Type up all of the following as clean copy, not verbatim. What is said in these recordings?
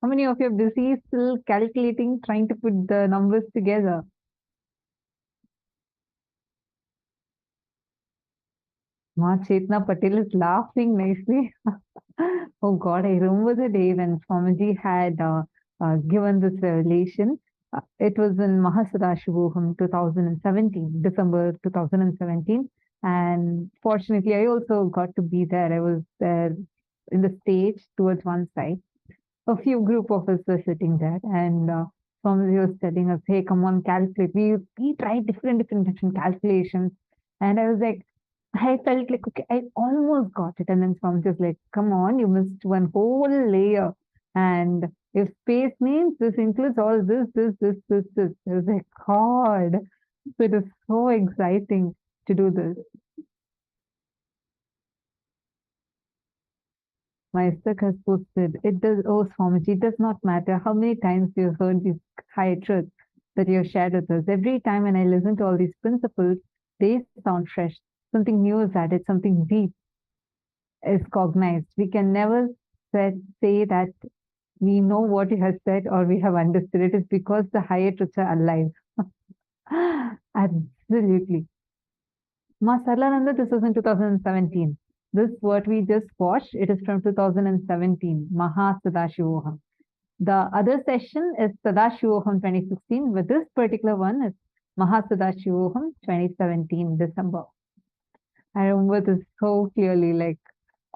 How many of you are busy still calculating, trying to put the numbers together? Ma Chetna Patel is laughing nicely. Oh God, I remember the day when Swamiji had given this revelation. It was in Mahasadahiva 2017, December 2017. And fortunately, I also got to be there. I was there in the stage towards one side. A few group of us were sitting there, and Swamiji was telling us, "Hey, come on, calculate." We tried different calculations, and I was like, I felt like, okay, I almost got it. And then Swami was like, come on, you missed one whole layer. And if space means this includes all this. I was like, God. So it is so exciting to do this. My Isaac has posted, it does, oh Swamiji, it does not matter how many times you've heard these high truths that you've shared with us. Every time when I listen to all these principles, they sound fresh. Something new is added, something deep is cognized. We can never say that we know what he has said or we have understood. It is because the higher truths are alive. Absolutely. Ma Sarlananda, this was in 2017. This, what we just watched, it is from 2017, Mahasadahiva. The other session is Sadashivoham 2016, but this particular one is Mahasadahiva 2017, December. I remember this so clearly, like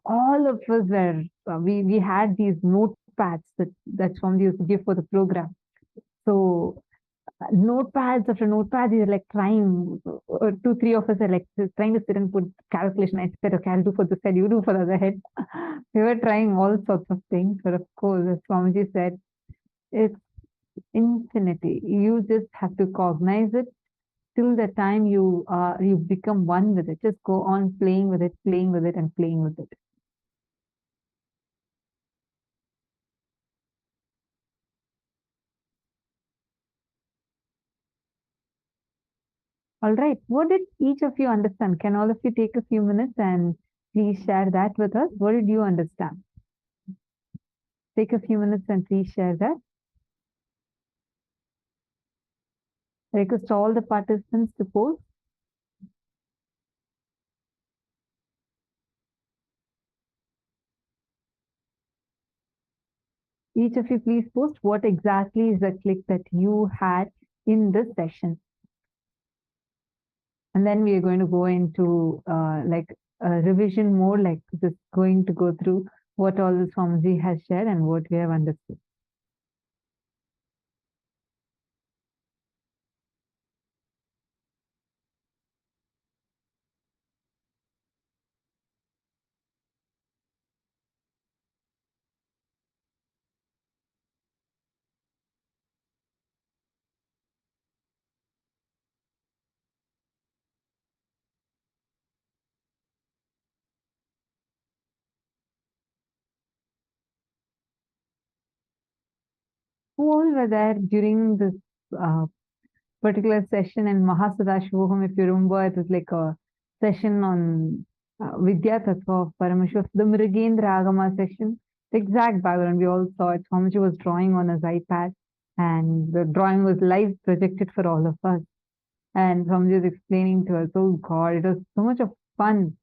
all of us were, we had these notepads that Swami used to give for the program. So notepads after notepads, you're like trying, two, three of us are like trying to sit and put calculation. I said, okay, I'll do for this head, you do for the other head. We were trying all sorts of things, but of course, as Swamiji said, it's infinity. You just have to cognize it till the time you become one with it. Just go on playing with it, playing with it, and playing with it. All right. What did each of you understand? Can all of you take a few minutes and please share that with us? What did you understand? Take a few minutes and please share that. I request all the participants to post. Each of you please post what exactly is the click that you had in this session. And then we are going to go into like a revision more, like just going to go through what all the Swamiji has shared and what we have understood. Who all were there during this uh, particular session in Mahasadahiva? If you remember, it was like a session on Vidya Tattva of Paramashivoham, the Mrigendra Agama section. The exact background, we all saw it. Swamiji was drawing on his iPad, and the drawing was live projected for all of us. And Swamiji was explaining to us, oh God, it was so much of fun,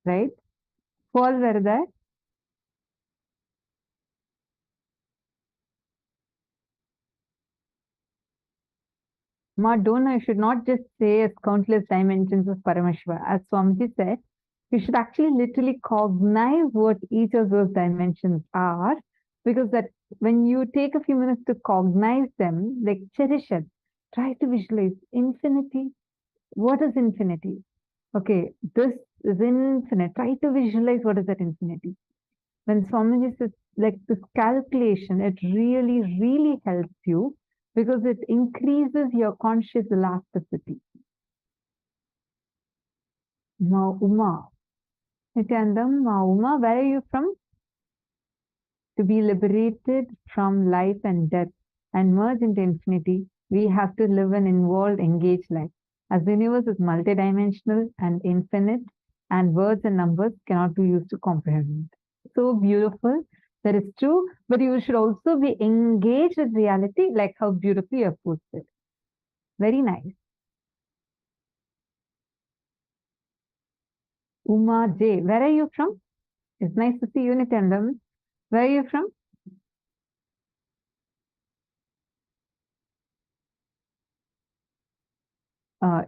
right? Who all were there? Madonna, you should not just say as countless dimensions of Paramashiva. As Swamiji said, you should actually literally cognize what each of those dimensions are, because that when you take a few minutes to cognize them, like cherish it, try to visualize infinity. What is infinity? Okay, this is infinite. Try to visualize what is that infinity. When Swamiji says like this calculation, it really helps you because it increases your conscious elasticity. Ma Uma. Nithyananda, Ma Uma, where are you from? To be liberated from life and death and merge into infinity, we have to live an involved, engaged life. As the universe is multidimensional and infinite, and words and numbers cannot be used to comprehend it. So beautiful. That is true, but you should also be engaged with reality, like how beautifully you have posted. Very nice. Uma J, where are you from? It's nice to see you, Nithyananda. Where are you from?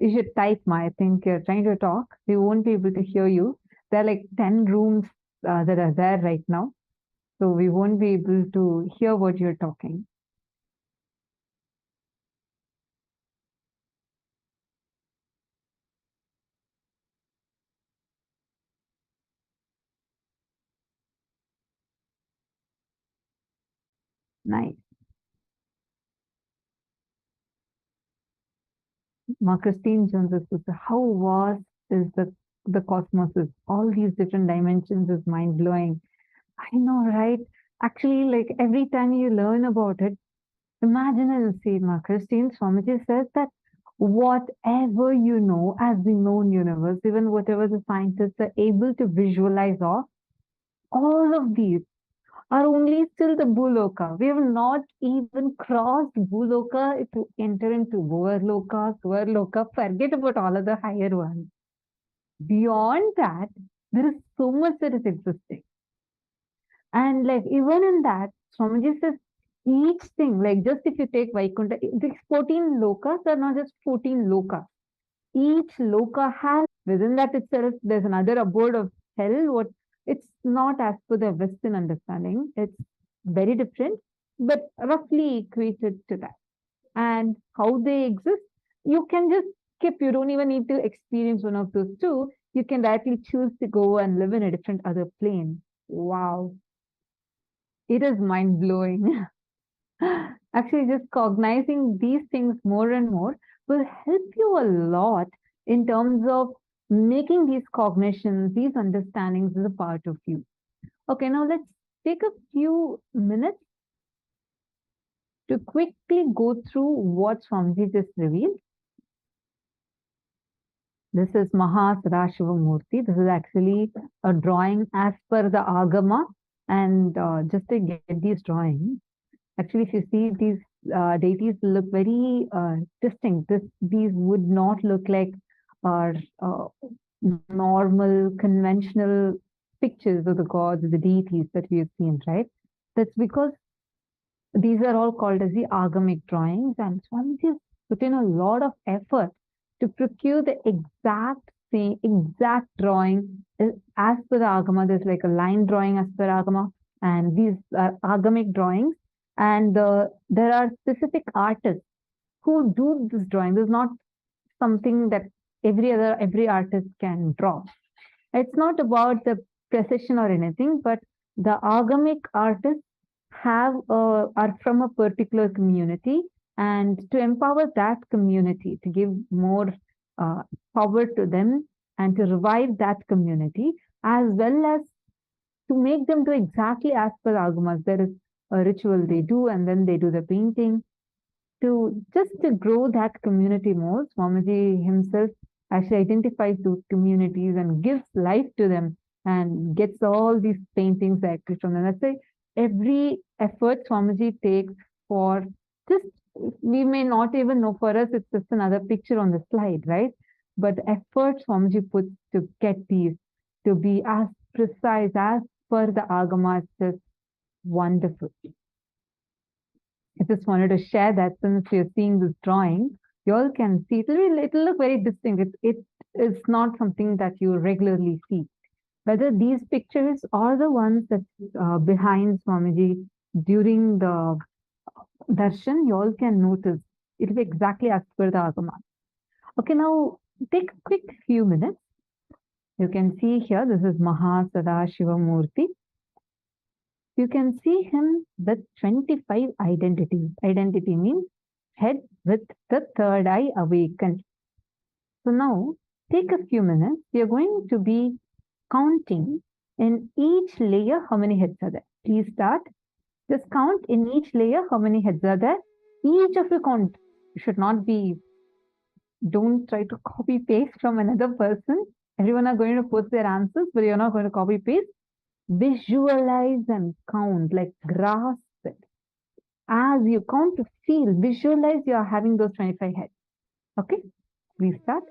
You should type, Ma. I think you're trying to talk. We won't be able to hear you. There are like 10 rooms that are there right now. So we won't be able to hear what you're talking. Nice. Ma Christine Jones says, how vast is the cosmos? Is all these different dimensions is mind blowing. I know, right? Actually, like every time you learn about it, imagine and see, Ma Christine Swamiji says that whatever you know as the known universe, even whatever the scientists are able to visualize of, all of these are only still the Bhuloka. We have not even crossed Bhuloka to enter into Loka, Swarloka. Forget about all of the higher ones. Beyond that, there is so much that is existing. And like even in that, Swamiji says each thing, like just if you take Vaikuntha, these 14 lokas are not just 14 lokas. Each loka has within that itself, there's another abode of hell. What it's not as per the Western understanding. It's very different, but roughly equated to that. And how they exist, you can just skip. You don't even need to experience one of those two. You can directly choose to go and live in a different other plane. Wow. It is mind blowing. Actually, just cognizing these things more and more will help you a lot in terms of making these cognitions, these understandings as a part of you. Okay, now let's take a few minutes to quickly go through what Swamiji just revealed. This is Mahasadahiva Murthy. This is actually a drawing as per the Agama. And just to get these drawings, actually, if you see these deities look very distinct. These would not look like our normal, conventional pictures of the gods, the deities that we have seen, right? That's because these are all called as the agamic drawings, and Swamiji has put in a lot of effort to procure the exact drawing as per the agama. There's like a line drawing as per agama, and these are agamic drawings. And there are specific artists who do this drawing. This is not something that every artist can draw. It's not about the precision or anything, but the agamic artists are from a particular community, and to empower that community, to give more uh, power to them, and to revive that community, as well as to make them do exactly as per agamas. There is a ritual they do, and then they do the painting to grow that community more. Swamiji himself actually identifies those communities and gives life to them and gets all these paintings actually from them. That's why every effort Swamiji takes for just, we may not even know, for us it's just another picture on the slide, right? But the effort Swamiji puts to get these to be as precise as per the agama is just wonderful. I just wanted to share that since you're seeing this drawing, you all can see it'll look very distinct. It is not something that you regularly see. Whether these pictures are the ones that behind Swamiji during the darshan, you all can notice it'll be exactly as per the agama. Okay, now take a quick few minutes. You can see here, this is Mahasadahiva Murthy. You can see him with 25 identities. Identity means head with the third eye awakened. So now take a few minutes. We are going to be counting in each layer how many heads are there. Please start. Just count in each layer how many heads are there. Each of you count. You should not be, don't try to copy paste from another person. Everyone are going to post their answers, but you're not going to copy paste. Visualize and count, like grasp it. As you count, feel, visualize you are having those 25 heads. Okay, please start.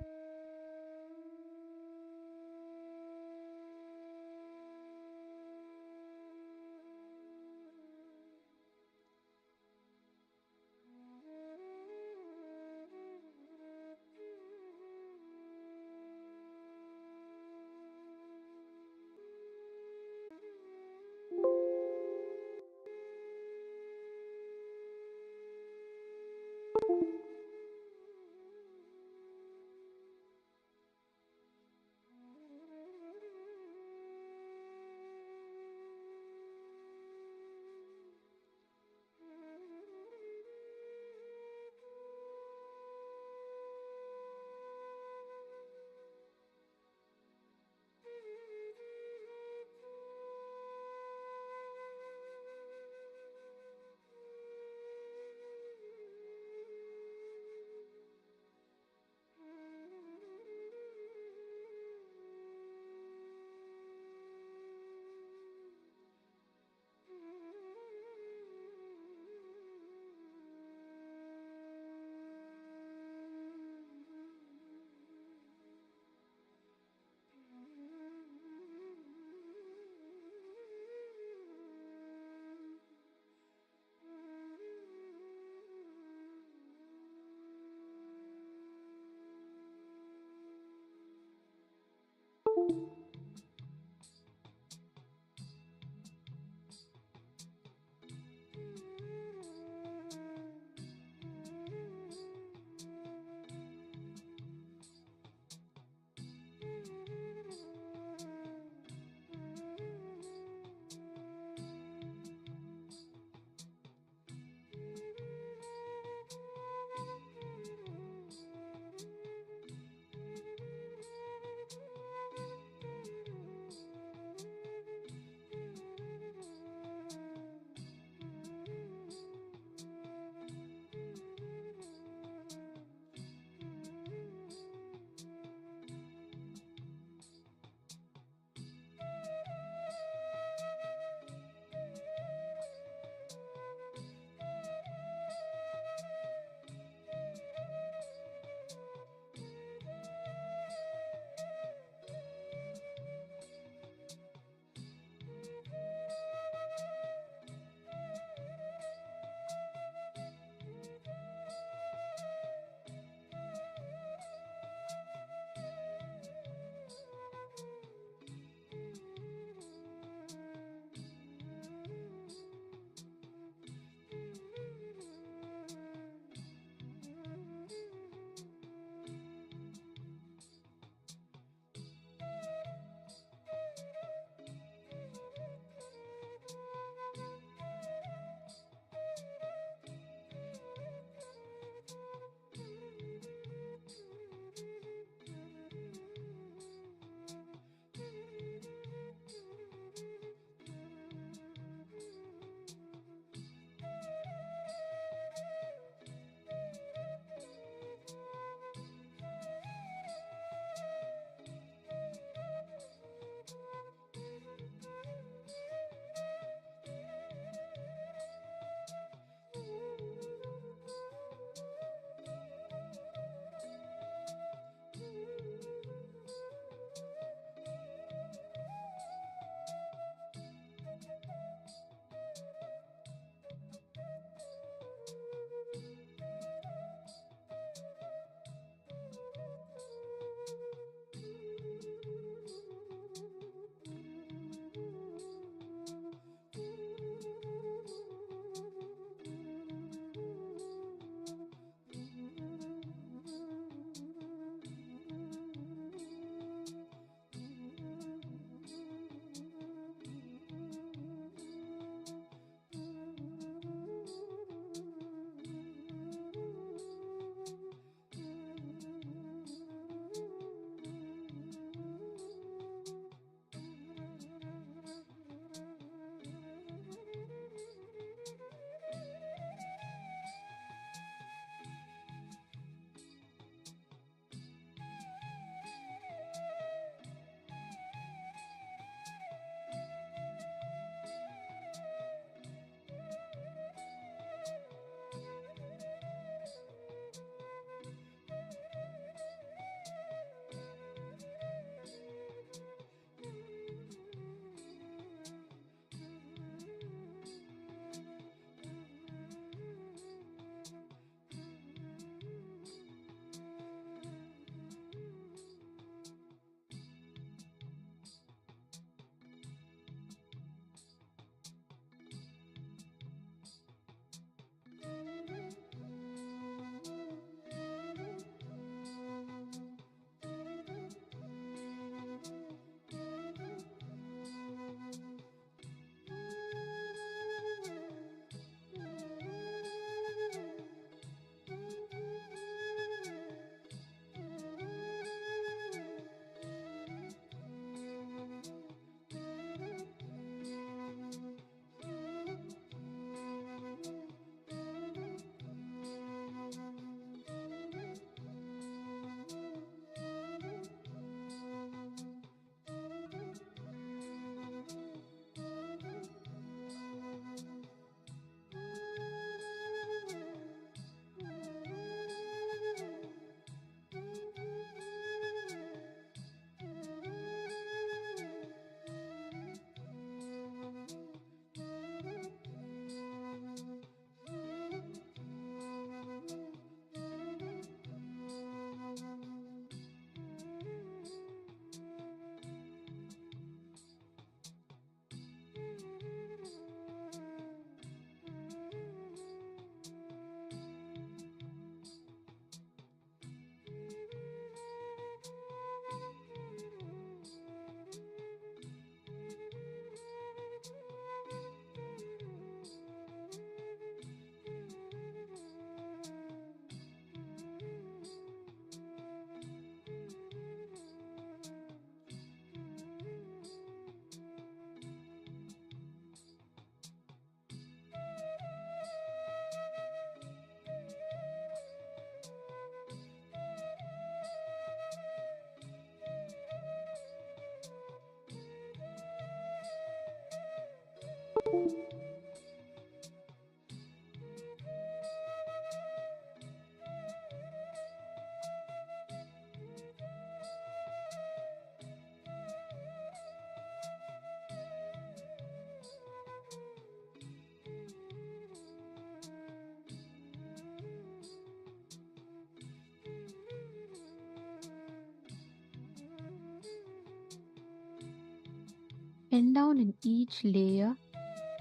pen down in each layer,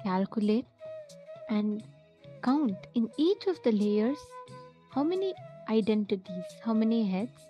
calculate, and count in each of the layers how many identities, how many heads.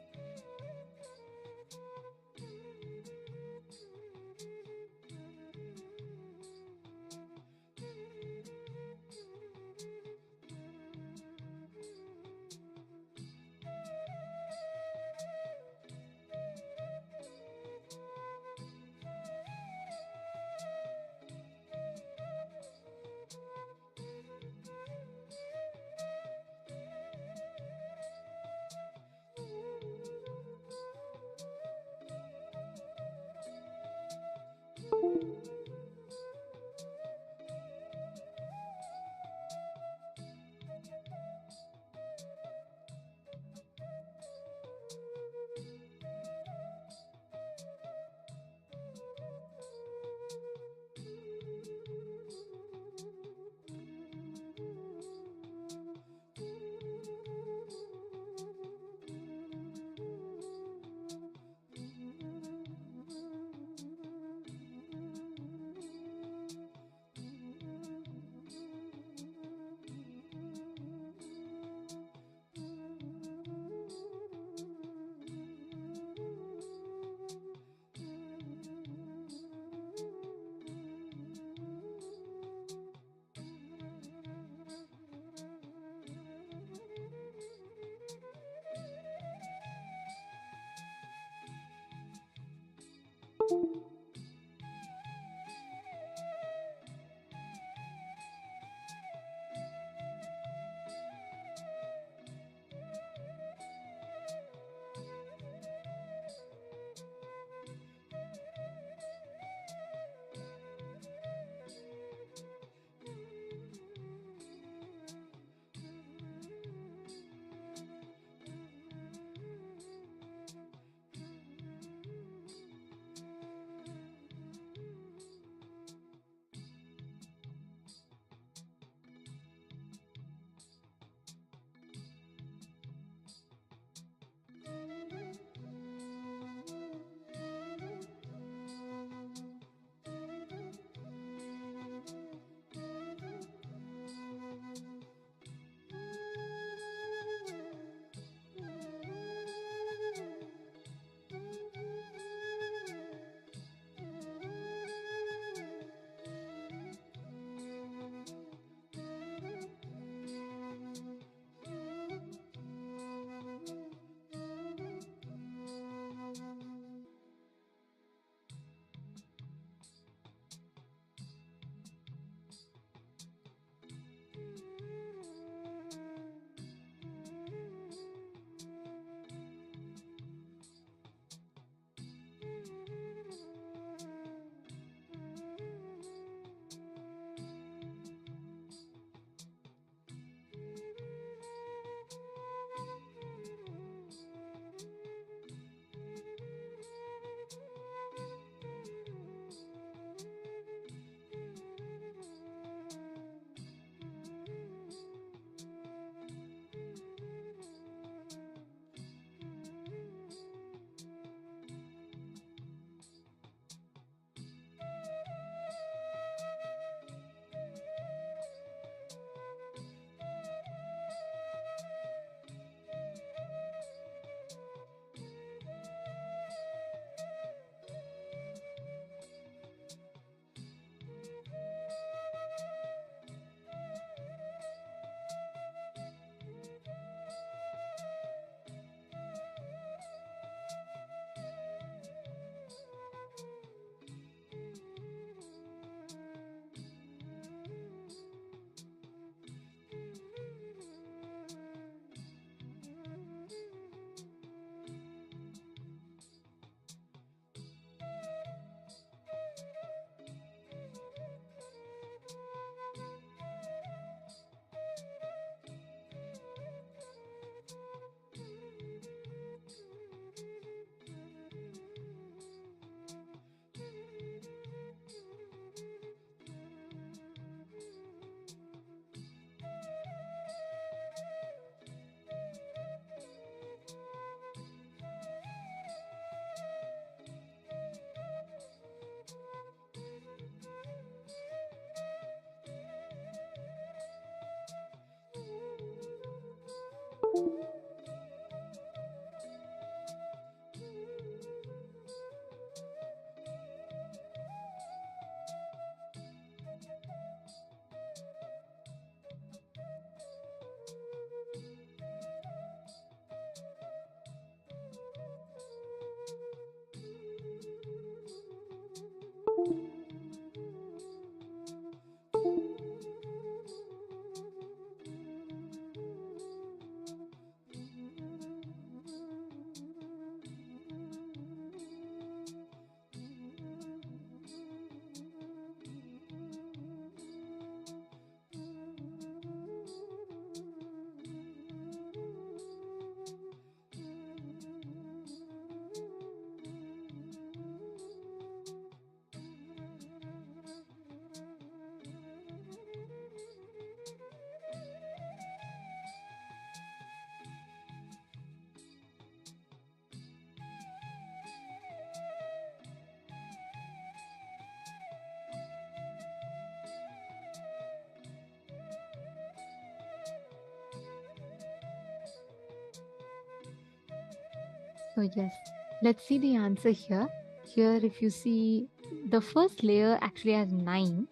So, yes, let's see the answer here. Here, if you see, the first layer actually has 9,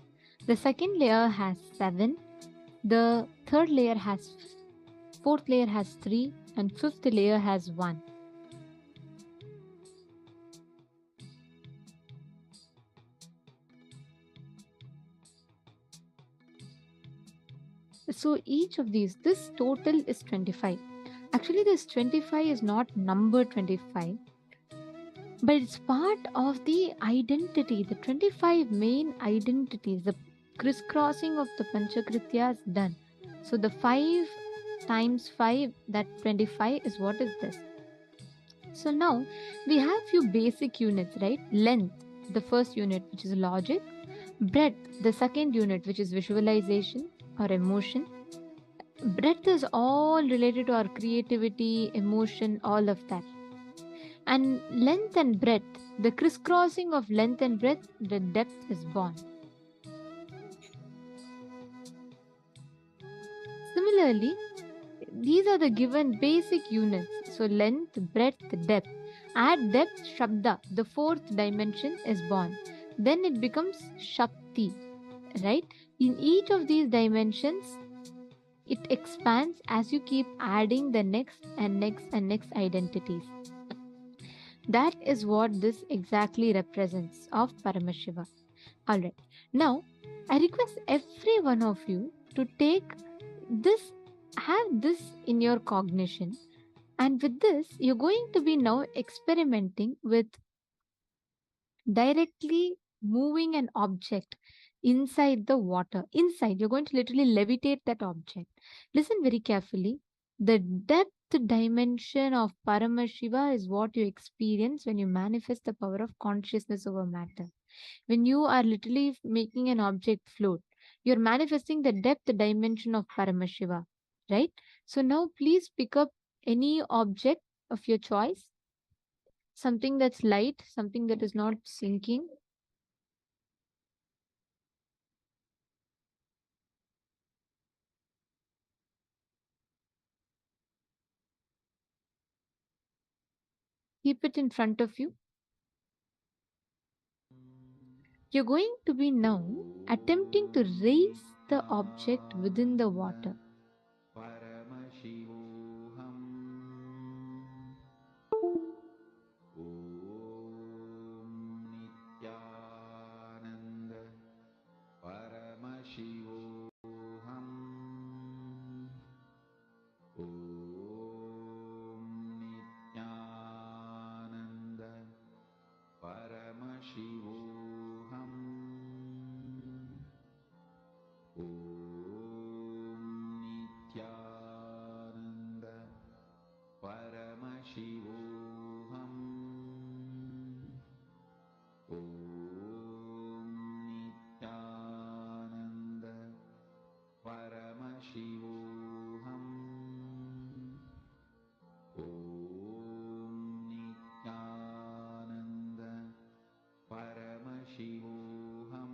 the second layer has 7, the third layer has, fourth layer has 3, and fifth layer has 1. So each of these, this total is 25. Actually, this 25 is not number 25, but it's part of the identity, the 25 main identities, the crisscrossing of the Panchakrityas done. So the 5 times 5, that 25 is what is this. So now we have few basic units, right? Length, the first unit, which is logic. Breadth, the second unit, which is visualization or emotion. Breadth is all related to our creativity, emotion, all of that. And length and breadth, the crisscrossing of length and breadth, the depth is born. Similarly, these are the given basic units. So length, breadth, depth. Add depth, Shabda, the fourth dimension is born. Then it becomes Shakti, right? In each of these dimensions, it expands as you keep adding the next and next and next identities. That is what this exactly represents of Paramashiva. Alright, now I request every one of you to take this, have this in your cognition, and with this, you're going to be now experimenting with directly moving an object inside the water. Inside, you're going to literally levitate that object. Listen very carefully. The depth dimension of Paramashiva is what you experience when you manifest the power of consciousness over matter. When you are literally making an object float, you're manifesting the depth dimension of Paramashiva, right? So now please pick up any object of your choice, something that's light, something that is not sinking. Keep it in front of you. You're going to be now attempting to raise the object within the water. Paramashivoham. Om Nithyananda. Paramashivoham. Om Nithyananda. Paramashivoham. Om Nithyananda. Paramashivoham. Om Nithyananda. Paramashivoham. Om Nithyananda. Paramashivoham.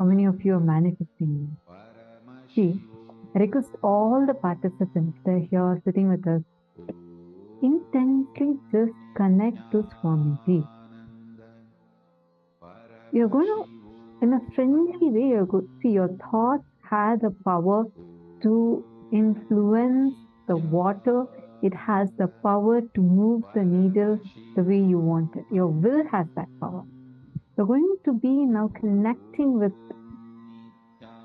How many of you are manifesting? See, I request all the participants that are here sitting with us, intensely just connect to Swamiji. You're going to, in a friendly way, you're going to see your thoughts have the power to influence the water. It has the power to move the needle the way you want it. Your will has that power. You're going to be now connecting with,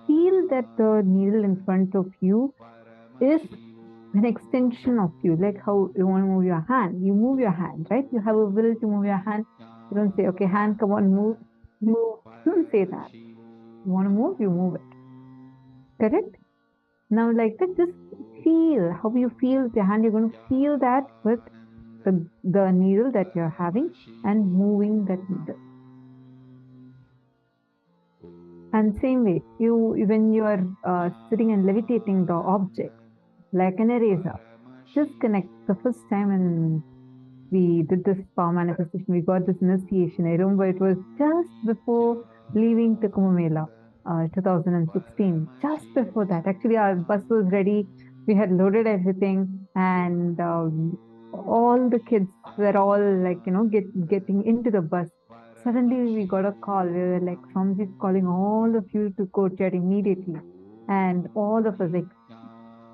feel that the needle in front of you is an extension of you, like how you want to move your hand. You move your hand, right? You have a will to move your hand. You don't say, okay, hand, come on, move. You don't say that. You want to move, you move it. Correct? Now, like that, just feel how you feel with your hand. You're going to feel that with the needle that you're having and moving that needle. And same way, when you are sitting and levitating the object, like an eraser, just connect. The first time when we did this power manifestation, we got this initiation. I remember it was just before leaving the Kumbh Mela, 2016. Just before that, actually, our bus was ready. We had loaded everything, and all the kids were all like, getting into the bus. Suddenly, we got a call. We were like, Swamiji's calling all of you to courtyard immediately, and all of us, like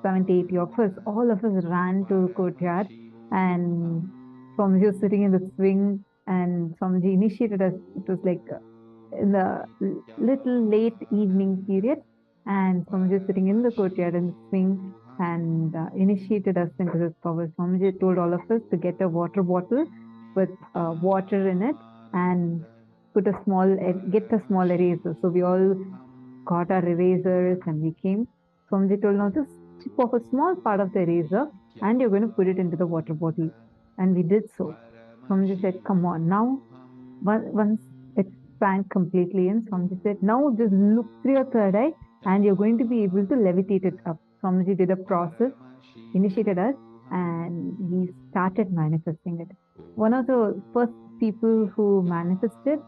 70, 80 of us, all of us ran to the courtyard, and Swamiji was sitting in the swing, and Swamiji initiated us. It was like in the little late evening period, and Swamiji was sitting in the courtyard in the swing and initiated us into this power. Swamiji told all of us to get a water bottle with water in it and get a small eraser. So we all got our erasers and we came. Swamiji told, now just chip off a small part of the eraser and you're going to put it into the water bottle. And we did so. Swamiji said, come on, now, once it sank completely in, Swamiji said, now just look through your third eye and you're going to be able to levitate it up. Swamiji did a process, initiated us, and he started manifesting it. One of the first people who manifested,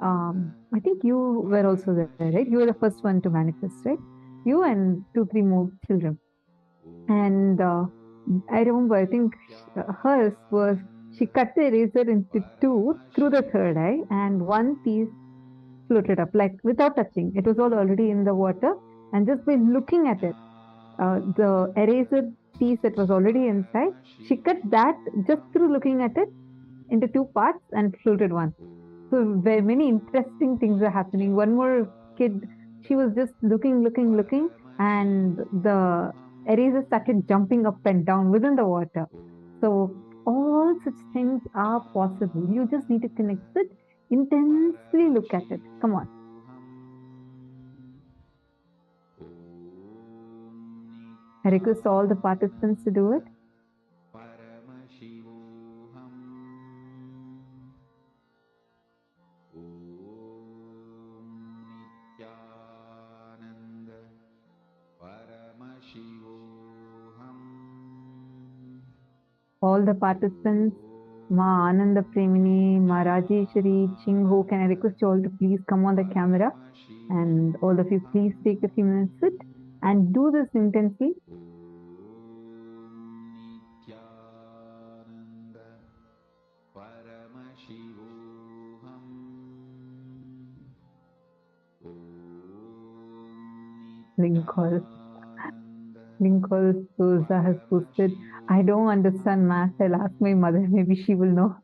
I think you were also there, right? You were the first one to manifest, right? You and 2, 3 more children. And I remember, I think hers was, she cut the eraser into 2 through the third eye, and one piece floated up, like without touching. It was all already in the water, and just by looking at it, the eraser piece that was already inside, she cut that just through looking at it into 2 parts and floated one. So very many interesting things are happening. One more kid, she was just looking, and the eraser started jumping up and down within the water. So all such things are possible. You just need to connect it, intensely look at it. Come on. I request all the participants to do it. All the participants, Ma Ananda Premini, Ma Rajeshwari, Chingho, can I request you all to please come on the camera, and all of you please take a few minutes, sit and do this intensely. Lincoln Souza has posted, I don't understand math. I'll ask my mother, maybe she will know.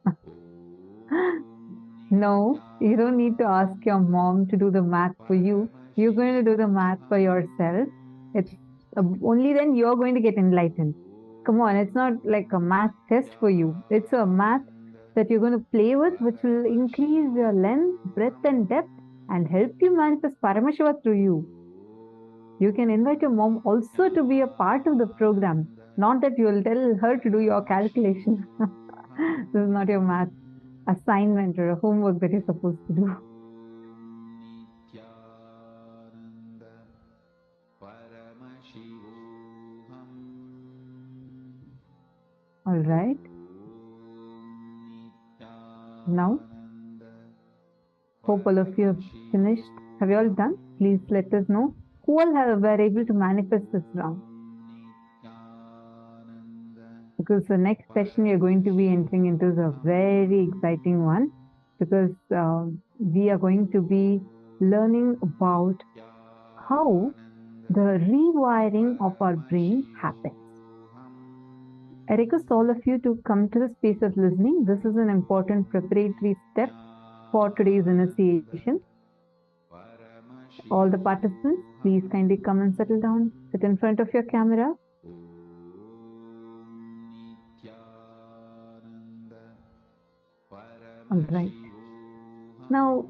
No, you don't need to ask your mom to do the math for you. You're going to do the math for yourself. It's only then you're going to get enlightened. Come on, it's not like a math test for you. It's a math that you're going to play with, which will increase your length, breadth, and depth and help you manifest Paramashiva through you. You can invite your mom also to be a part of the program. Not that you'll tell her to do your calculation. This is not your math assignment or a homework that you're supposed to do. All right. Now, hope all of you have finished Have you all done? Please let us know who all were able to manifest this round. Because the next session we are going to be entering into is a very exciting one, because we are going to be learning about how the rewiring of our brain happens. I request all of you to come to the space of listening. This is an important preparatory step for today's initiation. All the participants, please kindly come and settle down. Sit in front of your camera. All right. Now,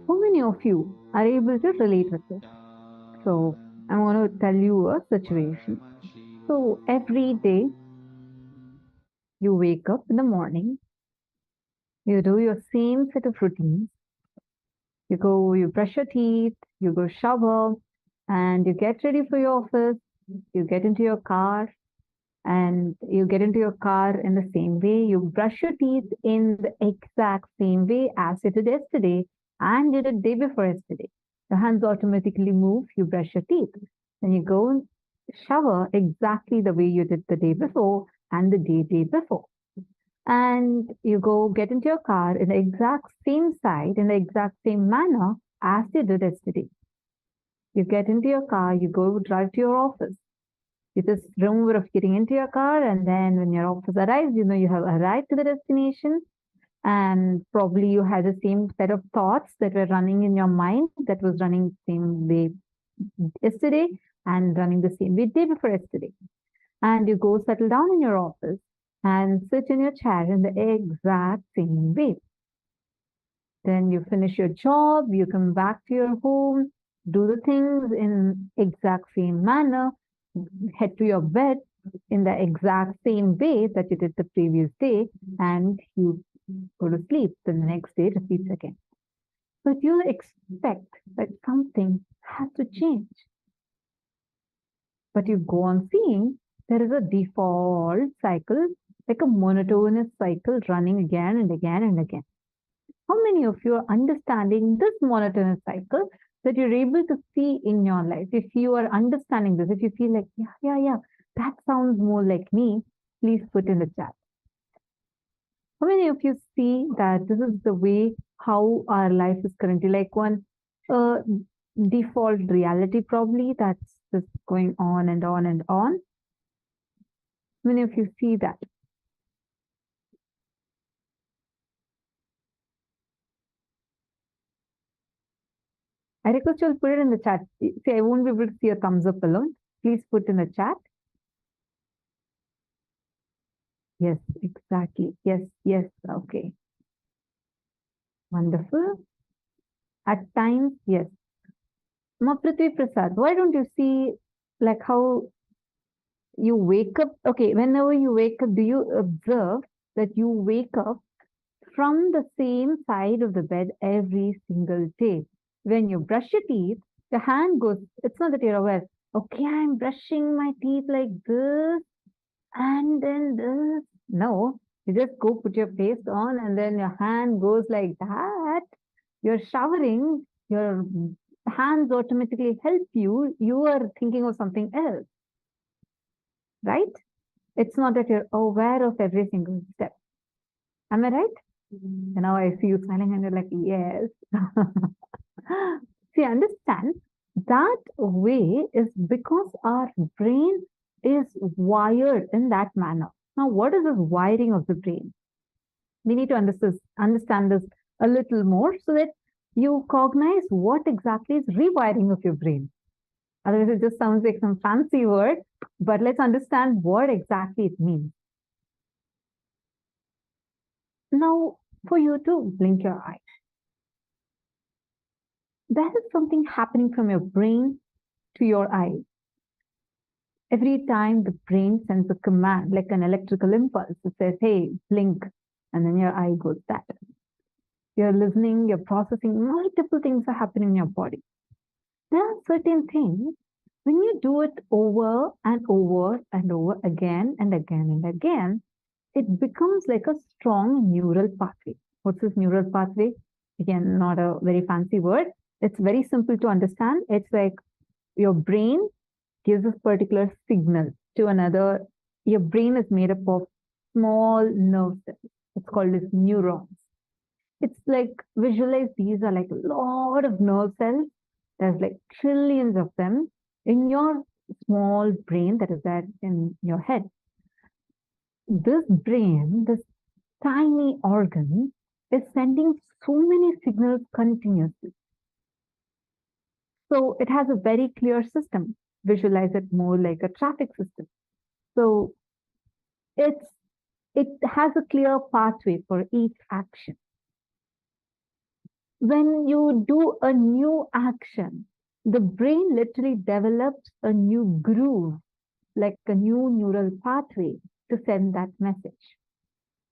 how many of you are able to relate with this? So, I'm going to tell you a situation. So, every day, you wake up in the morning, you do your same set of routines. You brush your teeth, you go shower, and you get ready for your office. You get into your car, and you get into your car in the same way. You brush your teeth in the exact same way as you did yesterday and you did day before yesterday. Your hands automatically move, you brush your teeth. Then you go and shower exactly the way you did the day before and the day before. And you go get into your car in the exact same side, in the exact same manner as you did yesterday. You get into your car, you go drive to your office. You just remember of getting into your car, and then when your office arrives, you know you have arrived to the destination, and probably you had the same set of thoughts that were running in your mind that was running the same way yesterday and running the same way day before yesterday. And you go settle down in your office and sit in your chair in the exact same way. Then you finish your job, you come back to your home, do the things in exact same manner, head to your bed in the exact same way that you did the previous day, and you go to sleep. The next day repeats again. But you expect that something has to change. But you go on seeing there is a default cycle, like a monotonous cycle running again and again and again. How many of you are understanding this monotonous cycle that you're able to see in your life? If you are understanding this, if you feel like, yeah, that sounds more like me, please put in the chat. How many of you see that this is the way how our life is currently, like one default reality probably that's just going on and on and on? How many of you see that? I request you all put it in the chat. See, I won't be able to see a thumbs up alone. Please put in the chat. Yes, exactly. Yes. Okay. Wonderful. At times, yes. Prithvi Prasad, why don't you see like how you wake up? Okay, whenever you wake up, do you observe that you wake up from the same side of the bed every single day? When you brush your teeth, the hand goes, it's not that you're aware, okay, I'm brushing my teeth like this and then this. No, you just go put your face on and then your hand goes like that. You're showering, your hands automatically help you. You are thinking of something else, right? It's not that you're aware of every single step. Am I right? And now I see you smiling and you're like, yes. See, understand that way is because our brain is wired in that manner. Now, what is this wiring of the brain? We need to understand this a little more so that you cognize what exactly is rewiring of your brain. Otherwise, it just sounds like some fancy word, but let's understand what exactly it means. Now, for you to blink your eyes, there is something happening from your brain to your eyes. Every time the brain sends a command, like an electrical impulse, it says, hey, blink, and then your eye goes that. You're listening, you're processing, multiple things are happening in your body. There are certain things, when you do it over and over and over again and again and again, it becomes like a strong neural pathway. What's this neural pathway? Again, not a very fancy word. It's very simple to understand. It's like your brain gives a particular signal to another. Your brain is made up of small nerve cells. It's called as neurons. It's like, visualize these are like a lot of nerve cells. There's like trillions of them in your small brain that is there in your head. This brain, this tiny organ, is sending so many signals continuously. So it has a very clear system. Visualize it more like a traffic system. So it has a clear pathway for each action. When you do a new action, the brain literally develops a new groove, like a new neural pathway to send that message.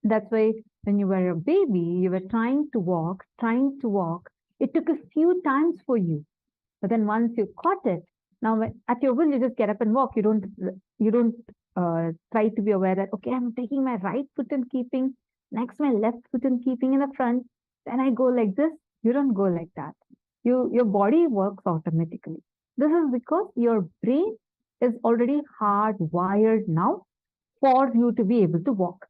That's why when you were a baby, you were trying to walk. It took a few times for you. But then once you caught it, now at your will, you just get up and walk. You don't try to be aware that, okay, I'm taking my right foot and keeping, next my left foot and keeping in the front. Then I go like this. You don't go like that. Your body works automatically. This is because your brain is already hardwired now for you to be able to walk.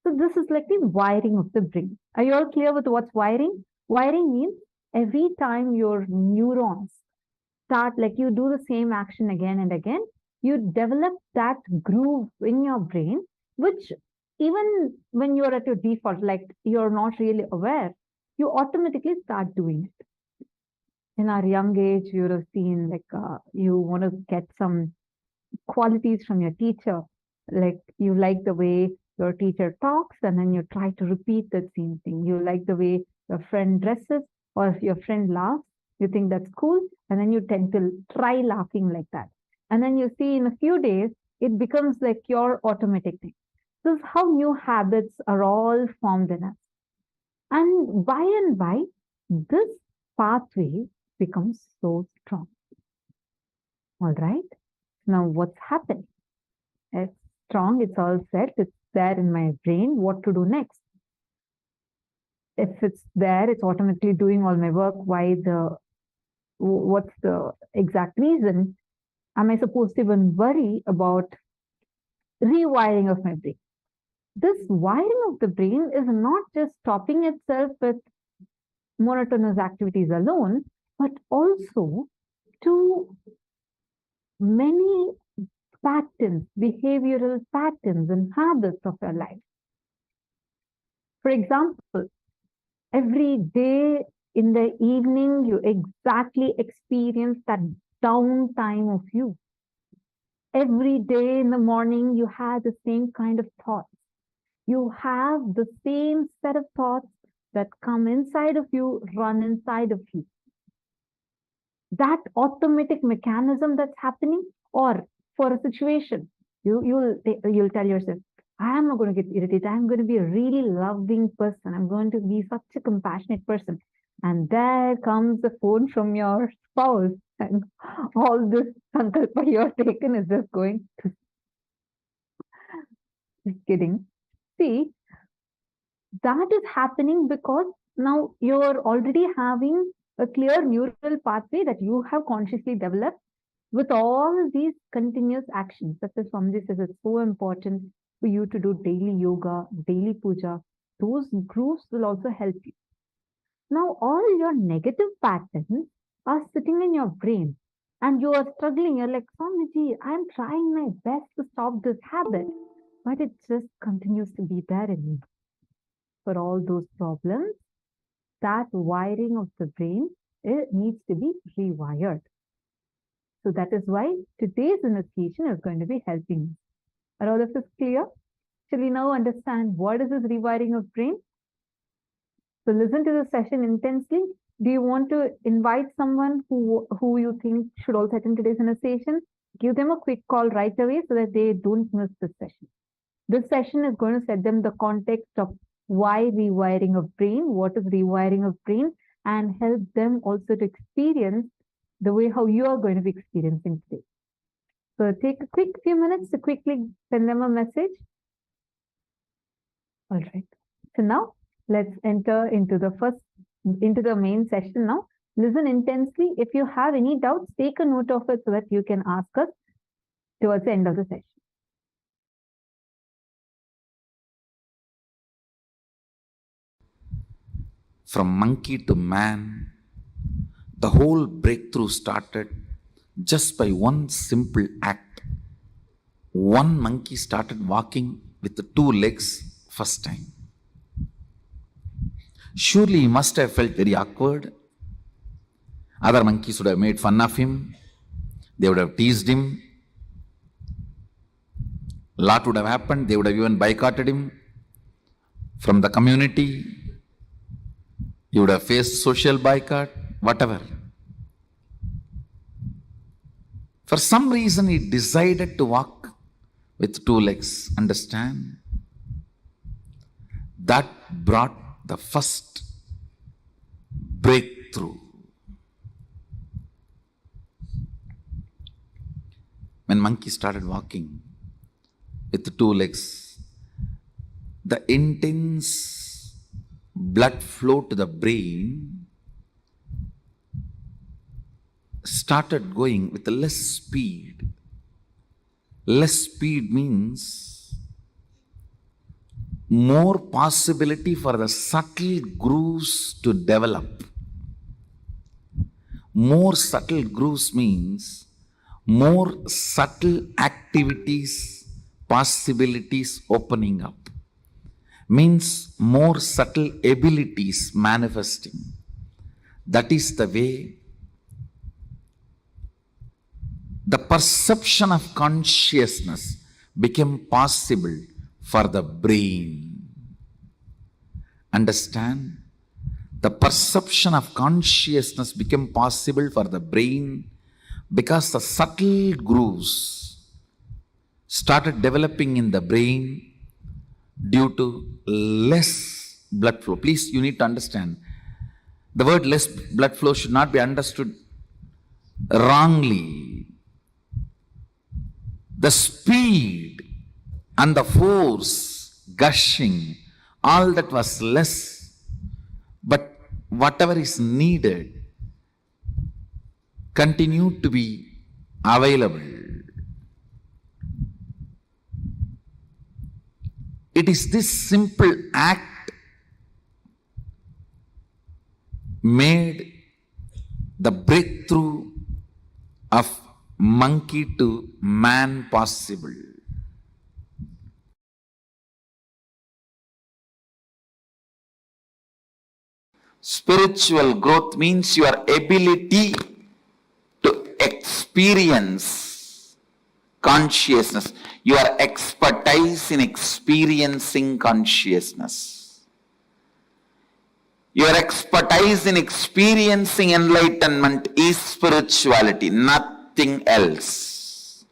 So this is like the wiring of the brain. Are you all clear with what's wiring? Wiring means every time your neurons start, like you do the same action again and again, you develop that groove in your brain, which even when you're at your default, like you're not really aware, you automatically start doing it. In our young age, you would have seen like you want to get some qualities from your teacher, like you like the way your teacher talks, and then you try to repeat that same thing. You like the way your friend dresses, or if your friend laughs, you think that's cool, and then you tend to try laughing like that. And then you see in a few days, it becomes like your automatic thing. This is how new habits are all formed in us. And by, this pathway becomes so strong. All right. Now, what's happening? It's strong, it's all set, it's there in my brain. What to do next? If it's there, it's automatically doing all my work. What's the exact reason? Am I supposed to even worry about rewiring of my brain? This wiring of the brain is not just stopping itself with monotonous activities alone, but also to many patterns, behavioral patterns and habits of your life. For example, every day in the evening, you exactly experience that downtime of you. Every day in the morning, you have the same kind of thoughts. You have the same set of thoughts that come inside of you, run inside of you. That automatic mechanism that's happening, or for a situation, you'll tell yourself, I'm not going to get irritated. I'm going to be a really loving person. I'm going to be such a compassionate person. And there comes the phone from your spouse, and all this sankalpa you're taken is just going to. Just kidding. See, that is happening because now you're already having a clear neural pathway that you have consciously developed with all these continuous actions. That's why Swamiji says it's so important for you to do daily yoga, daily puja. Those grooves will also help you. Now, all your negative patterns are sitting in your brain and you are struggling. You're like, Swamiji, I'm trying my best to stop this habit, but it just continues to be there in me. For all those problems, that wiring of the brain, it needs to be rewired. So that is why today's initiation is going to be helping. Are all of this clear? Shall we now understand what is this rewiring of brain? So listen to the session intensely. Do you want to invite someone who you think should also attend today's initiation? Give them a quick call right away so that they don't miss this session. This session is going to set them the context of why rewiring of brain, what is rewiring of brain, and help them also to experience the way how you are going to be experiencing today. So take a quick few minutes to quickly send them a message. All right. So now let's enter into the first into the main session now. Listen intensely. If you have any doubts, take a note of it so that you can ask us towards the end of the session. From monkey to man, the whole breakthrough started just by one simple act. One monkey started walking with the 2 legs first time. Surely he must have felt very awkward. Other monkeys would have made fun of him. They would have teased him. A lot would have happened. They would have even boycotted him from the community. He would have faced social boycott, whatever. For some reason, he decided to walk with 2 legs. Understand? That brought the first breakthrough. When monkey started walking with the 2 legs, the intense blood flow to the brain started going with less speed. Less speed means more possibility for the subtle grooves to develop. More subtle grooves means more subtle activities, possibilities opening up. Means more subtle abilities manifesting. That is the way the perception of consciousness became possible for the brain. Understand? The perception of consciousness became possible for the brain because the subtle grooves started developing in the brain due to less blood flow. Please, you need to understand, the word less blood flow should not be understood wrongly. The speed and the force gushing, all that was less, but whatever is needed continued to be available. It is this simple act made the breakthrough of monkey to man possible. Spiritual growth means your ability to experience consciousness, your expertise in experiencing consciousness, your expertise in experiencing enlightenment is spirituality, nothing else.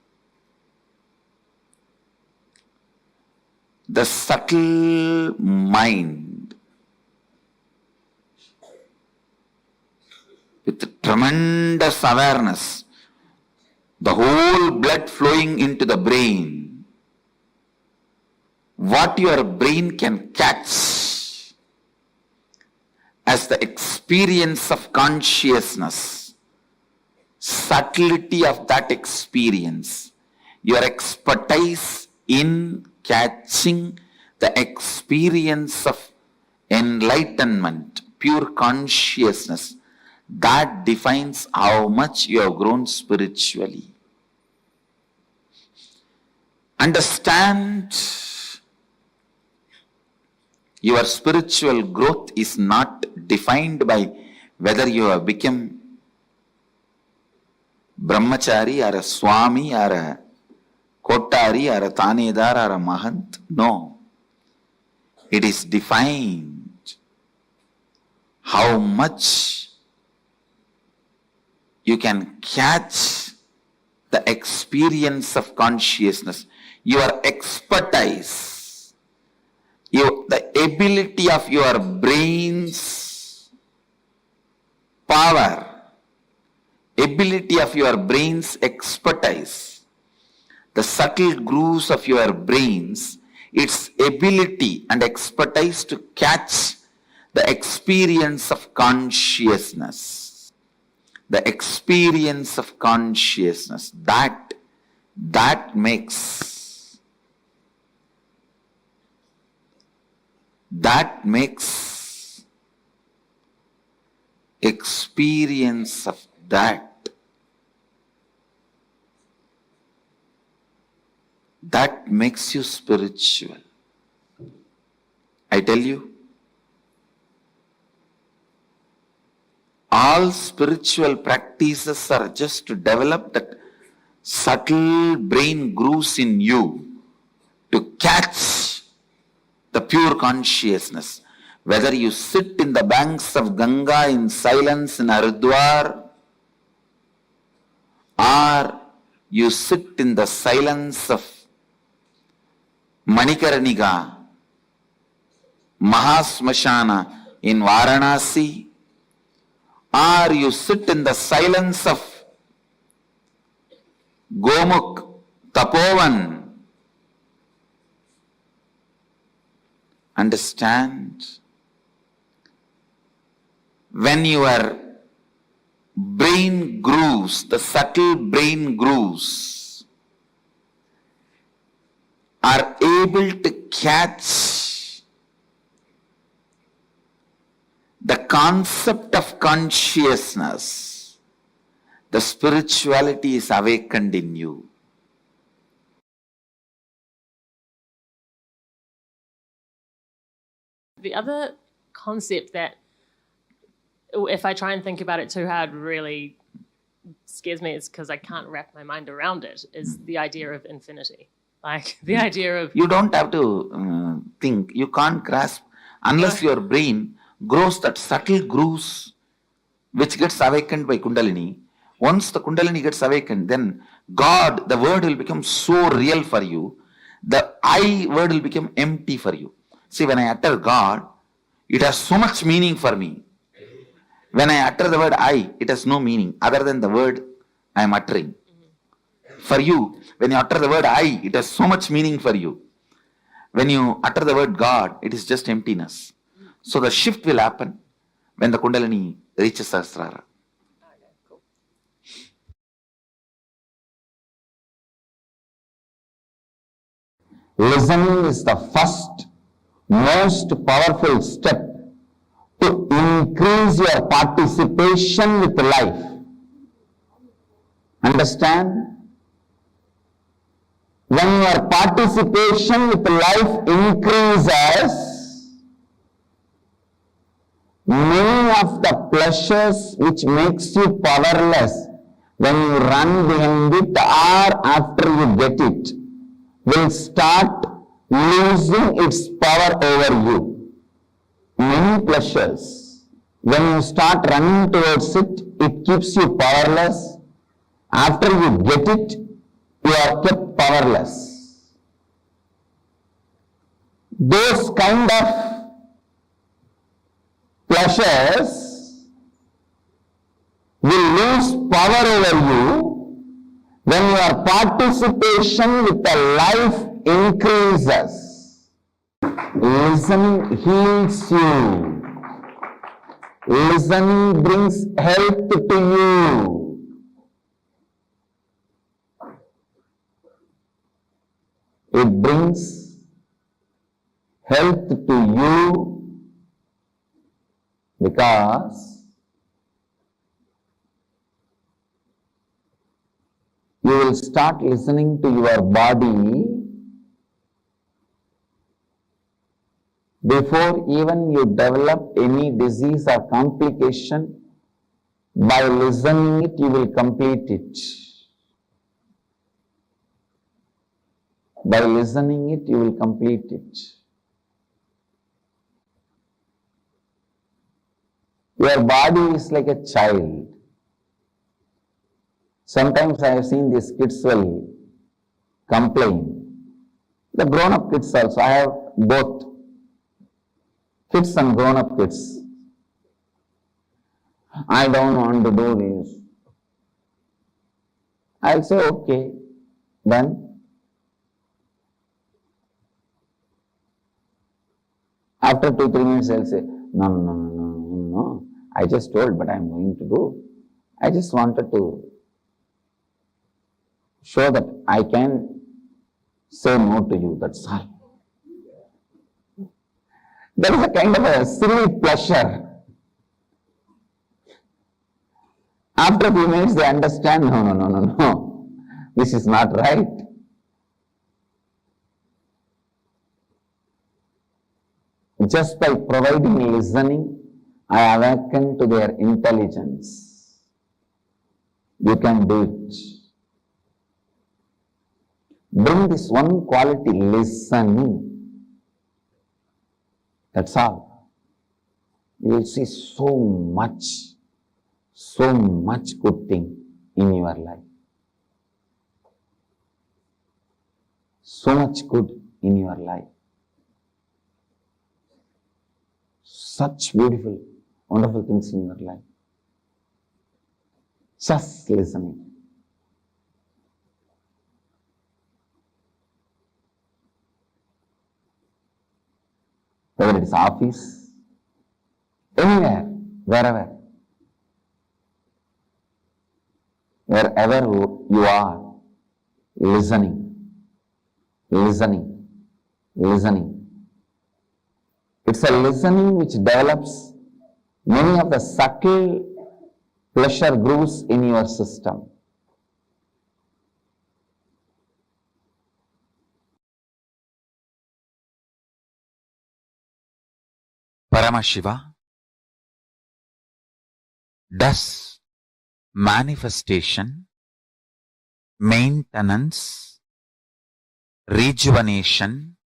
The subtle mind with tremendous awareness, the whole blood flowing into the brain, what your brain can catch as the experience of consciousness, subtlety of that experience, your expertise in catching the experience of enlightenment, pure consciousness, that defines how much you have grown spiritually. Understand, your spiritual growth is not defined by whether you have become brahmachari or a swami or a kotari or a tanedar or a mahant. No. It is defined how much you can catch the experience of consciousness, your expertise, the ability of your brain's power, ability of your brain's expertise, the subtle grooves of your brains, its ability and expertise to catch the experience of consciousness. The experience of consciousness, that makes experience of that makes you spiritual. I tell you, all spiritual practices are just to develop that subtle brain grooves in you to catch the pure consciousness. Whether you sit in the banks of Ganga in silence in Haridwar, or you sit in the silence of Manikarnika, Mahasmashana in Varanasi, or you sit in the silence of Gomukh, Tapovan, understand, when your brain grooves, the subtle brain grooves, are able to catch the concept of consciousness, the spirituality is awakened in you. The other concept that, if I try and think about it too hard, really scares me, is because I can't wrap my mind around it, is the idea of infinity. Like the idea of... You don't have to think, you can't grasp, unless your brain grows that subtle grooves which gets awakened by Kundalini. Once the Kundalini gets awakened, then God, the word will become so real for you, the I word will become empty for you. See, when I utter God, it has so much meaning for me. When I utter the word I, it has no meaning other than the word I am uttering. For you, when you utter the word I, it has so much meaning for you. When you utter the word God, it is just emptiness. So the shift will happen when the Kundalini reaches Sahasrara. Listening is the first, most powerful step to increase your participation with life. Understand? When your participation with life increases, many of the pleasures which makes you powerless when you run behind it or after you get it will start losing its power over you. Many pleasures, when you start running towards it, it keeps you powerless. After you get it, you are kept powerless. Those kind of pleasures will lose power over you when your participation with the life increases. Listening heals you. Listening brings health to you. It brings health to you because you will start listening to your body before even you develop any disease or complication. By listening it, you will complete it. By listening it, you will complete it. Your body is like a child. Sometimes I have seen these kids will complain. The grown-up kids also. I have both kids and grown-up kids. I don't want to do this. I'll say, okay, then. After 2-3 minutes, I'll say, No. I just told, but I'm going to do. I just wanted to show that I can say no to you, that's all. There is a kind of a silly pleasure. After a few minutes, they understand, no. This is not right. Just by providing listening, I awaken to their intelligence. You can do it. Bring this one quality, listening. That's all. You will see so much good thing in your life. So much good in your life. Such beautiful, wonderful things in your life. Just listening. Whether it is office, anywhere, wherever you are, listening. It's a listening which develops many of the subtle pleasure grooves in your system. Paramashiva does manifestation, maintenance, rejuvenation,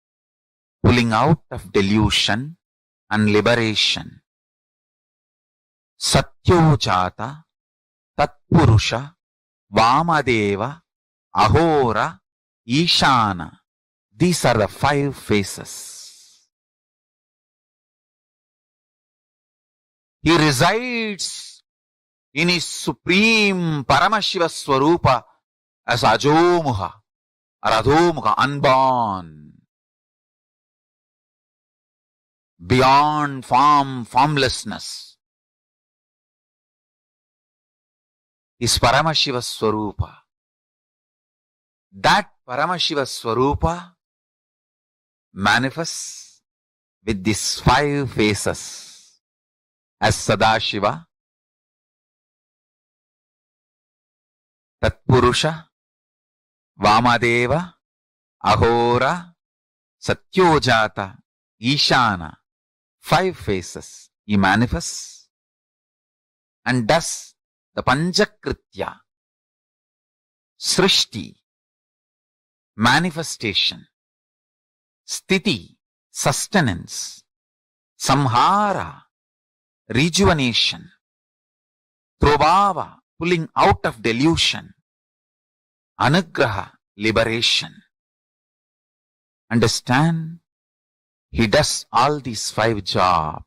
pulling out of delusion and liberation. Satyojata, Tatpurusha, Vamadeva, Ahora, Ishana. These are the 5 phases. He resides in his supreme Paramashiva Swarupa as Ajomuha or Adhomuha, unborn, beyond form, formlessness. Is Paramashiva Swarupa. That Paramashiva Swarupa manifests with these 5 phases. As Sadashiva, Tatpurusha, Vamadeva, Ahora, Satyojata, Ishana. 5 phases. He manifests and does the Panchakritya, Srishti, manifestation, Sthiti, sustenance, Samhara, rejuvenation, Prabhava, pulling out of delusion, Anugraha, liberation. Understand? He does all these 5 jobs.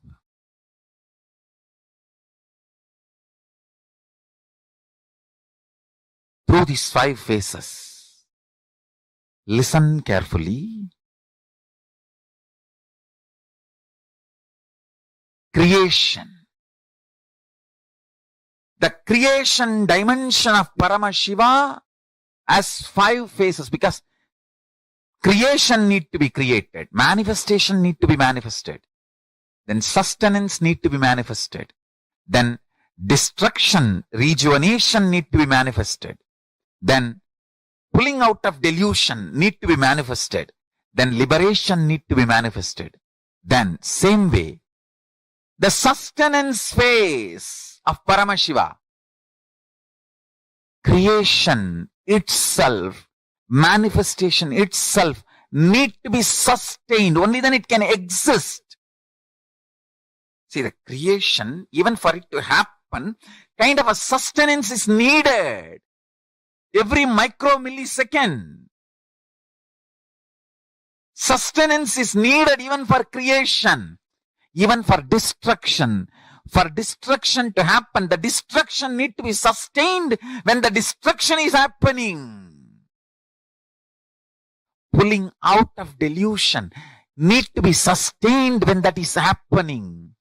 Through these 5 phases. Listen carefully. Creation. The creation dimension of Paramashiva has 5 phases because creation need to be created, manifestation need to be manifested, then sustenance need to be manifested, then destruction, rejuvenation need to be manifested, then pulling out of delusion need to be manifested, then liberation need to be manifested. Then same way, the sustenance phase of Paramashiva, creation itself, manifestation itself need to be sustained. Only then it can exist. See, the creation, even for it to happen, kind of a sustenance is needed. Every micromillisecond. Sustenance is needed even for creation, even for destruction. For destruction to happen, the destruction need to be sustained when the destruction is happening. Pulling out of delusion need to be sustained when that is happening.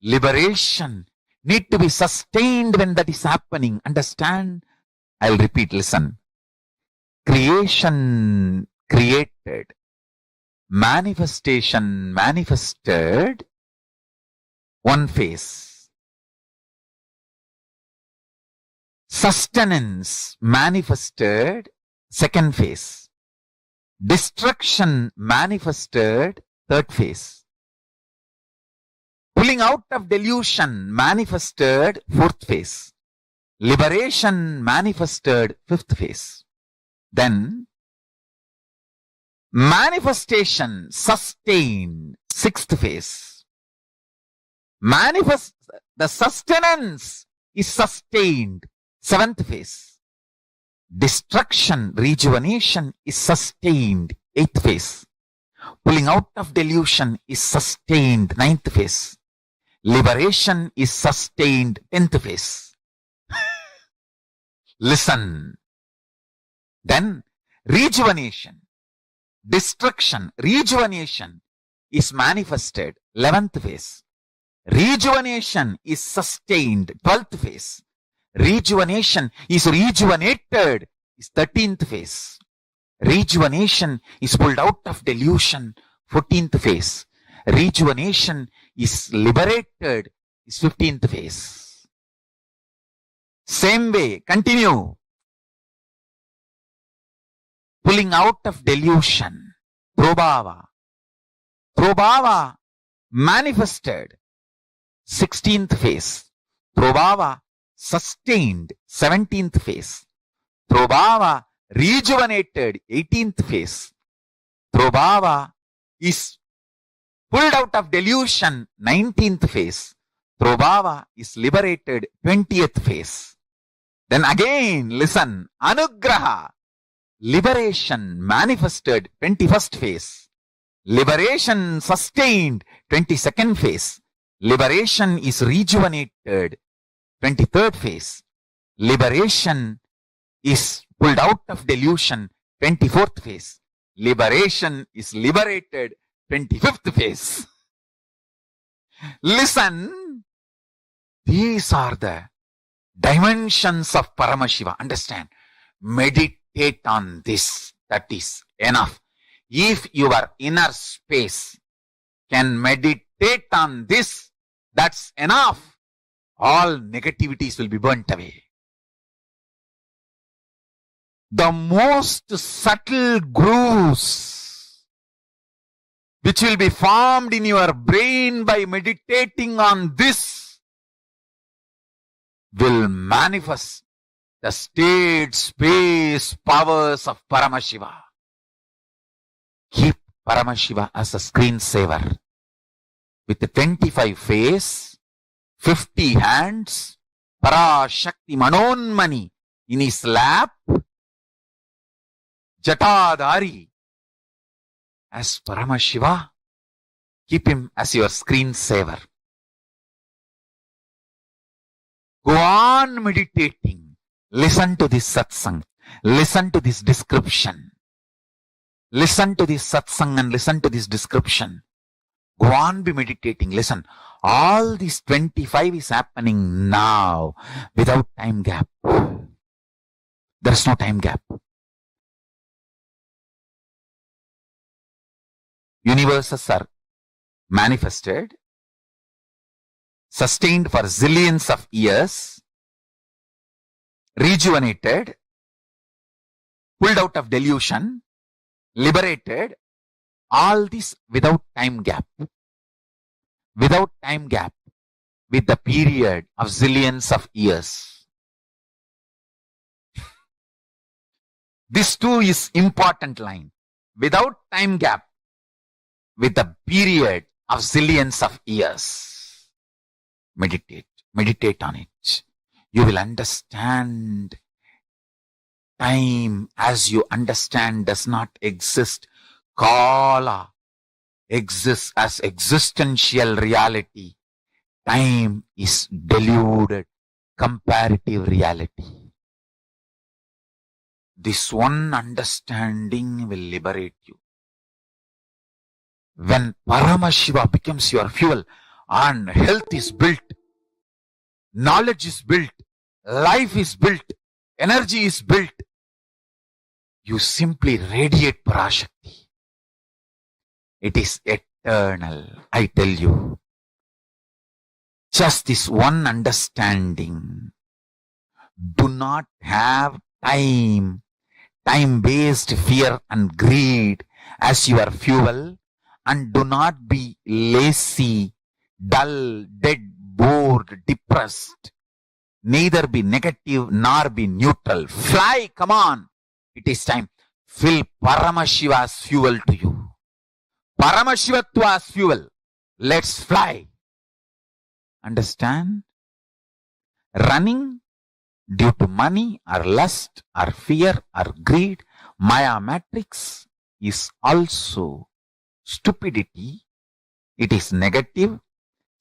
Liberation need to be sustained when that is happening. Understand? I'll repeat, listen. Creation created. Manifestation manifested. One phase. Sustenance manifested. Second phase. Destruction manifested. Third phase. Pulling out of delusion manifested. Fourth phase. Liberation manifested. Fifth phase. Then manifestation sustained. Sixth phase. The sustenance is sustained. Seventh phase. Destruction, rejuvenation is sustained. Eighth phase. Pulling out of delusion is sustained. Ninth phase. Liberation is sustained. 10th phase. Listen. Then rejuvenation, destruction, rejuvenation is manifested. 11th phase. Rejuvenation is sustained. 12th phase. Rejuvenation is rejuvenated. Is 13th phase. Rejuvenation is pulled out of delusion. 14th phase. Rejuvenation is liberated. Is 15th phase. Same way, continue. Pulling out of delusion. Prabhava. Prabhava manifested. 16th phase. Prabhava sustained. 17th phase. Prabhava rejuvenated. 18th phase. Prabhava is pulled out of delusion. 19th phase. Prabhava is liberated. 20th phase. Then again, listen. Anugraha. Liberation manifested. 21st phase. Liberation sustained. 22nd phase. Liberation is rejuvenated. 23rd phase. Liberation is pulled out of delusion. 24th phase. Liberation is liberated. 25th phase. Listen. These are the dimensions of Paramashiva. Understand? Meditate on this. That is enough. If your inner space can meditate on this, that's enough. All negativities will be burnt away. The most subtle grooves which will be formed in your brain by meditating on this will manifest the state, space, powers of Paramashiva. Keep Paramashiva as a screensaver with the 25 face, 50 hands, Parashakti Manonmani in his lap, Jatadhari as Paramashiva. Keep him as your screensaver. Go on meditating. Listen to this satsang. Listen to this description. Listen to this satsang and listen to this description. Go on be meditating. Listen. All these 25 is happening now without time gap. There is no time gap. Universes are manifested, sustained for zillions of years, rejuvenated, pulled out of delusion, liberated, all this without time gap. Without time gap, with the period of zillions of years. This too is important line. Without time gap, with the period of zillions of years. Meditate. Meditate on it. You will understand time as you understand does not exist. Kala exists as existential reality. Time is deluded comparative reality. This one understanding will liberate you. When Paramashiva becomes your fuel, and health is built, knowledge is built, life is built, energy is built. You simply radiate Parashakti. It is eternal, I tell you. Just this one understanding. Do not have time-based fear and greed as your fuel, and do not be lazy, dull, dead, bored, depressed. Neither be negative nor be neutral. Fly, come on. It is time. Fill Paramashiva's fuel to you. Paramashivatva's fuel. Let's fly. Understand? Running due to money or lust or fear or greed, Maya matrix, is also stupidity. It is negative.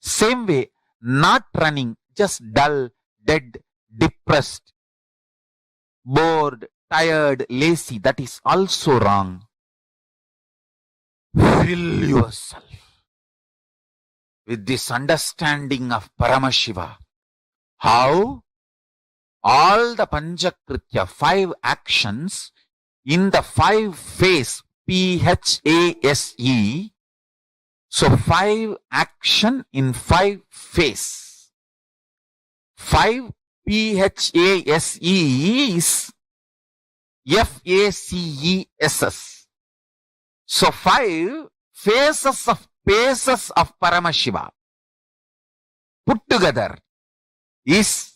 Same way, not running, just dull, dead, depressed, bored, tired, lazy, that is also wrong. Fill yourself with this understanding of Paramashiva. How? All the Panchakritya, 5 actions in the 5 phase, PHASE. So 5 action in 5 phase. 5 PHASE is FACESS. So 5 phases of Paramashiva put together is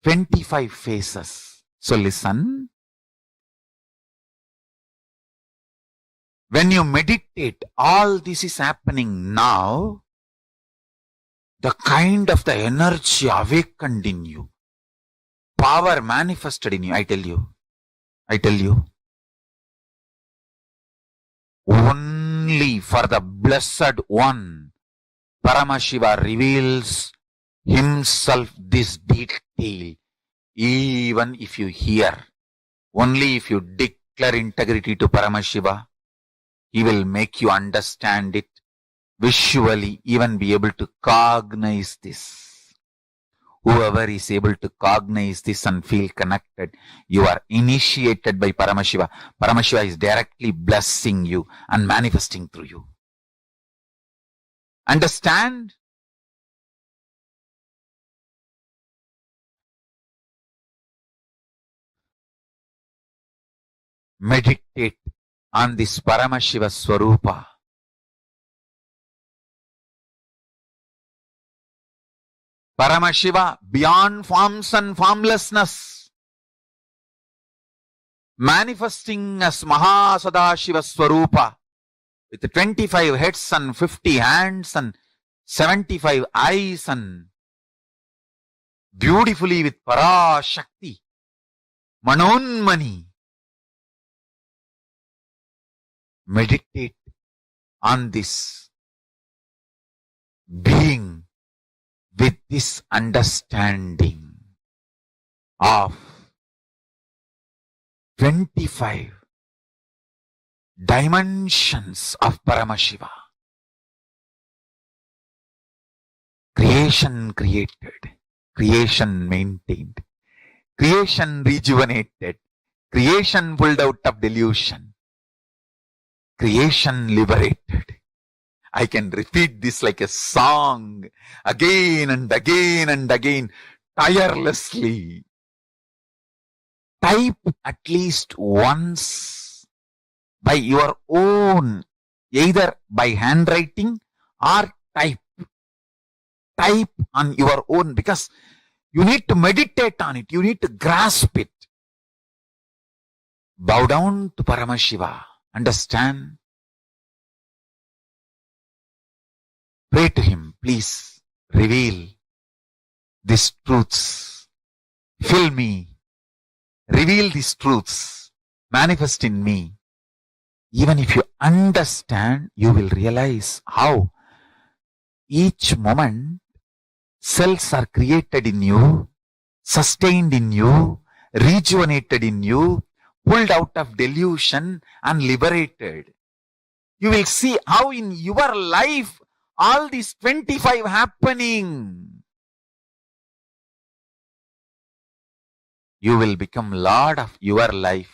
25 phases. So listen. When you meditate, all this is happening now. The kind of the energy awakened in you, power manifested in you, I tell you. Only for the Blessed One, Paramashiva reveals himself this detail. Even if you hear, only if you declare integrity to Paramashiva, he will make you understand it visually, even be able to cognize this. Whoever is able to cognize this and feel connected, you are initiated by Paramashiva. Paramashiva is directly blessing you and manifesting through you. Understand? Meditate on this Paramashiva Swarupa. Paramashiva beyond forms and formlessness, manifesting as Mahasadahiva Swarupa with 25 heads and 50 hands and 75 eyes, and beautifully with Parashakti, Manonmani. Meditate on this being with this understanding of 25 dimensions of Paramashiva. Creation created, creation maintained, creation rejuvenated, creation pulled out of delusion, creation liberated. I can repeat this like a song again and again and again, tirelessly. Type at least once by your own, either by handwriting or type. Type on your own, because you need to meditate on it. You need to grasp it. Bow down to Paramashiva. Understand? Pray to him, please reveal these truths. Fill me. Reveal these truths. Manifest in me. Even if you understand, you will realize how each moment cells are created in you, sustained in you, rejuvenated in you, pulled out of delusion and liberated. You will see how in your life all these 25 happening, you will become Lord of your life.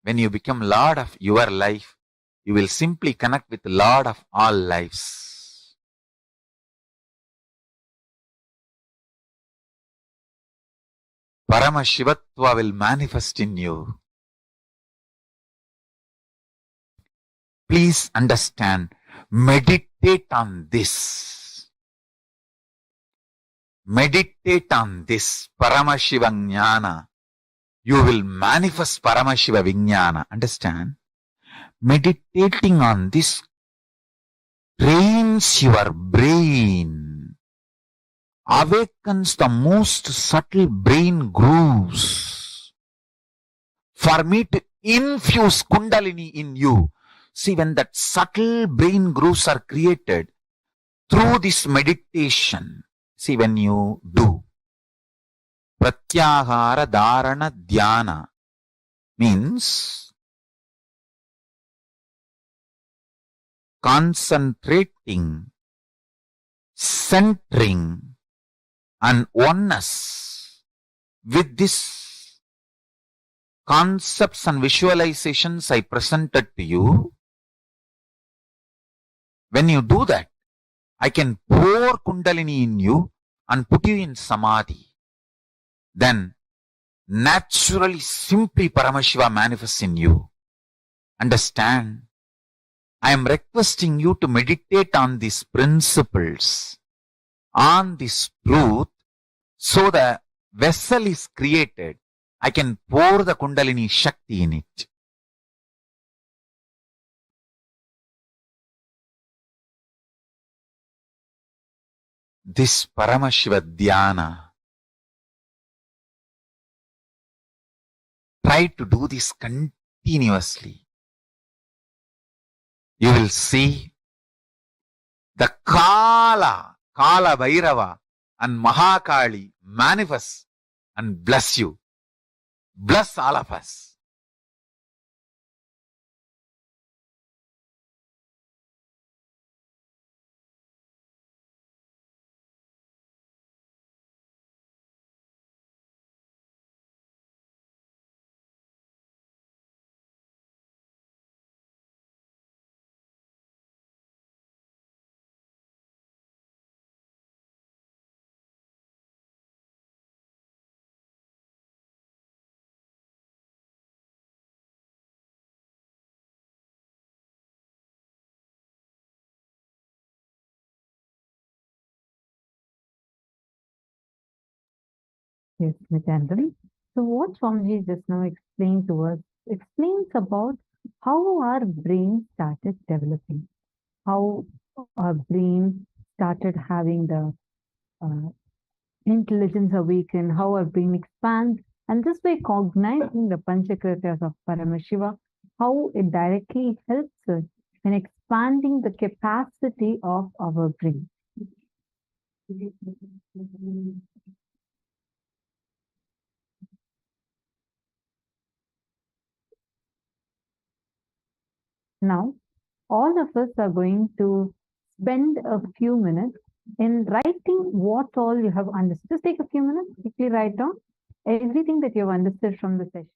When you become Lord of your life, you will simply connect with Lord of all lives. Paramashivatva will manifest in you. Please understand, meditate on this. Meditate on this Paramashiva Jnana. You will manifest Paramashiva Vijnana. Understand? Meditating on this trains your brain, awakens the most subtle brain grooves for me to infuse Kundalini in you. See, when that subtle brain grooves are created through this meditation, see, when you do Pratyahara Dharana Dhyana, means concentrating, centering, and oneness with these concepts and visualizations I presented to you. When you do that, I can pour Kundalini in you and put you in Samadhi. Then, naturally, simply Paramashiva manifests in you. Understand? I am requesting you to meditate on these principles, on this truth, so the vessel is created. I can pour the Kundalini Shakti in it. This Paramashiva Dhyana, try to do this continuously. You will see the Kala Bhairava and Mahakali manifest and bless you. Bless all of us. Yes, Nithyananda. So what Swamiji just now explained to us explains about how our brain started developing, how our brain started having the intelligence awaken, how our brain expands, and this way cognizing the Panchakrityas of Paramashiva, how it directly helps us in expanding the capacity of our brain. Now, all of us are going to spend a few minutes in writing what all you have understood. Just take a few minutes, quickly write down everything that you have understood from the session.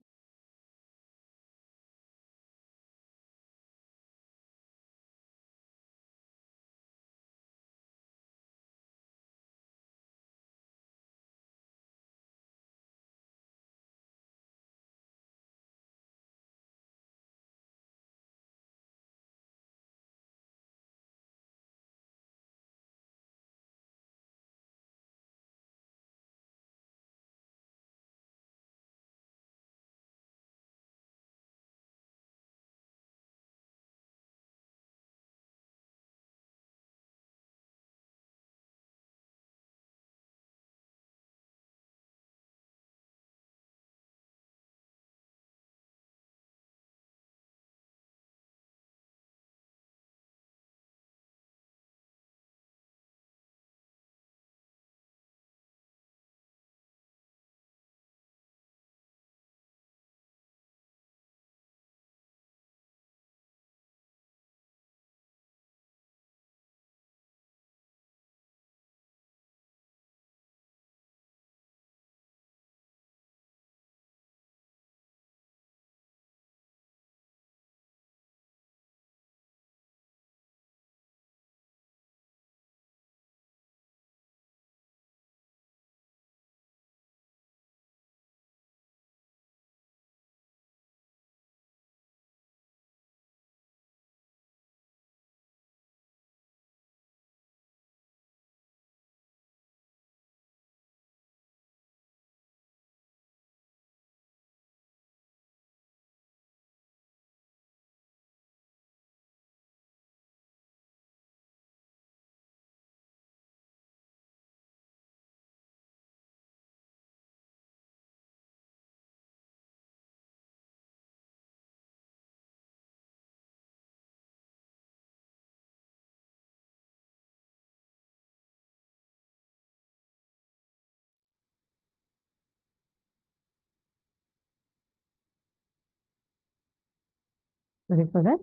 Sorry for that.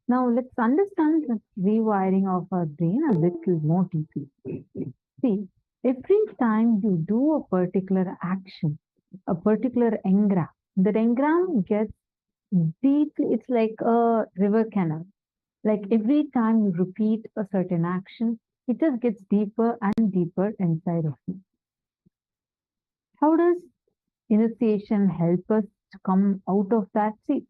Now let's understand the rewiring of our brain a little more deeply. See, every time you do a particular action, a particular engram, that engram gets deep, it's like a river canal. Like every time you repeat a certain action, it just gets deeper and deeper inside of you. How does initiation help us to come out of that? See,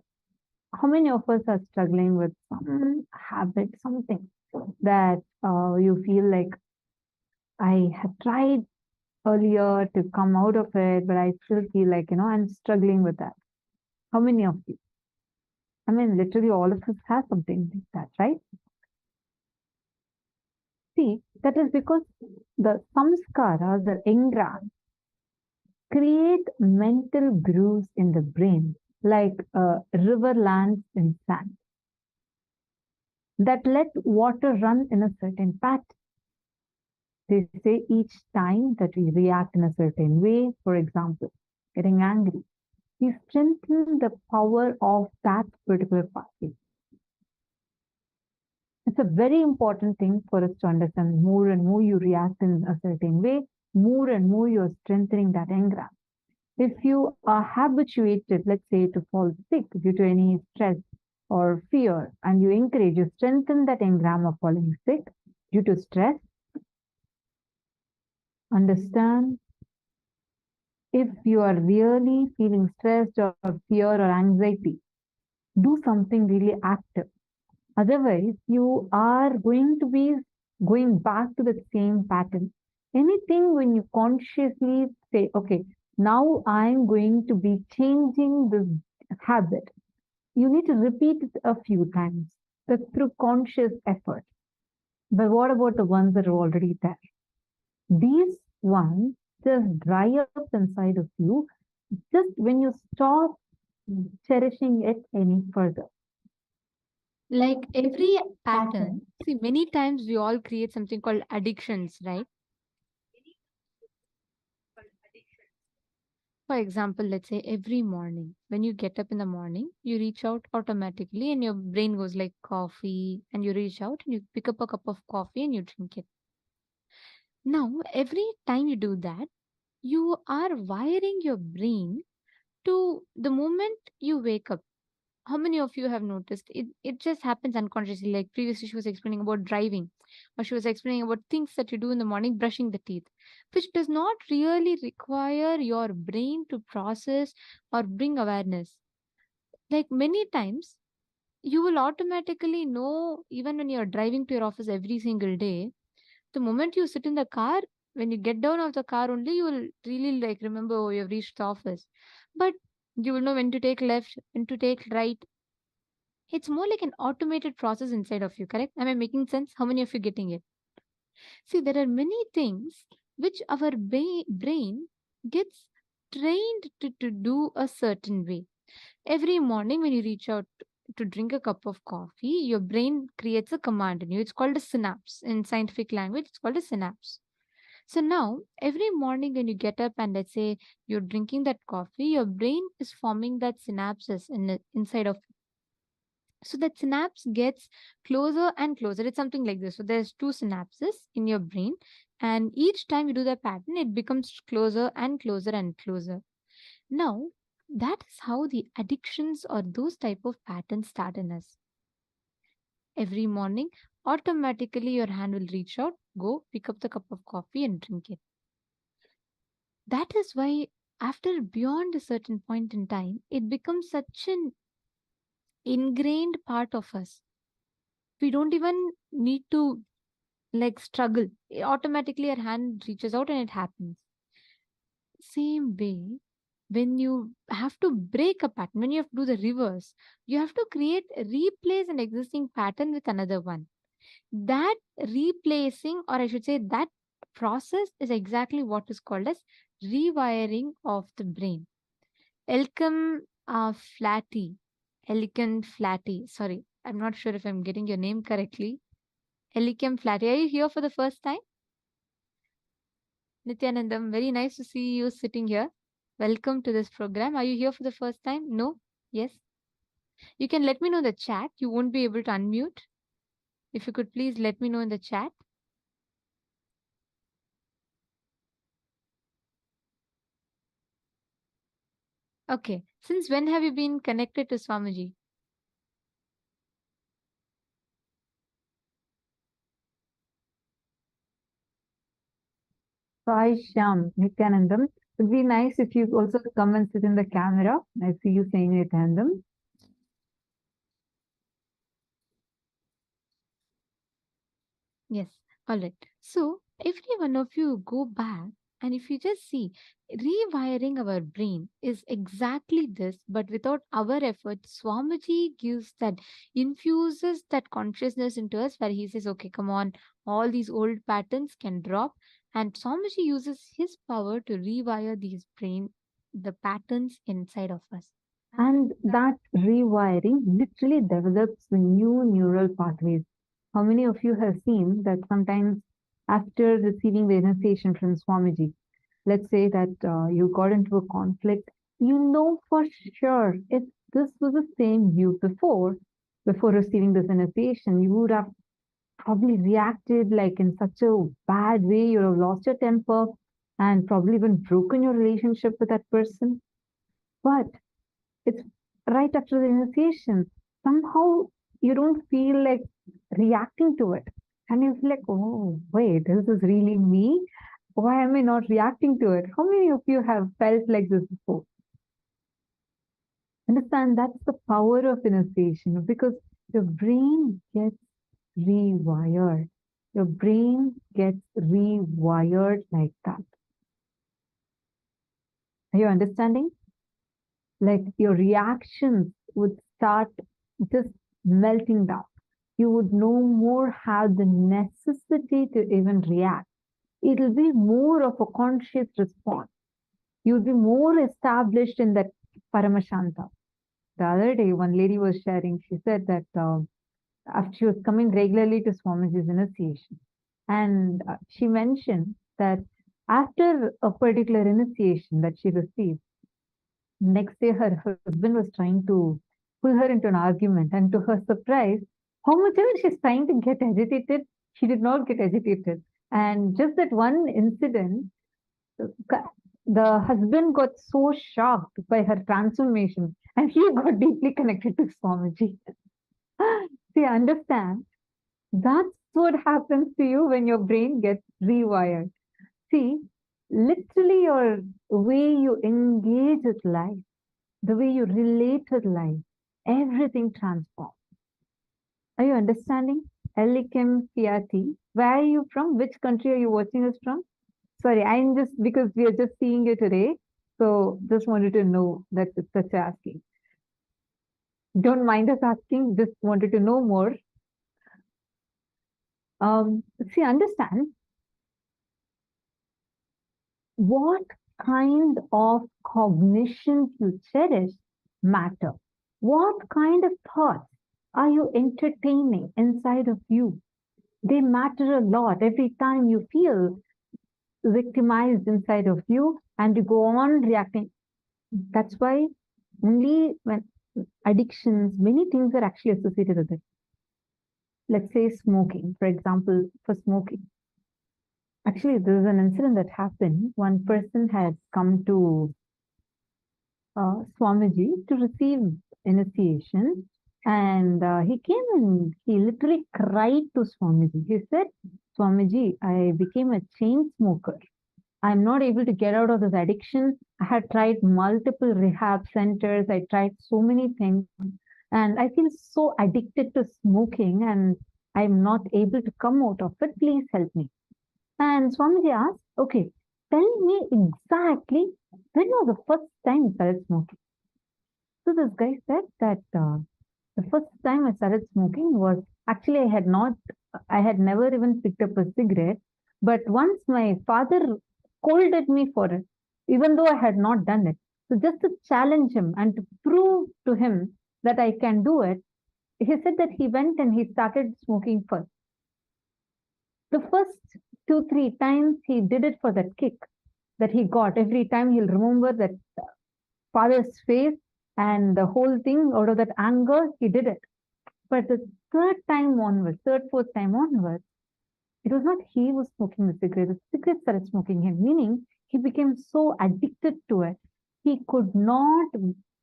how many of us are struggling with some habit, something that you feel like I have tried earlier to come out of it, but I still feel like, I'm struggling with that. How many of you? I mean, literally all of us have something like that, right? See, that is because the samskaras, the engrams, create mental grooves in the brain, like river lands in sand, that let water run in a certain pattern. They say each time that we react in a certain way, for example, getting angry, we strengthen the power of that particular pathway. It's a very important thing for us to understand. More and more you react in a certain way, more and more you're strengthening that engram. If you are habituated, let's say, to fall sick due to any stress or fear, and you encourage, you strengthen that engram of falling sick due to stress, understand, if you are really feeling stressed or fear or anxiety, do something really active. Otherwise, you are going to be going back to the same pattern. Anything when you consciously say, okay, now I'm going to be changing this habit, you need to repeat it a few times. That's through conscious effort. But what about the ones that are already there? These ones just dry up inside of you just when you stop cherishing it any further. Like every pattern, see, many times we all create something called addictions, right? For example, let's say every morning, when you get up in the morning, you reach out automatically and your brain goes like coffee, and you reach out and you pick up a cup of coffee and you drink it. Now, every time you do that, you are wiring your brain to the moment you wake up. How many of you have noticed it just happens unconsciously? Like previously, she was explaining about driving, or she was explaining about things that you do in the morning, brushing the teeth, which does not really require your brain to process or bring awareness. Like many times, you will automatically know, even when you're driving to your office every single day, the moment you sit in the car, when you get down of the car only, you will really like remember, oh, you've reached the office. But you will know when to take left, when to take right. It's more like an automated process inside of you, correct? Am I making sense? How many of you getting it? See, there are many things which our brain gets trained to do a certain way. Every morning when you reach out to drink a cup of coffee, your brain creates a command in you. It's called a synapse. In scientific language, it's called a synapse. So now, every morning when you get up and let's say you're drinking that coffee, your brain is forming that synapses inside of. So that synapse gets closer and closer. It's something like this. So there's two synapses in your brain, and each time you do the pattern, it becomes closer and closer and closer. Now, that is how the addictions or those type of patterns start in us. Every morning, automatically your hand will reach out, go pick up the cup of coffee and drink it. That is why after beyond a certain point in time, it becomes such an ingrained part of us. We don't even need to like struggle. Automatically our hand reaches out and it happens. Same way, when you have to break a pattern, when you have to do the reverse, you have to replace an existing pattern with another one. That replacing, or I should say, that process is exactly what is called as rewiring of the brain. Elcom Flatty, sorry, I'm not sure if I'm getting your name correctly. Elicum Flatty, are you here for the first time? Nithyanandam, very nice to see you sitting here. Welcome to this program. Are you here for the first time? No? Yes? You can let me know in the chat. You won't be able to unmute. If you could please let me know in the chat. Okay. Since when have you been connected to Swamiji? Sai Shyam, Nithyanandam. It would be nice if you also come and sit in the camera. I see you saying Nithyanandam. Yes. All right. So, every one of you go back and if you just see, rewiring our brain is exactly this, but without our effort, Swamiji gives that, infuses that consciousness into us where he says, okay, come on, all these old patterns can drop. And Swamiji uses his power to rewire these brain, the patterns inside of us. And that rewiring literally develops the new neural pathways. How many of you have seen that sometimes after receiving the initiation from Swamiji, let's say that you got into a conflict, you know for sure if this was the same you before receiving this initiation, you would have probably reacted like in such a bad way, you would have lost your temper and probably even broken your relationship with that person. But it's right after the initiation. Somehow you don't feel like reacting to it. And you feel like, oh, wait, this is really me. Why am I not reacting to it? How many of you have felt like this before? Understand that's the power of initiation because your brain gets rewired. Your brain gets rewired like that. Are you understanding? Like your reactions would start just melting down. You would no more have the necessity to even react. It'll be more of a conscious response. You'll be more established in that Paramashanta. The other day, one lady was sharing, she said that after she was coming regularly to Swamiji's initiation, and she mentioned that after a particular initiation that she received, next day her husband was trying to pull her into an argument, and to her surprise, how much ever she's trying to get agitated, she did not get agitated. And just that one incident, the husband got so shocked by her transformation, and he got deeply connected to Swamiji. See, understand, that's what happens to you when your brain gets rewired. See, literally your way you engage with life, the way you relate with life, everything transforms. Are you understanding? Elikim Piati. Where are you from? Which country are you watching us from? Sorry, I'm just because we are just seeing you today. So just wanted to know that it's such asking. Don't mind us asking, just wanted to know more. See, understand what kind of cognitions you cherish matter. What kind of thoughts are you entertaining inside of you? They matter a lot. Every time you feel victimized inside of you and you go on reacting. That's why only when addictions, many things are actually associated with it. Let's say smoking, for example, for smoking. Actually, there was an incident that happened. One person had come to Swamiji to receive initiation, and he came and he literally cried to Swamiji. He said, Swamiji, I became a chain smoker. I'm not able to get out of this addiction. I had tried multiple rehab centers. I tried so many things, and I feel so addicted to smoking, and I'm not able to come out of it. Please help me. And Swamiji asked, okay, tell me exactly when was the first time you started smoking? So this guy said that the first time I started smoking was actually I had never even picked up a cigarette. But once my father scolded me for it, even though I had not done it. So just to challenge him and to prove to him that I can do it, he said that he went and he started smoking first. The first 2-3 times he did it for that kick that he got. Every time he'll remember that father's face And the whole thing, out of that anger, he did it. But the third, fourth time onwards, it was not he who was smoking the cigarette started smoking him, meaning he became so addicted to it. He could not,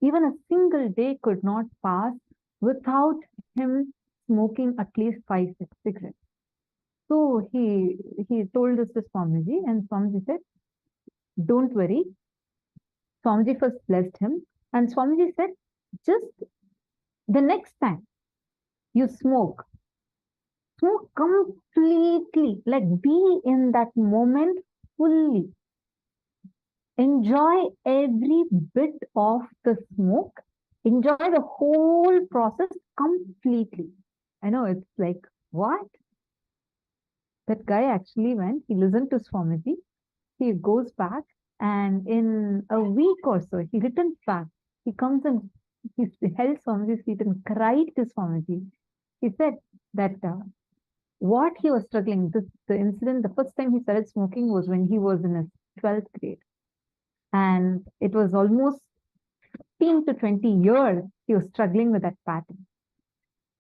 even a single day could not pass without him smoking at least 5-6 cigarettes. So he told this to Swamiji, and Swamiji said, don't worry. Swamiji first blessed him, and Swamiji said, just the next time you smoke completely, like be in that moment fully. Enjoy every bit of the smoke. Enjoy the whole process completely. I know it's like, what? That guy actually went, he listened to Swamiji, he goes back, and in a week or so, he returns back. He comes and he held Swamiji's feet and cried to Swamiji. He said that what he was struggling, the incident, the first time he started smoking was when he was in his 12th grade. And it was almost 15 to 20 years he was struggling with that pattern.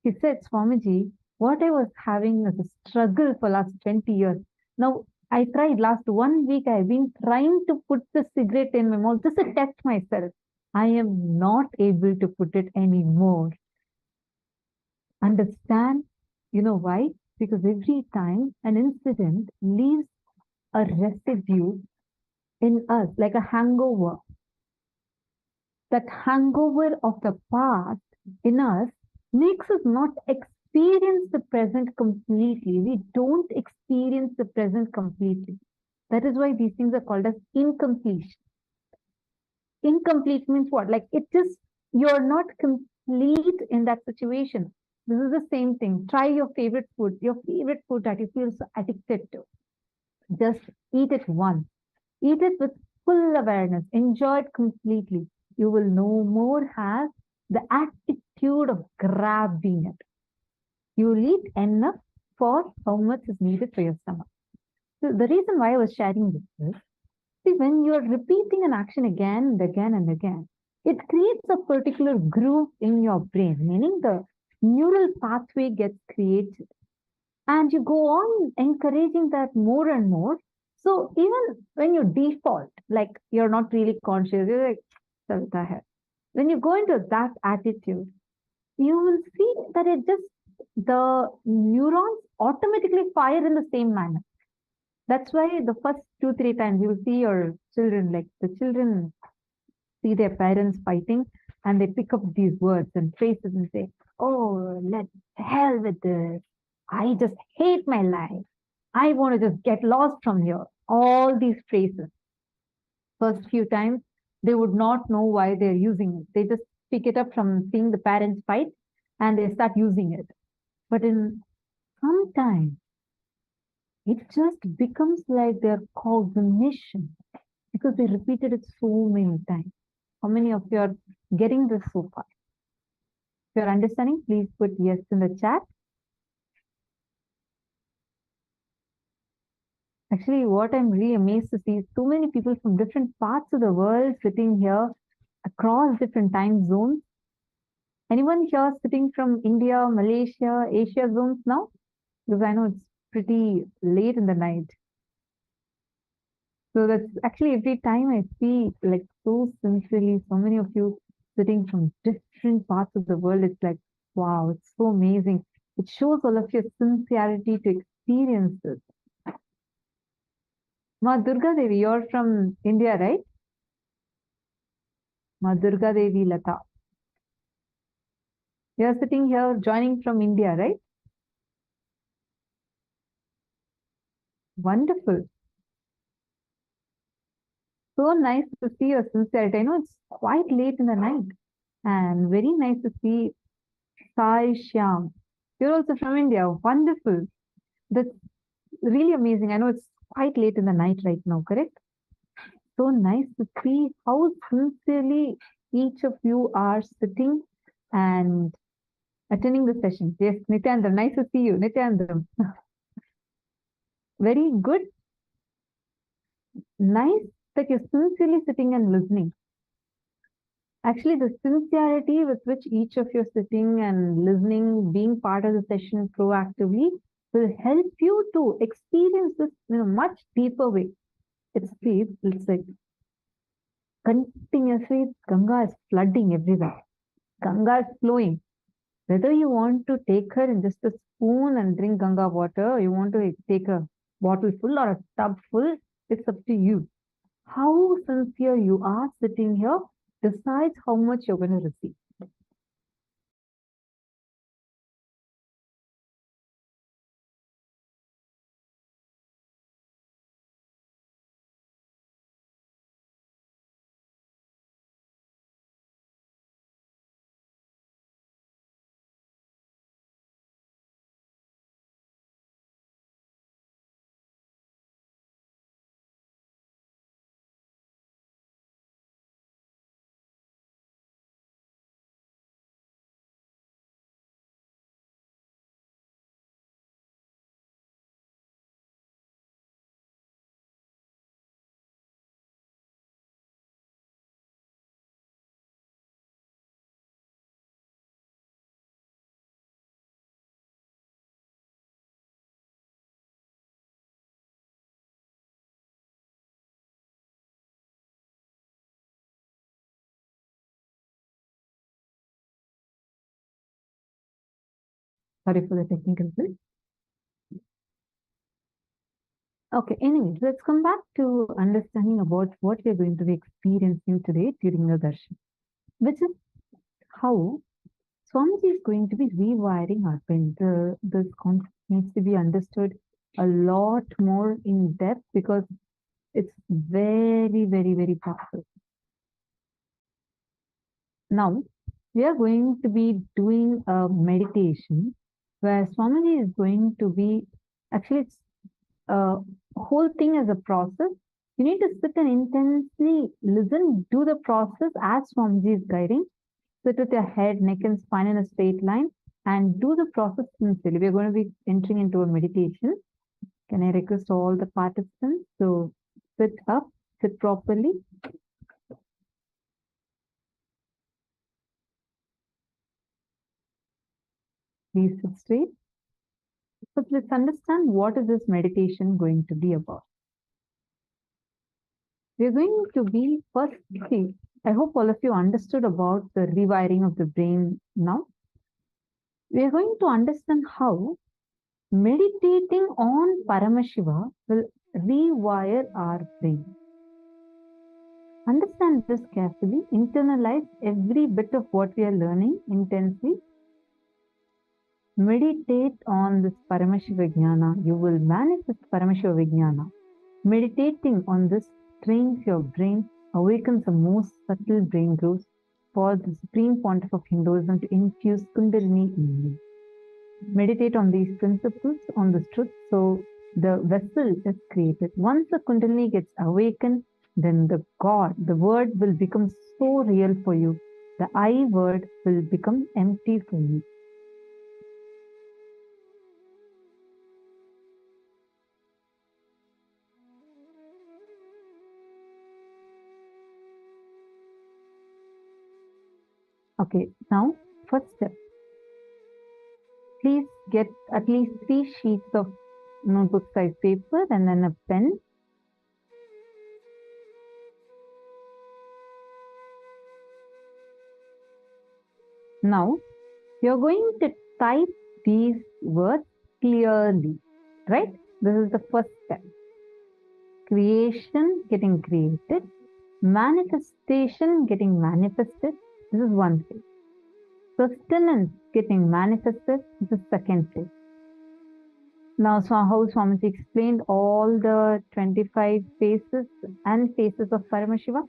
He said, Swamiji, what I was having is a struggle for last 20 years. Now, I tried last 1 week, I've been trying to put the cigarette in my mouth just to test myself. I am not able to put it anymore. Understand? You know why? Because every time an incident leaves a residue in us, like a hangover. That hangover of the past in us makes us not experience the present completely. We don't experience the present completely. That is why these things are called as incompletion. Incomplete means what? Like it just, you're not complete in that situation. This is the same thing. Try your favorite food that you feel so addicted to. Just eat it once. Eat it with full awareness. Enjoy it completely. You will no more have the attitude of grabbing it. You will eat enough for how much is needed for your stomach. So the reason why I was sharing this is, see, when you're repeating an action again and again and again, it creates a particular groove in your brain, meaning the neural pathway gets created. And you go on encouraging that more and more. So even when you default, like you're not really conscious, you're like, when you go into that attitude, you will see that the neurons automatically fire in the same manner. That's why the first 2-3 times you will see your children, like the children see their parents fighting and they pick up these words and phrases and say, oh, let hell with this. I just hate my life. I want to just get lost from here. All these phrases. First few times, they would not know why they're using it. They just pick it up from seeing the parents fight and they start using it. But in some time, it just becomes like their cognition because they repeated it so many times. How many of you are getting this so far? If you're understanding, please put yes in the chat. Actually, what I'm really amazed to see is so many people from different parts of the world sitting here across different time zones. Anyone here sitting from India, Malaysia, Asia zones now? Because I know it's pretty late in the night. So that's actually every time I see like so sincerely, so many of you sitting from different parts of the world, it's like, wow, it's so amazing. It shows all of your sincerity to experience this. Ma Durga Devi, you're from India, right? Ma Durga Devi Lata. You're sitting here joining from India, right? Wonderful. So nice to see your sincerity. I know it's quite late in the night and very nice to see Sai Shyam. You're also from India. Wonderful. That's really amazing. I know it's quite late in the night right now, correct? So nice to see how sincerely each of you are sitting and attending the session. Yes, Nithyananda, nice to see you. Nithyananda. Very good. Nice that you're sincerely sitting and listening. Actually, the sincerity with which each of you are sitting and listening, being part of the session proactively, will help you to experience this in a much deeper way. It's like continuously Ganga is flooding everywhere. Ganga is flowing. Whether you want to take her in just a spoon and drink Ganga water, or you want to take a bottle full or a tub full, it's up to you. How sincere you are sitting here decides how much you're going to receive. Sorry for the technical glitch. Okay, anyways, let's come back to understanding about what we're going to be experiencing today during the darshan, which is how Swamiji is going to be rewiring our brain. This concept needs to be understood a lot more in depth because it's very, very, very powerful. Now, we are going to be doing a meditation where Swamiji is going to be, actually, it's a whole thing as a process. You need to sit and intensely listen, do the process as Swamiji is guiding. Sit with your head, neck, and spine in a straight line and do the process sincerely. We're going to be entering into a meditation. Can I request all the participants to sit up, sit properly? Please sit straight. So let's understand what is this meditation going to be about. We're going to be first, see, I hope all of you understood about the rewiring of the brain now. We are going to understand how meditating on Paramashiva will rewire our brain. Understand this carefully, internalize every bit of what we are learning intensely. Meditate on this Paramashiva Jnana. You will manifest Paramashiva Vijnana. Meditating on this trains your brain, awakens the most subtle brain grooves for the Supreme Pontiff of Hinduism to infuse Kundalini in you. Meditate on these principles, on this truth, so the vessel is created. Once the Kundalini gets awakened, then the God, the word will become so real for you. The I word will become empty for you. Okay, now first step. Please get at least 3 sheets of notebook size paper and then a pen. Now, you're going to type these words clearly, right? This is the first step. Creation getting created, manifestation getting manifested. This is one phase. Sustenance getting manifested. This is second phase. Now, so how Swamiji explained all the 25 phases and phases of Paramashiva,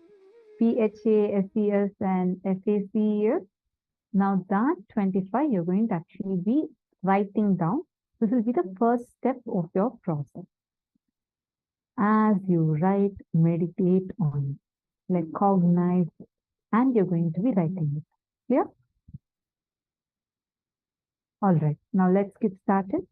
PHA, SES, and FACES. Now that 25 you're going to actually be writing down. This will be the first step of your process. As you write, meditate on it, like cognize, and you're going to be writing it. Clear? All right. Now let's get started.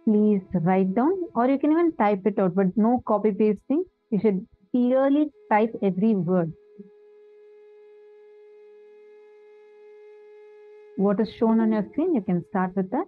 please write down, or you can even type it out, but no copy pasting. You should clearly type every word. What is shown on your screen, you can start with that.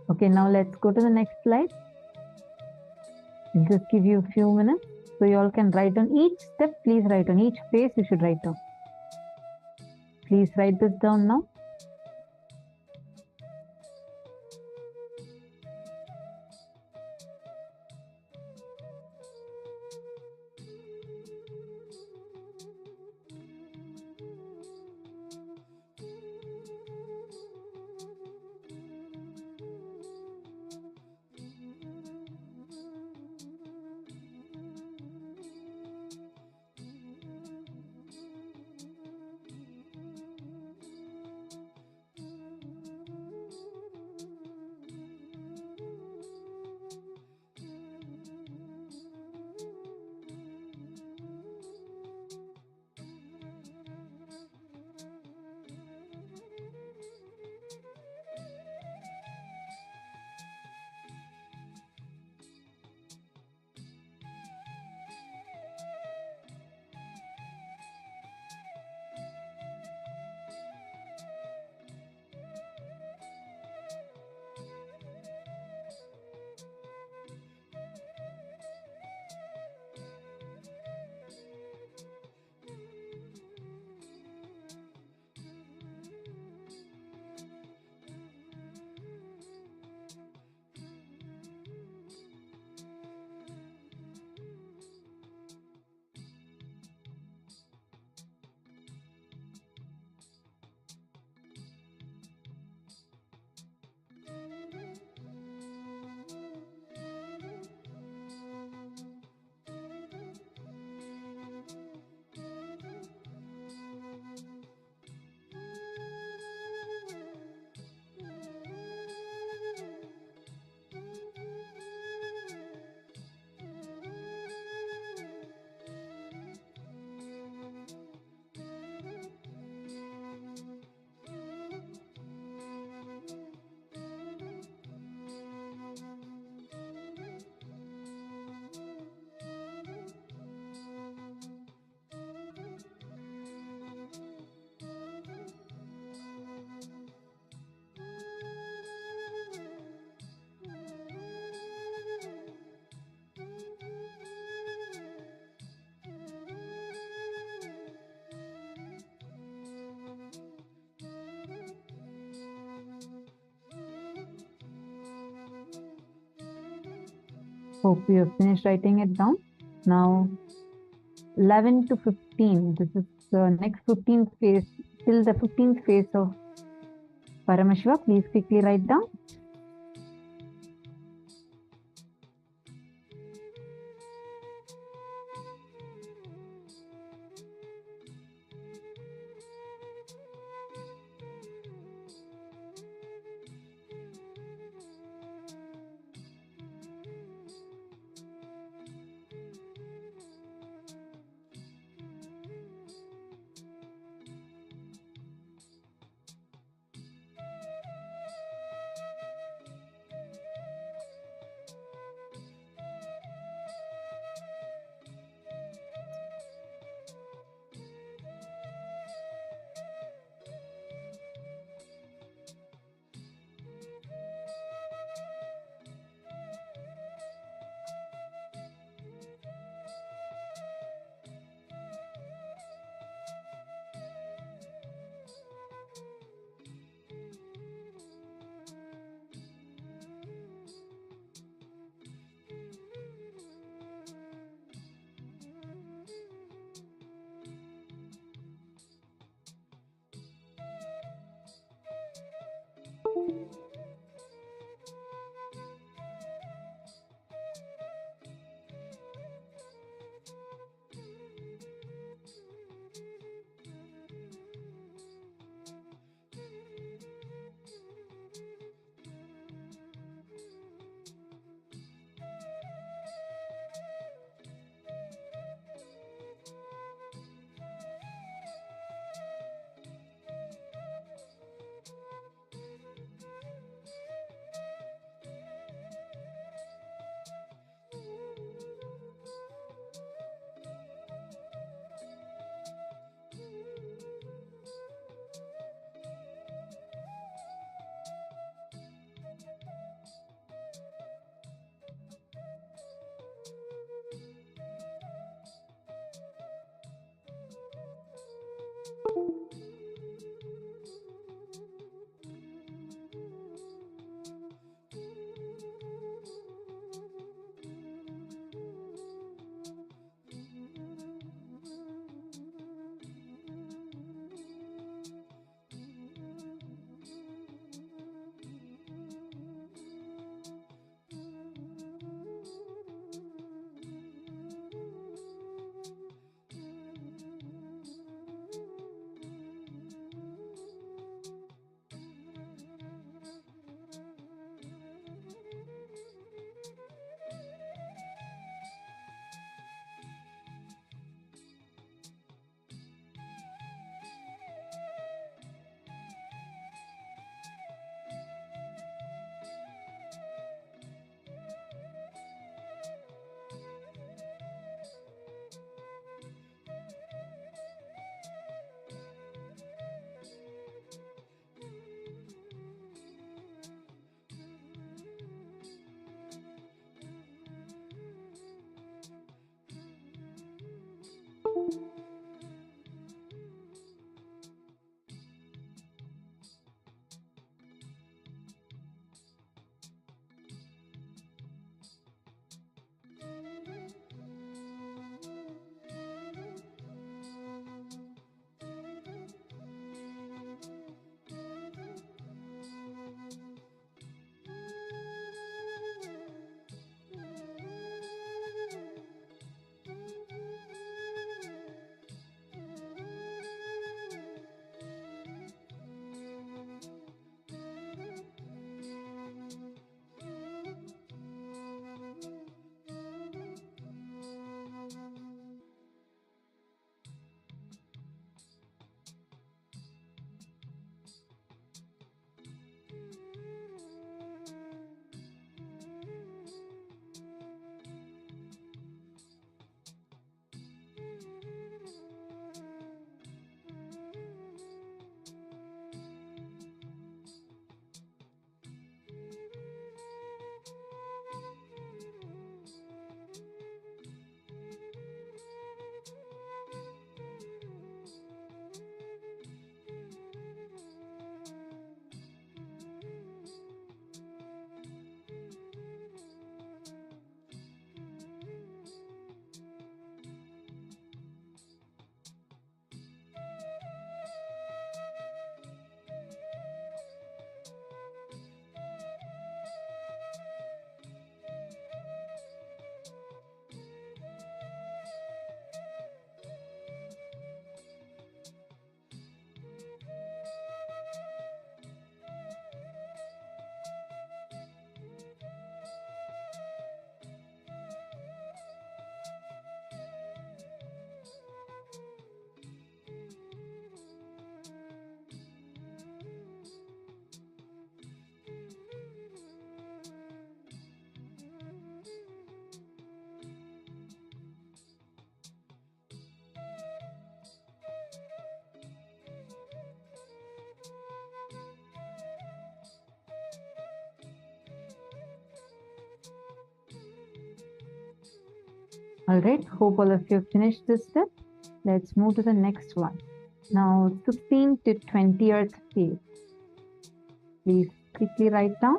Okay, now let's go to the next slide. I'll just give you a few minutes so you all can write down each step. Please write on each page. You should write down. Please write this down now. Hope you have finished writing it down. Now, 11 to 15. This is the next 15th phase, till the 15th phase of Paramashiva. Please quickly write down. All right, hope all of you have finished this step. Let's move to the next one. Now, 16 to 20th phase. Please quickly write down.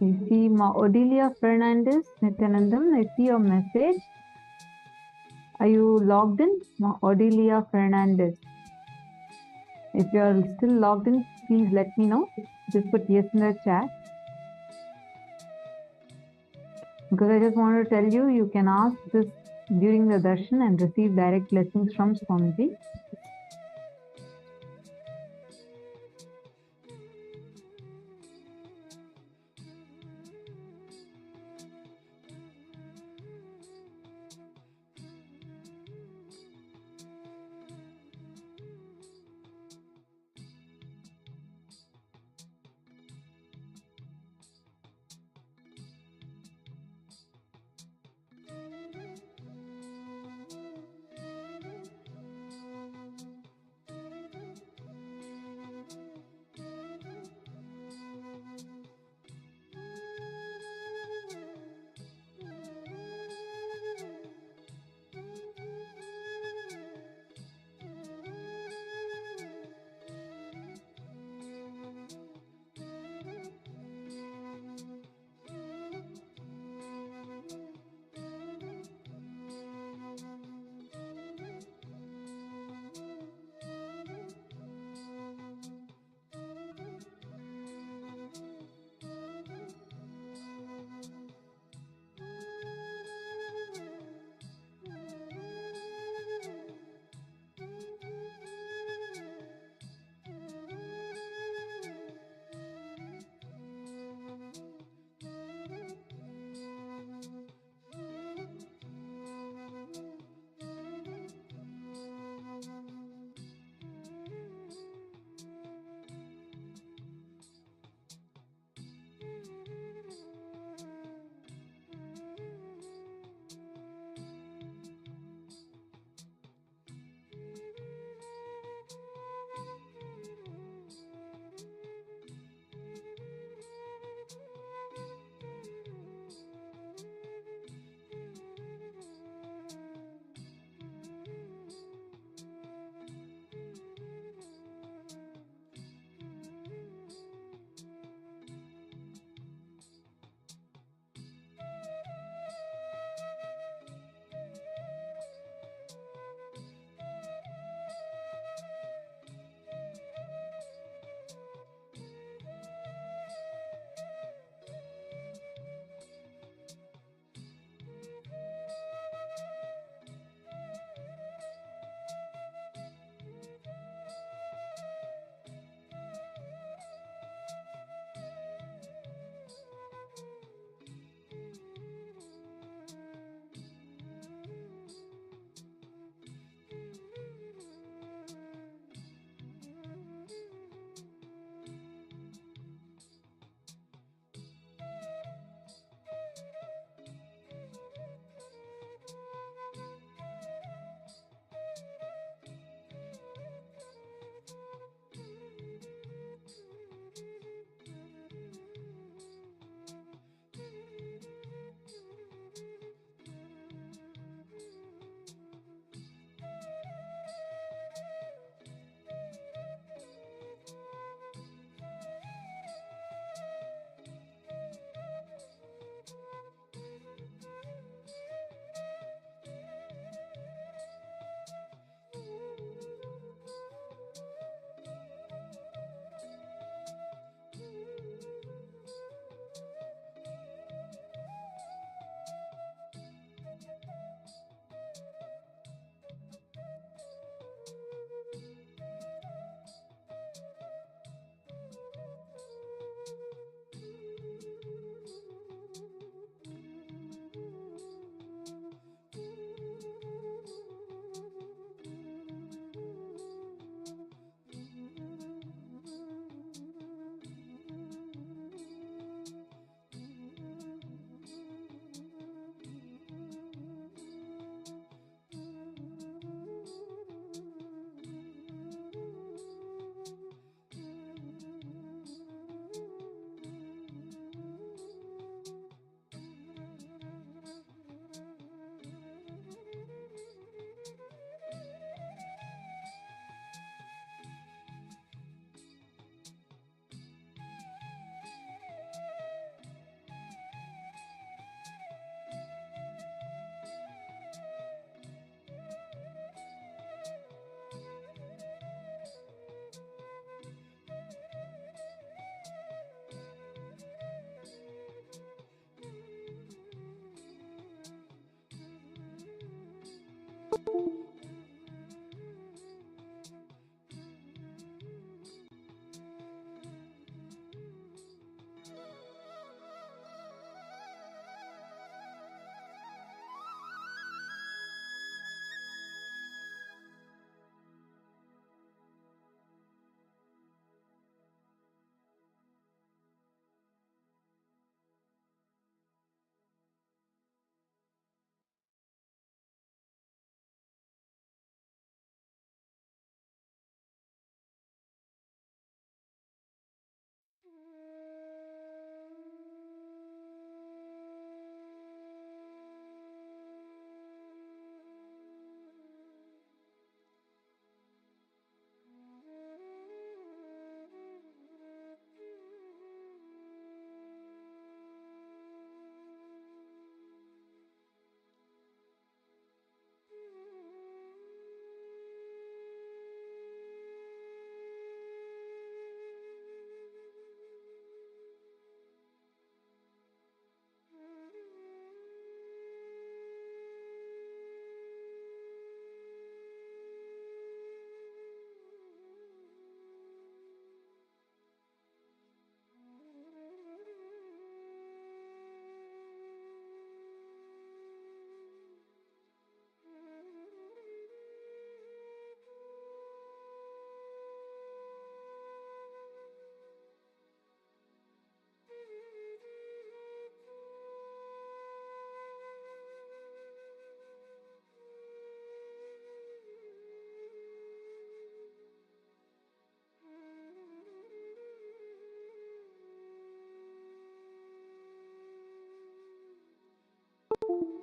We see Ma Odilia Fernandez, Nithyanandam, I see your message. Are you logged in? Ma Odilia Fernandez. If you are still logged in, please let me know. Just put yes in the chat. Because I just want to tell you, you can ask this during the darshan and receive direct blessings from Swamiji.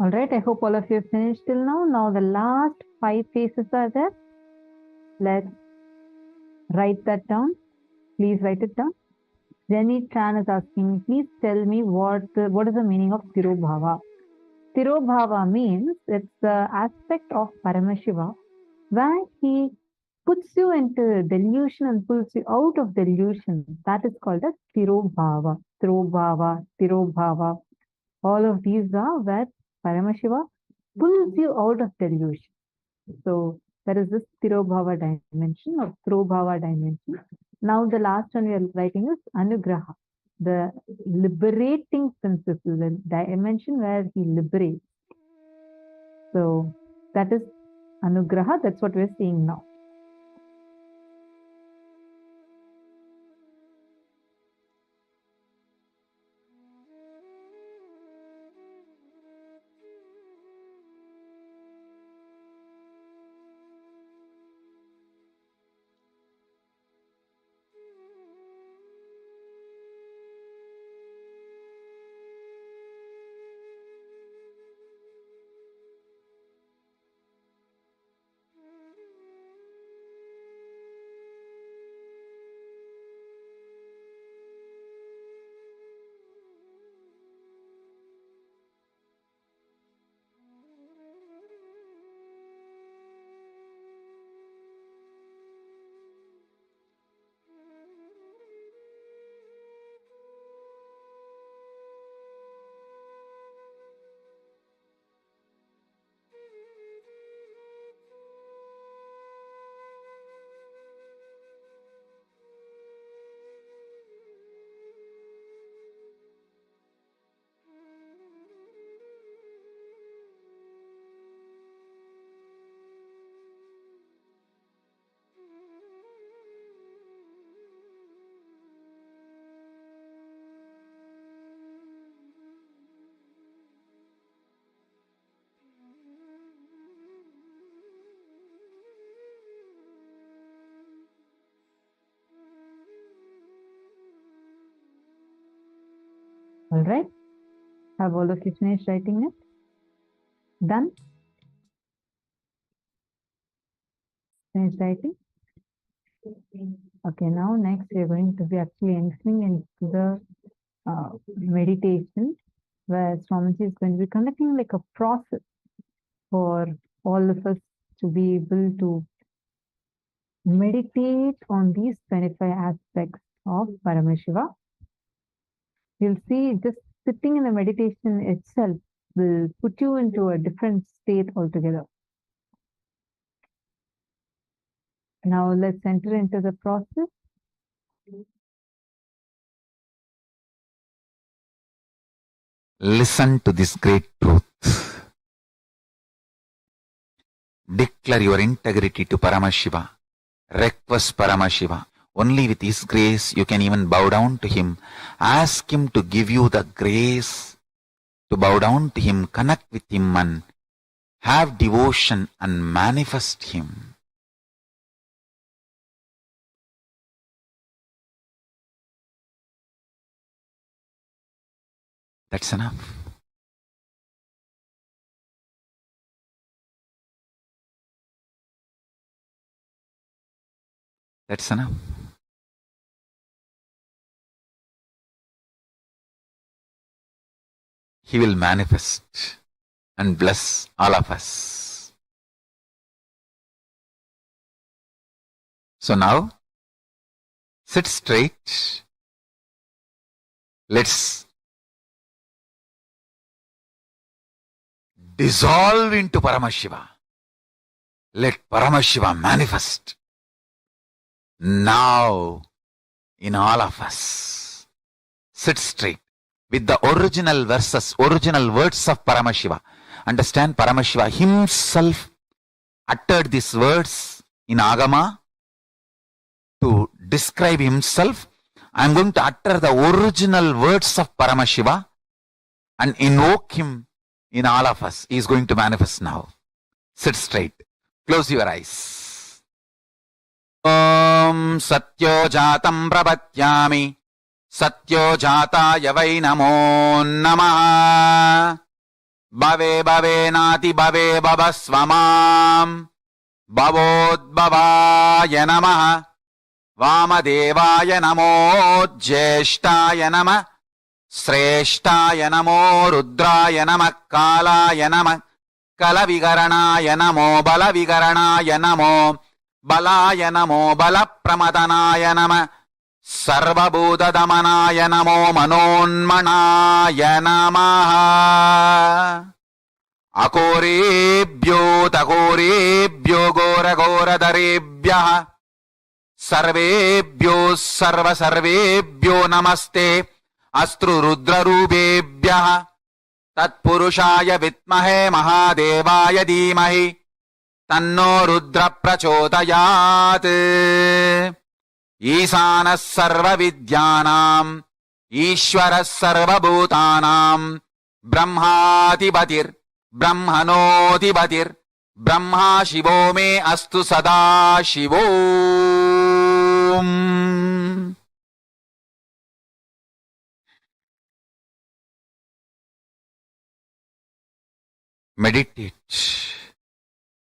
All right, I hope all of you have finished till now. Now the last 5 phases are there. Let's write that down. Please write it down. Jenny Tran is asking, please tell me what is the meaning of Tirobhava. Tirobhava means it's the aspect of Paramashiva where he puts you into delusion and pulls you out of delusion. That is called as Tirobhava. Tirobhava, Tirobhava. All of these are where Paramashiva pulls you out of delusion. So there is this Tirobhava dimension or Tirobhava dimension. Now the last one we are writing is Anugraha, the liberating principle, the dimension where he liberates. So that is Anugraha, that's what we're seeing now. All right. Have all of you finished writing it? Done? Finished writing? Okay, now next we are going to be actually entering into the meditation, where Swamiji is going to be conducting like a process for all of us to be able to meditate on these 25 aspects of Paramashiva. You'll see just sitting in the meditation itself will put you into a different state altogether. Now let's enter into the process. Listen to this great truth. Declare your integrity to Paramashiva. Request Paramashiva. Only with His grace you can even bow down to Him. Ask Him to give you the grace to bow down to Him, connect with Him and have devotion and manifest Him. That's enough. That's enough. He will manifest and bless all of us. So now, sit straight. Let's dissolve into Paramashiva. Let Paramashiva manifest now in all of us. Sit straight with the original verses, original words of Paramashiva. Understand, Paramashiva himself uttered these words in Agama to describe himself. I am going to utter the original words of Paramashiva and invoke him in all of us. He is going to manifest now. Sit straight. Close your eyes. Om Satyo Jatam Prabhatyami Satyo Jataya Vai Namo Namaha Bhave Bhave Nati Bhave Bhavasvamam Bhavodbhavaya Namaha Vamadevaya Namo Jyeshtaya Namaha Sreshtaya Namo Rudraya Namaha Kalaya Namaha Kalavigaranaya Namo Balavigaranaya Namo Balaya Namo Balapramadhanaya Namaha Sarvabhuta Damanaya Namo Manonmanaya Namaha Akorebhyo Takorebhyo Gora Gora Darebhyaha Sarvebhyo Sarva Sarvebhyo Namaste Astru Rudra Rubebhyaha Tatpurushaya Vitmahe Mahadevaya Dhimahi Tanno Rudra Prachodayat Isanas Sarva Vidyanam Ishwaras Sarva Bhutanam Brahmatibatir Brahmanotibatir Brahma Shivo me Astu Sada Shivom. Meditate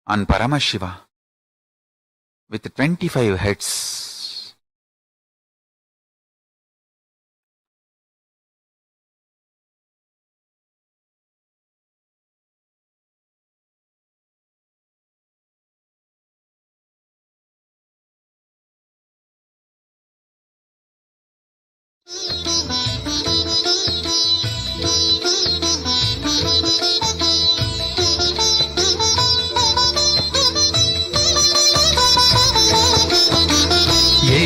on Paramashiva with 25 heads.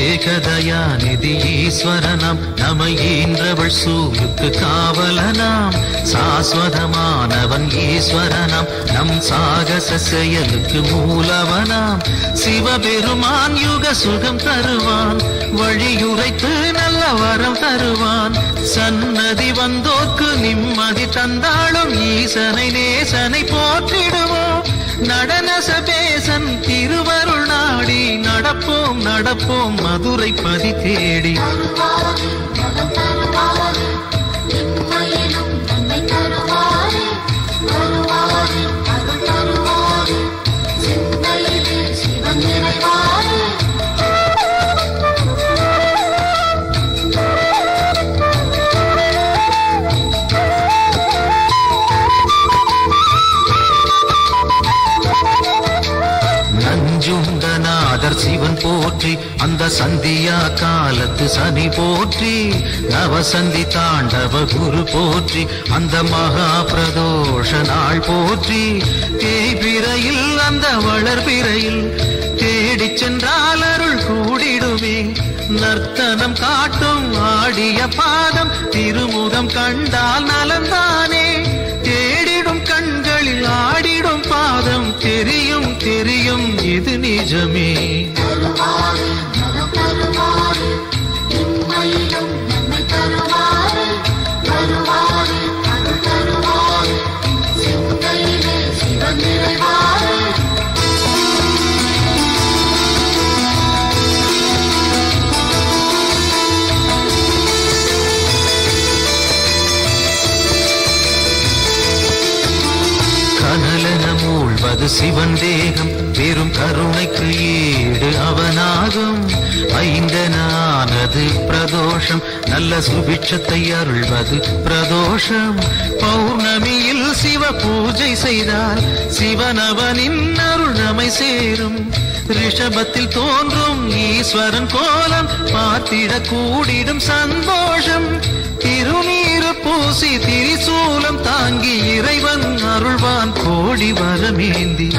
ஏகதயாநிதி ஈஸ்வரனாம் நமையீன்றவள் சூருக்கு காவலனாம் சாஸ்வதமானவன் ஈஸ்வரனாம் நம் சாகச செயலுக்கு மூலவனாம் சிவபெருமான் யுக சுகம் தருவான் வழியுரைத்து நல்ல வரம் தருவான் சன்னதி வந்தோர்க்கு நிம்மதி தந்தாளும் ஈசனை நேசனை போற்றிடுவோம் நடன சபேசன் திருவருள் நாடி நடப்போம் நடப்போம் மதுரை பதி தேடி அவர் சிவன் போற்றி, அந்த சந்தியா காலத்து சனி போற்றி, நவசந்தி தாண்டவ குரு போற்றி, அந்த மகா பிரதோஷ நாள் போற்றி, தேய்பிரையில் அந்த வளர்பிரையில் தேடிச் சென்றால் அருள் கூடிடுமே. நர்த்தனம் காட்டும் ஆடிய பாதம் திருமுகம் கண்டால் நலந்தானே. தேடிடும் கண்களில் ஆடிடும் பாதம் தெரியும் தெரியும் இது நிஜமே. கனலென மூழ்வது சிவன் தேகம், பெரும் கருணைக்கு ஈடு அவனாகும். ஐந்தனானது பிரதோஷம், நல்ல சுபிட்சத்தை அருள்வது பிரதோஷம். பௌர்ணமியில் சிவ பூஜை செய்தால் சிவனவனின் அருள் நம்மை சேரும். ரிஷபத்தில் தோன்றும் ஈஸ்வரன் கோலம் பார்த்திட கூடிடும் சந்தோஷம். திருநீரு பூசி திரிசூலம் தாங்கி இறைவன் அருள்வான் கோடி வரமேந்தி.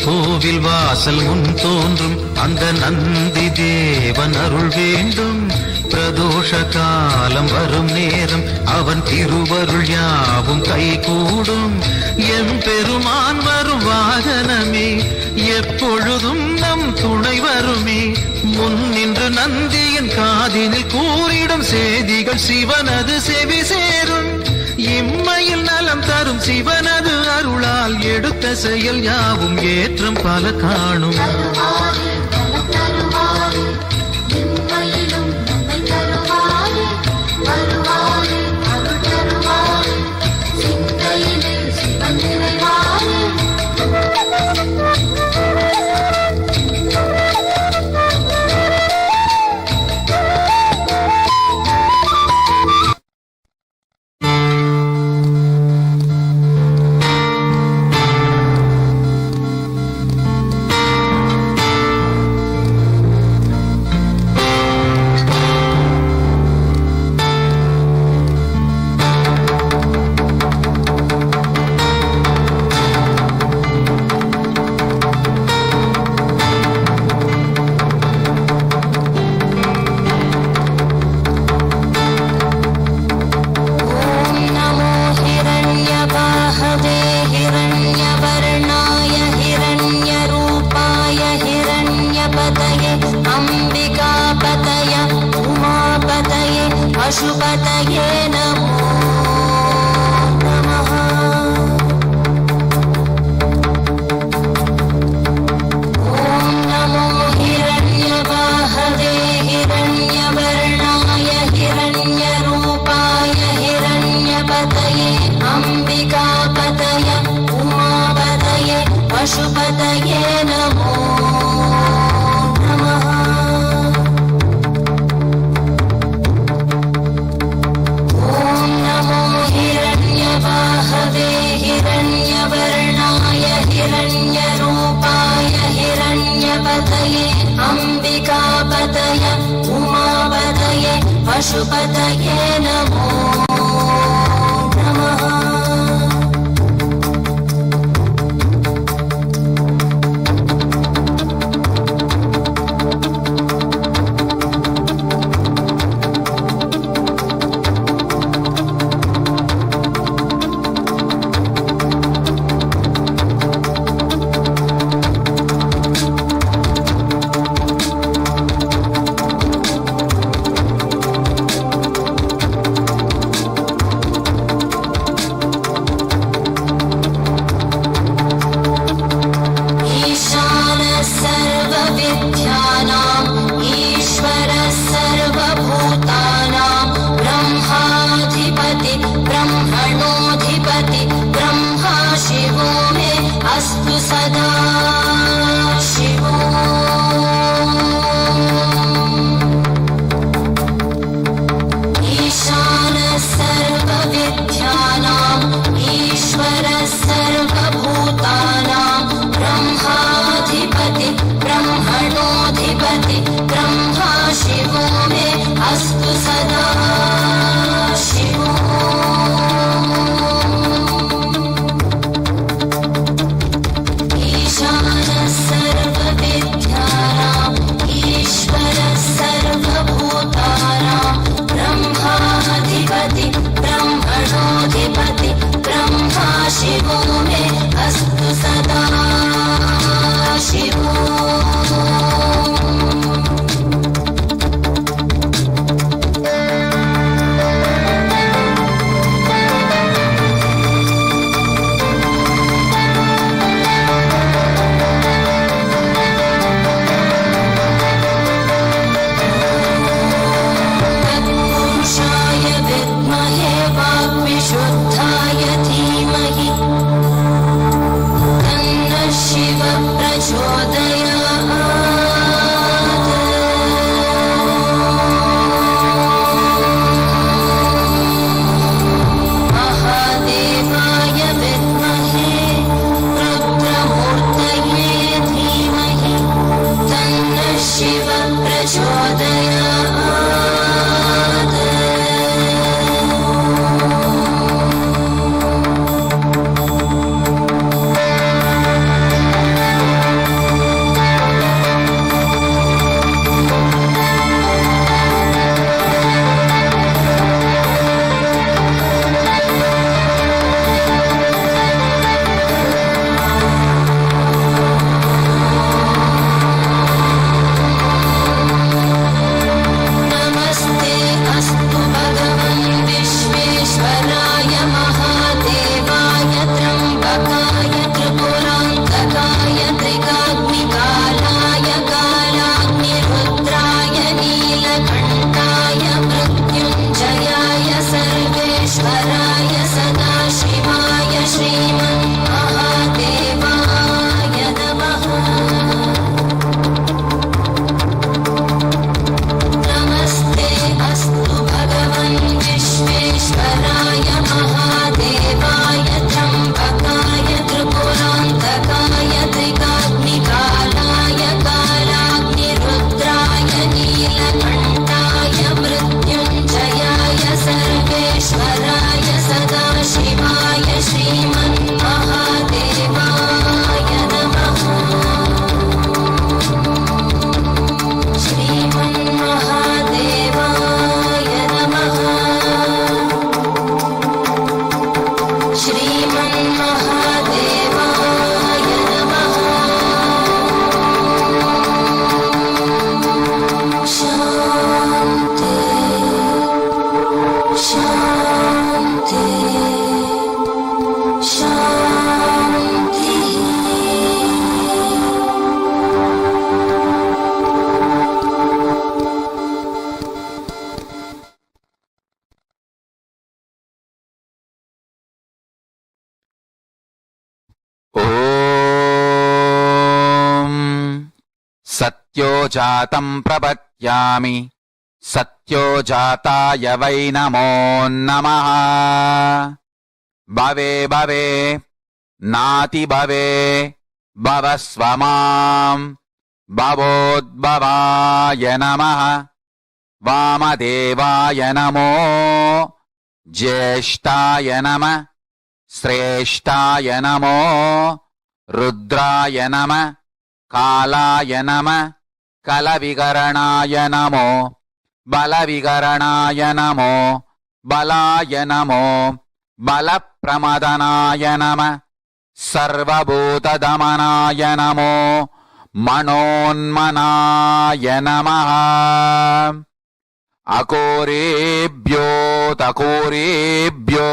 கோவில் வாசல் முன் தோன்றும் அந்த நந்தி தேவன் அருள் வேண்டும். பிரதோஷ காலம் வரும் நேரம் அவன் திருவருள் யாவும் கைகூடும். எம்பெருமான் வரும் வாகனமே எப்பொழுதும் நம் துணை வருமே. முன் நின்று நந்தியின் காதினில் கூறிடும் செய்திகள் சிவனது செவி சேரும். இம்மையில் நலம் தரும் சிவனது அருளால் எடுத்த செயல் யாவும் ஏற்றம் பல காணும். पशुपतये नमो नमः। ॐ नमो हिरण्यवाहवे हिरण्यवर्णाय हिरण्यरूपाय हिरण्यपतये अम्बिकापतय उमापतये पशुपतये नमो नमः। हिरण्यवाहवे हिरण्यवर्णाय हिरण्यरूपाय हिरण्यपतये अम्बिकापतय उमापतये पशुपतये नमो नमः। सत्यो जातं प्रपद्यामि सत्यो जाताय वै नमो नमः। भवे भवे नाति भवे भवस्व मां भवोद्भवाय नमः। वामदेवाय नमो ज्येष्ठाय नमः श्रेष्ठाय नमो रुद्राय नमः कालाय नमः कलविकरणाय नमो बलविकरणाय नमो बलाय नमो बलप्रमदनाय नमः सर्वभूतदमनाय नमो मनोन्मनाय नमः। अकोरेभ्यो तकोरेभ्यो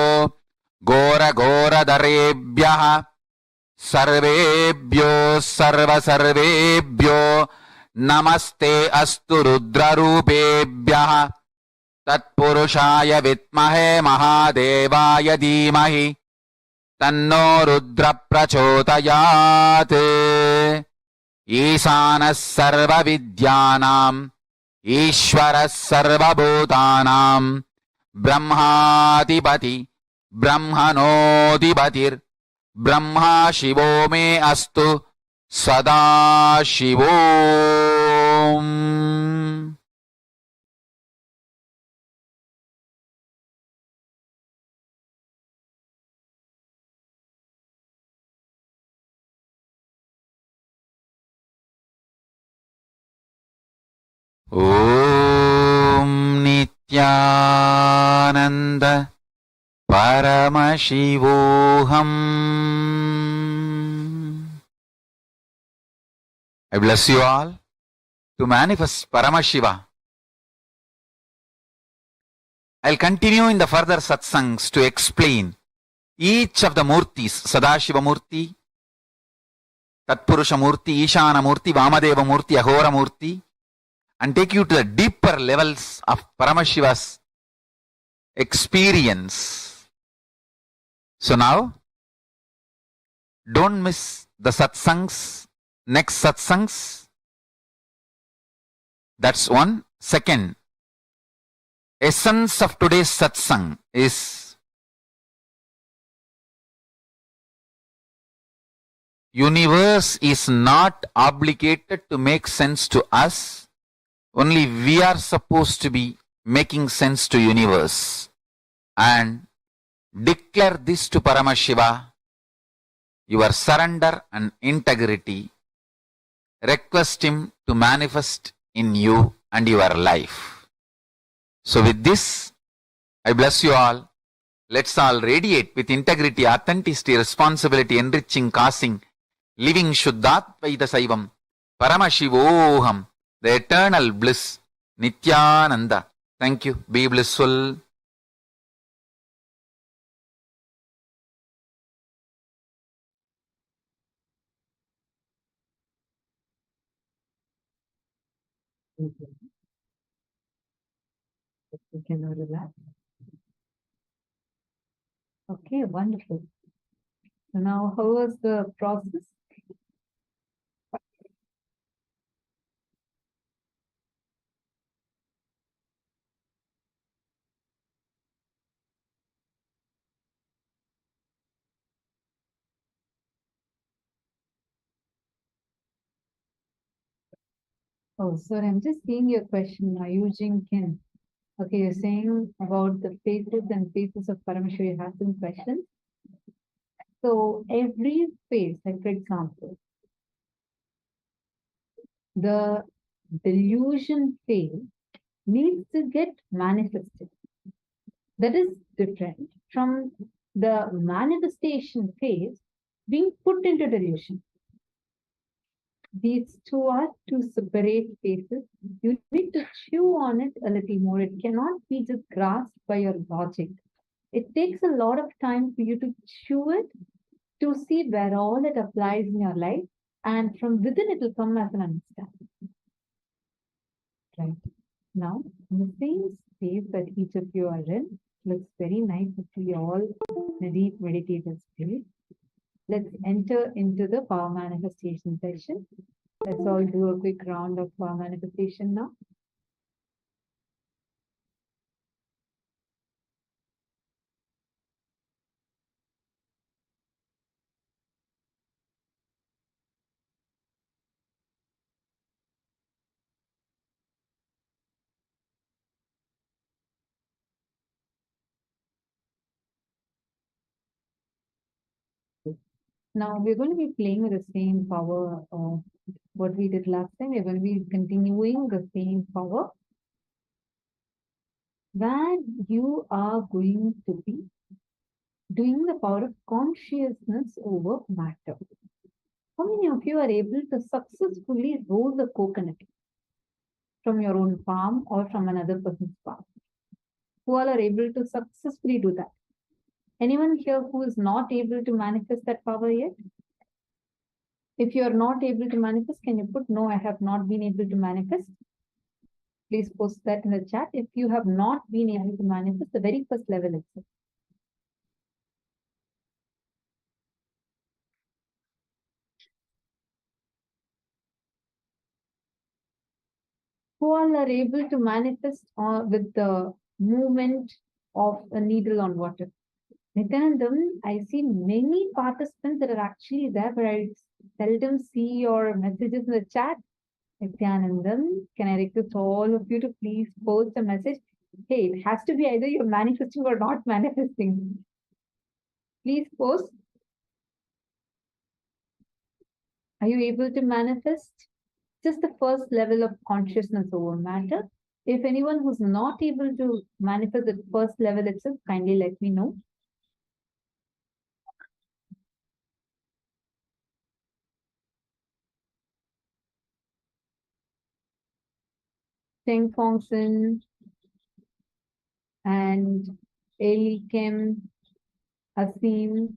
घोरघोरधरेभ्यः सर्वेभ्यो सर्वसर्वेभ्यो नमस्ते अस्तु रुद्ररूपेभ्यः। तत्पुरुषाय विद्महे महादेवाय धीमहि तन्नो रुद्र प्रचोदयात्। ईशानः सर्वविद्यानाम् ईश्वरः सर्वभूतानां ब्रह्माधिपति ब्रह्मणोऽधिपतिर्ब्रह्मा शिवो मे अस्तु सदा शिवो। ॐ Nityanand Paramashivoham. I bless you all to manifest Paramashiva. I'll continue in the further satsangs to explain each of the Murtis, Sadashiva Murthy, Tatpurusha Murthy, Ishana Murthy, Vamadeva Murthy, Ahora Murthy, and take you to the deeper levels of Paramashiva's experience. So now, don't miss the satsangs, next satsangs. That's one. Second, essence of today's satsang is universe is not obligated to make sense to us, Only we are supposed to be making sense to universe and declare this to Paramashiva, your surrender and integrity. Request him to manifest in you and your life. So with this, I bless you all. Let's all radiate with integrity, authenticity, responsibility, enriching, causing, living Shuddhatvaita Saivam, Paramashivoham, the eternal bliss, Nithyananda. Thank you. Be blissful. You can relax. Okay, wonderful. So now, how was the process? Oh, sorry, I'm just seeing your question now, Eugene Kim. Okay, you're saying about the phases and phases of Parameshwari. You have some questions. So every phase, like for example, the delusion phase needs to get manifested. That is different from the manifestation phase being put into delusion. These two are two separate phases. You need to chew on it a little more. It cannot be just grasped by your logic. It takes a lot of time for you to chew it, to see where all it applies in your life, and from within it will come as an understanding. Right. Now, in the same space that each of you are in, looks very nice to see all in a deep meditative state. Let's enter into the power manifestation session. Let's all do a quick round of power manifestation now. Now we're going to be playing with the same power of what we did last time. We're going to be continuing the same power. When you are going to be doing the power of consciousness over matter. How many of you are able to successfully roll the coconut from your own palm or from another person's palm? Who all are able to successfully do that? Anyone here who is not able to manifest that power yet? If you are not able to manifest, can you put no, I have not been able to manifest? Please post that in the chat. If you have not been able to manifest, the very first level itself. Who all are able to manifest with the movement of a needle on water? Nithyananda, I see many participants that are actually there, but I seldom see your messages in the chat. Nithyananda, can I request all of you to please post a message? Hey, it has to be either you're manifesting or not manifesting. Please post. Are you able to manifest? Just the first level of consciousness over matter. If anyone who's not able to manifest the first level itself, kindly let me know. Teng Fongson and Eli Kim, Asim,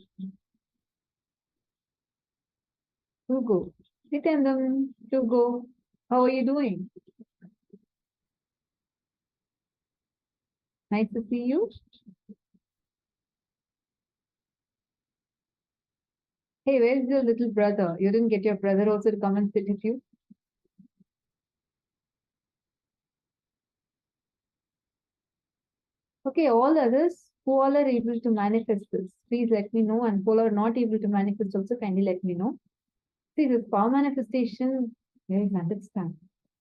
Hugo. Nithyananda, Hugo, how are you doing? Nice to see you. Hey, where's your little brother? You didn't get your brother also to come and sit with you? Okay, all others who all are able to manifest this, please let me know. And who are not able to manifest also, kindly let me know. See, this power manifestation, very understand.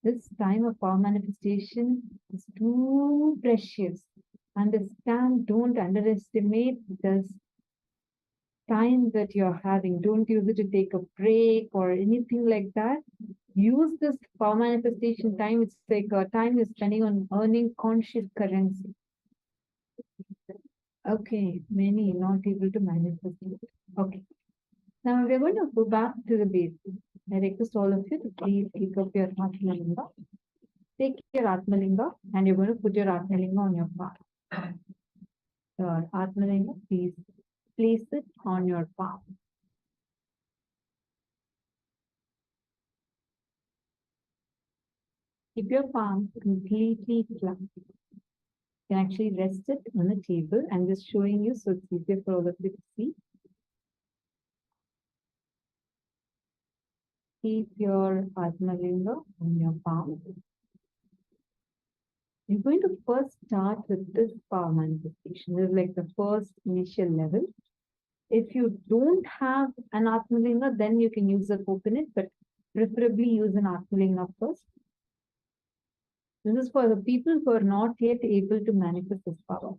This time of power manifestation is too precious. Understand, don't underestimate this time that you're having. Don't use it to take a break or anything like that. Use this power manifestation time. It's like a time you're spending on earning conscious currency. Okay, many not able to manifest it. Okay. Now we're going to go back to the basics. I request all of you to please pick up your Atmalinga. Take your Atmalinga and you're going to put your Atmalinga on your palm. Your Atmalinga, please place it on your palm. Keep your palm completely flat. You can actually rest it on the table. I'm just showing you so it's easier for all of you to see. Keep your Atmalinga on your palm. You're going to first start with this power manifestation. This is like the first initial level. If you don't have an Atmalinga, then you can use a coconut, but preferably use an Atmalinga first. This is for the people who are not yet able to manifest this power.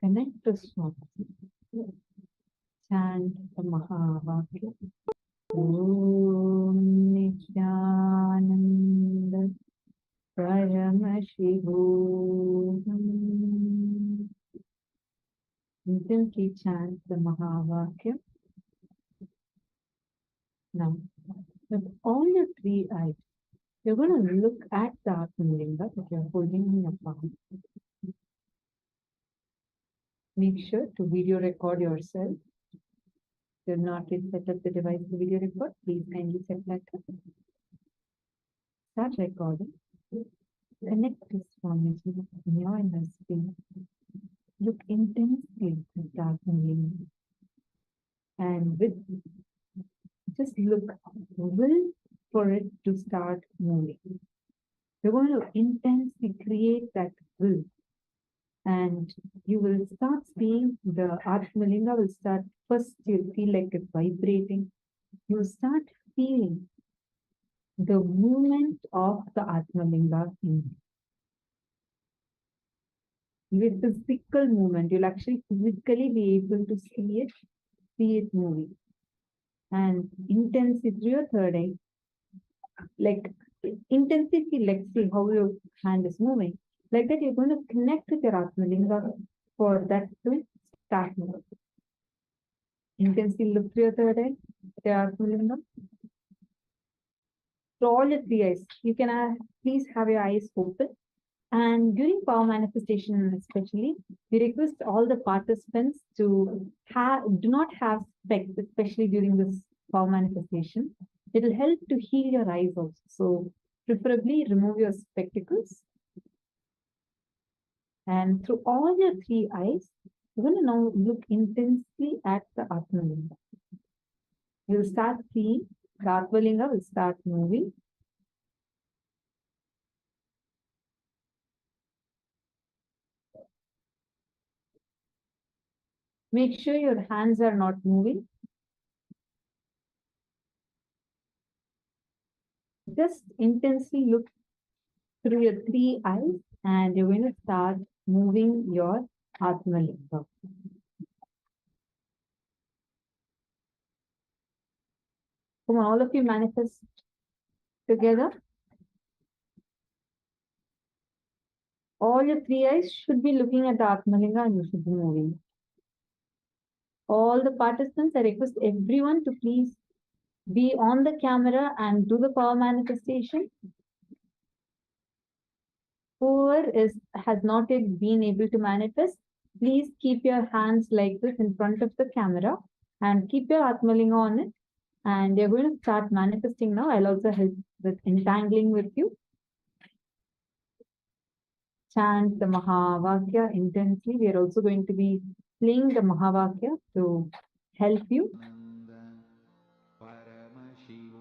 Connect to Swami. Chant the Mahavakya. Om Nithyananda Paramashivoham. Intensely chant the Mahavakya. Now, with all your three eyes, you're going to look at the Atmalinga that you're holding in your palm. Make sure to video record yourself. If you're not yet set up the device to video record, please kindly set that up. Start recording. Connect to Swamiji in your inner space. Look intensely at the Atmalinga. And with just look, will for it to start moving. You're going to intensely create that will. And you will start seeing the Atmalinga will start, first you'll feel like it's vibrating. You'll start feeling the movement of the Atmalinga in you. With physical movement, you'll actually physically be able to see it moving. And intensity through your third eye, like intensity, like see how your hand is moving. Like that, you're going to connect with your Atmalinga for that to start moving. Intensely look through your third eye, your Atmalinga. So all your three eyes, you can please have your eyes open. And during power manifestation especially, we request all the participants to do not have specs, especially during this power manifestation. It will help to heal your eyes also. So preferably remove your spectacles. And through all your three eyes, you're going to now look intensely at the Atmalinga. You'll start seeing the Atmalinga will start moving. Make sure your hands are not moving. Just intensely look through your three eyes and you're going to start moving your Atmalinga. Come on, all of you manifest together. All your three eyes should be looking at the Atmalinga and you should be moving. All the participants, I request everyone to please be on the camera and do the power manifestation. Whoever has not yet been able to manifest, please keep your hands like this in front of the camera and keep your Atmalinga on it. And you're going to start manifesting now. I'll also help with entangling with you. Chant the Mahavakya intensely. We are also going to be playing the Mahavakya to help you. Paramashivoham.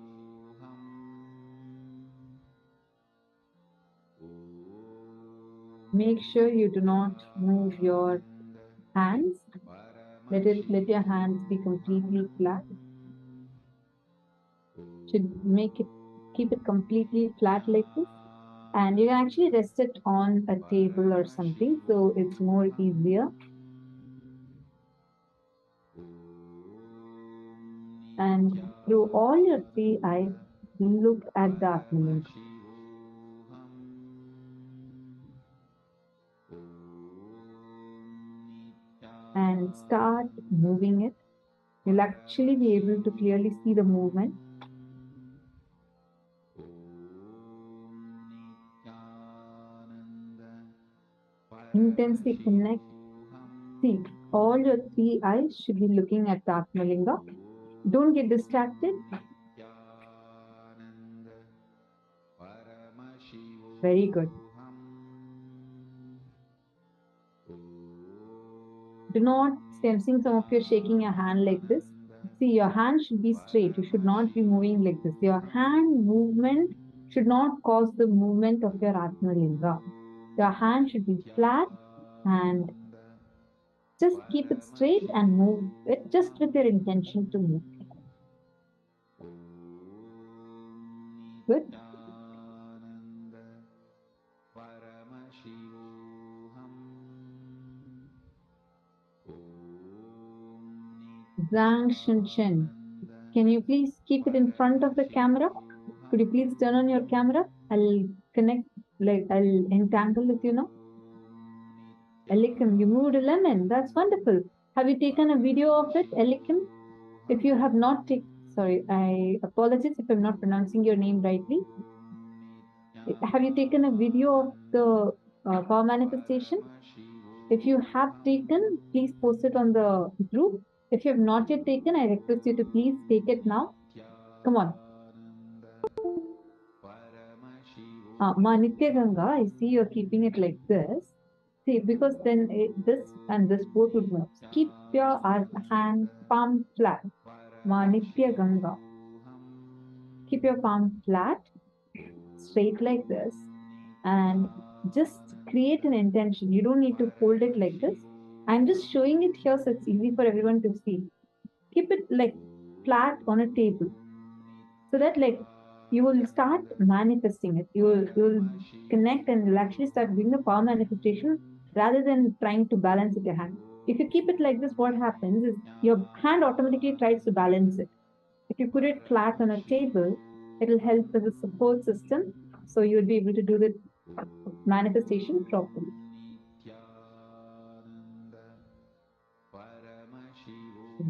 Make sure you do not move your hands. Let your hands be completely flat. Should make it keep it completely flat like this. And you can actually rest it on a table or something, so it's more easier. And through all your three eyes, look at the Atmalinga. And start moving it. You'll actually be able to clearly see the movement. Intensely connect. See, all your three eyes should be looking at the Atmalinga. Don't get distracted. Very good. Do not, see, I'm seeing some of you shaking your hand like this. See, your hand should be straight. You should not be moving like this. Your hand movement should not cause the movement of your Atmalinga. Your hand should be flat and just keep it straight and move it just with your intention to move. Good. Zhang Shunshen. Can you please keep it in front of the camera? Could you please turn on your camera? I'll connect, I'll entangle with you now. Elikim, you moved a lemon. That's wonderful. Have you taken a video of it, Elikim? If you have not taken, sorry, I apologize if I'm not pronouncing your name rightly. Have you taken a video of the power manifestation? If you have taken, please post it on the group. If you have not yet taken, I request you to please take it now. Come on. Ma Nithyananda, I see you're keeping it like this. See, because then this and this both would move. Keep your hand palm flat. Ma Nithyananda. Keep your palm flat, straight like this, and just create an intention. You don't need to hold it like this. I'm just showing it here so it's easy for everyone to see. Keep it like flat on a table so that like you will start manifesting it. You will connect and you'll actually start doing the power manifestation rather than trying to balance with your hand. If you keep it like this, what happens is your hand automatically tries to balance it. If you put it flat on a table, it will help as a support system. So you would be able to do the manifestation properly.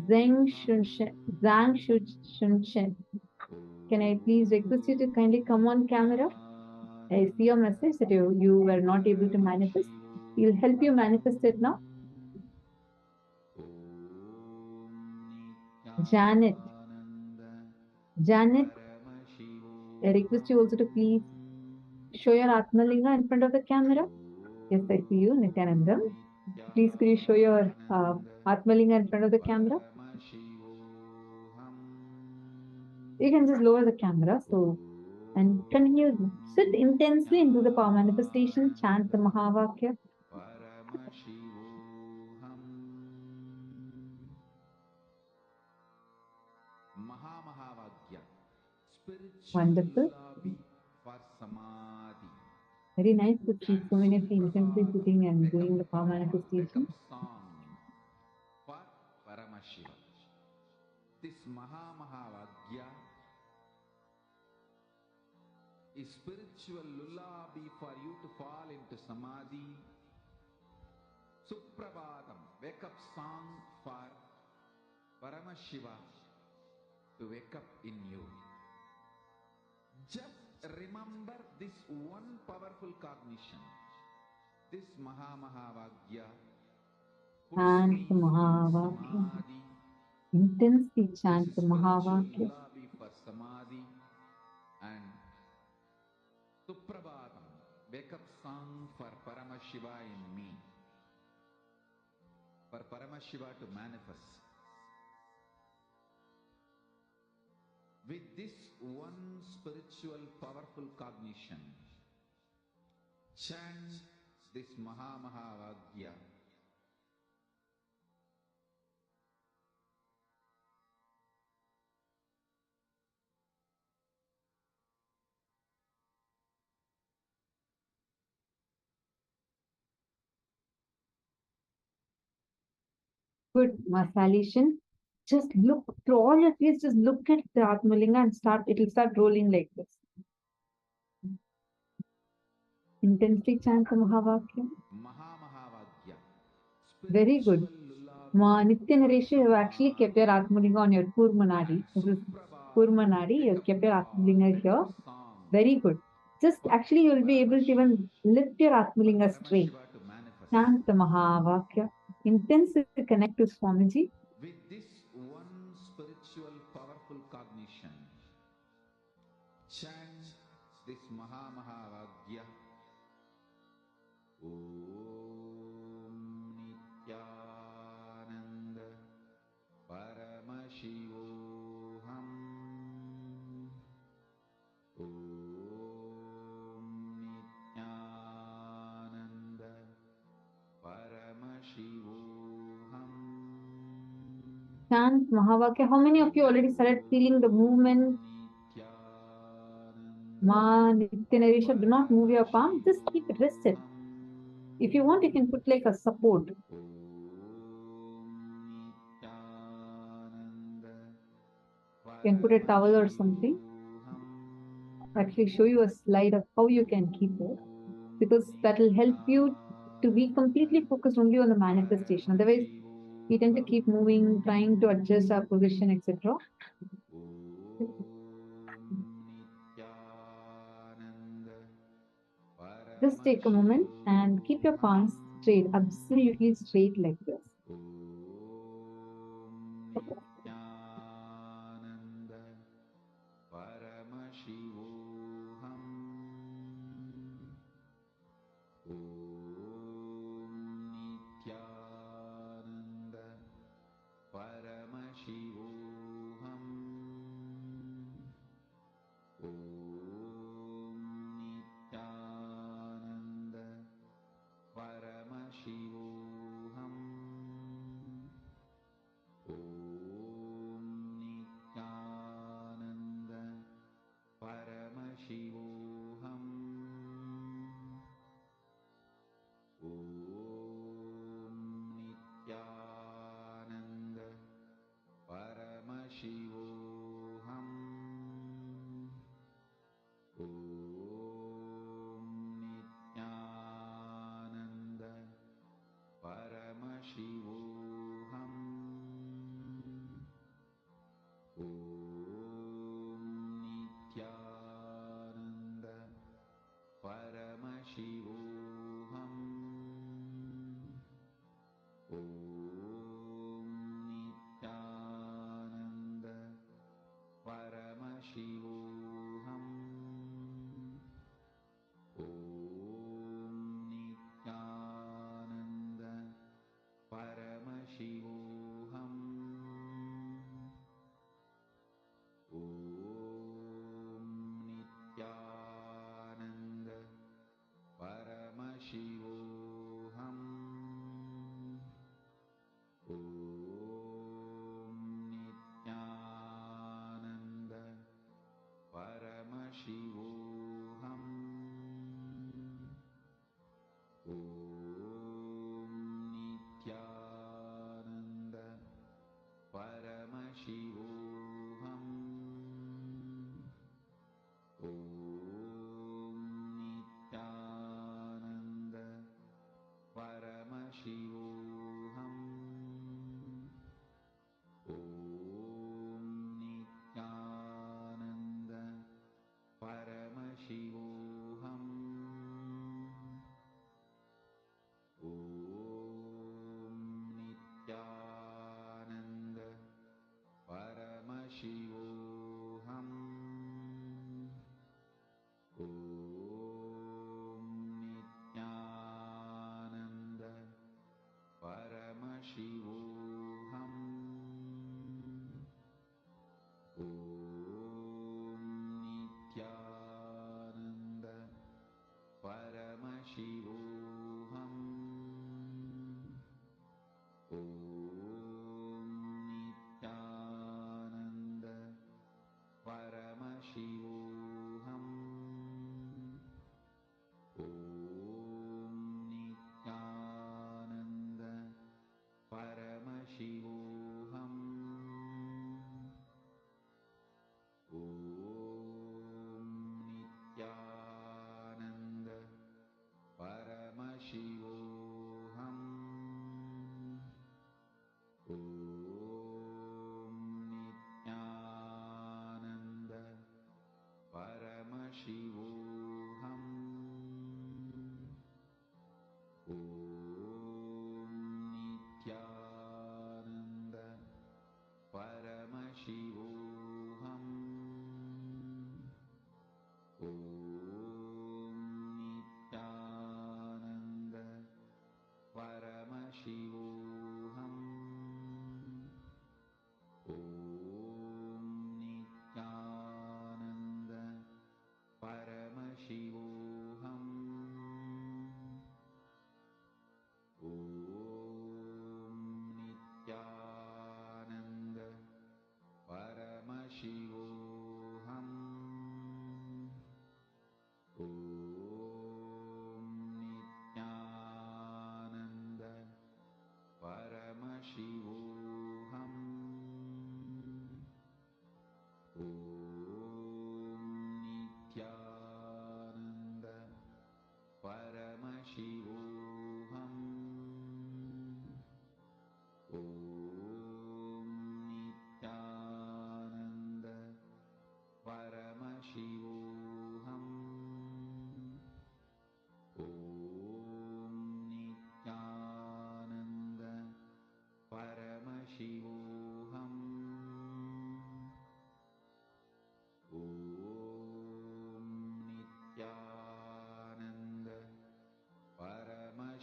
Zhang Shunshen. Can I please request you to kindly come on camera? I see your message that you were not able to manifest. We'll help you manifest it now. Janet. Janet, I request you also to please show your Atmalinga in front of the camera. Yes, I see you, Nithyananda. Please could you show your Atmalinga in front of the camera? You can just lower the camera and continue. Sit intensely into the power manifestation, chant the Mahavakya. Wonderful. For Samadhi. Very nice to see so many of you intensely sitting and doing the power manifestation. Song for Paramashiva. This Mahavakya is spiritual lullaby for you to fall into Samadhi. Suprabhatam, wake up song for Paramashiva to wake up in you. Just remember this one powerful cognition. This Mahavakya. Chant the Mahavakya. Intensely chant the Mahavakya. For Samadhi and Suprabhatam, wake up song for Paramashiva in me. For Paramashiva to manifest. With this one spiritual powerful cognition, chant this Mahavakya. Good, Masalishan. Just look through all your face, just look at the Atmalinga and it'll start rolling like this. Intensely chant the Mahavakya. Mahamahavagya. Very good. Nithyananda, you have actually kept your Atmalinga on your Kurmanadi. This is Kurmanadi, you have kept your Atmalinga here. Very good. Just actually, you will be able to even lift your Atmalinga straight. Chant the Mahavakya. Intensely connect to Swamiji. With this one spiritual powerful cognition, chant this Mahamahavagya. Om Nithyananda Paramashivoham. Om Nithyananda Paramashivoham. Chant Mahavakya. How many of you already started feeling the movement? Nithyananda, do not move your palm, just keep it rested. If you want, you can put like a support. You can put a towel or something. I'll actually show you a slide of how you can keep it, because that will help you to be completely focused only on the manifestation. Otherwise, we tend to keep moving, trying to adjust our position, etc. Just take a moment and keep your palms straight, absolutely straight like this.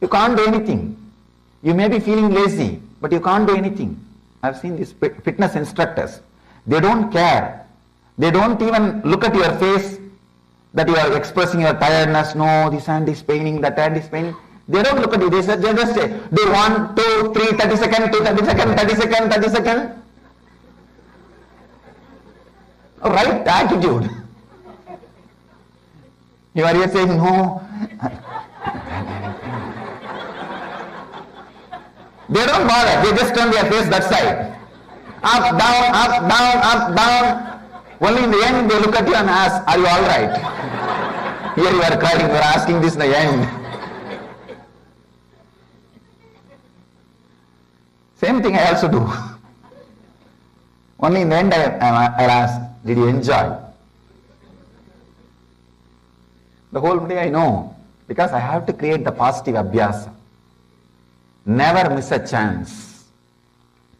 You can't do anything. You may be feeling lazy, but you can't do anything. I've seen these fitness instructors. They don't care. They don't even look at your face that you are expressing your tiredness. No, this hand is paining, that hand is paining. They don't look at you. They just say, do 1, 2, 3, 30 seconds, 2, 30 seconds, 30 seconds, 30 seconds. Right attitude. You are here saying, no. They don't bother. They just turn their face that side. Up, down, up, down, up, down. Only in the end they look at you and ask, are you all right? Here you are crying, you are asking this in the end. Same thing I also do. Only in the end I'll ask, did you enjoy? The whole day I know, because I have to create the positive abhyasa. Never miss a chance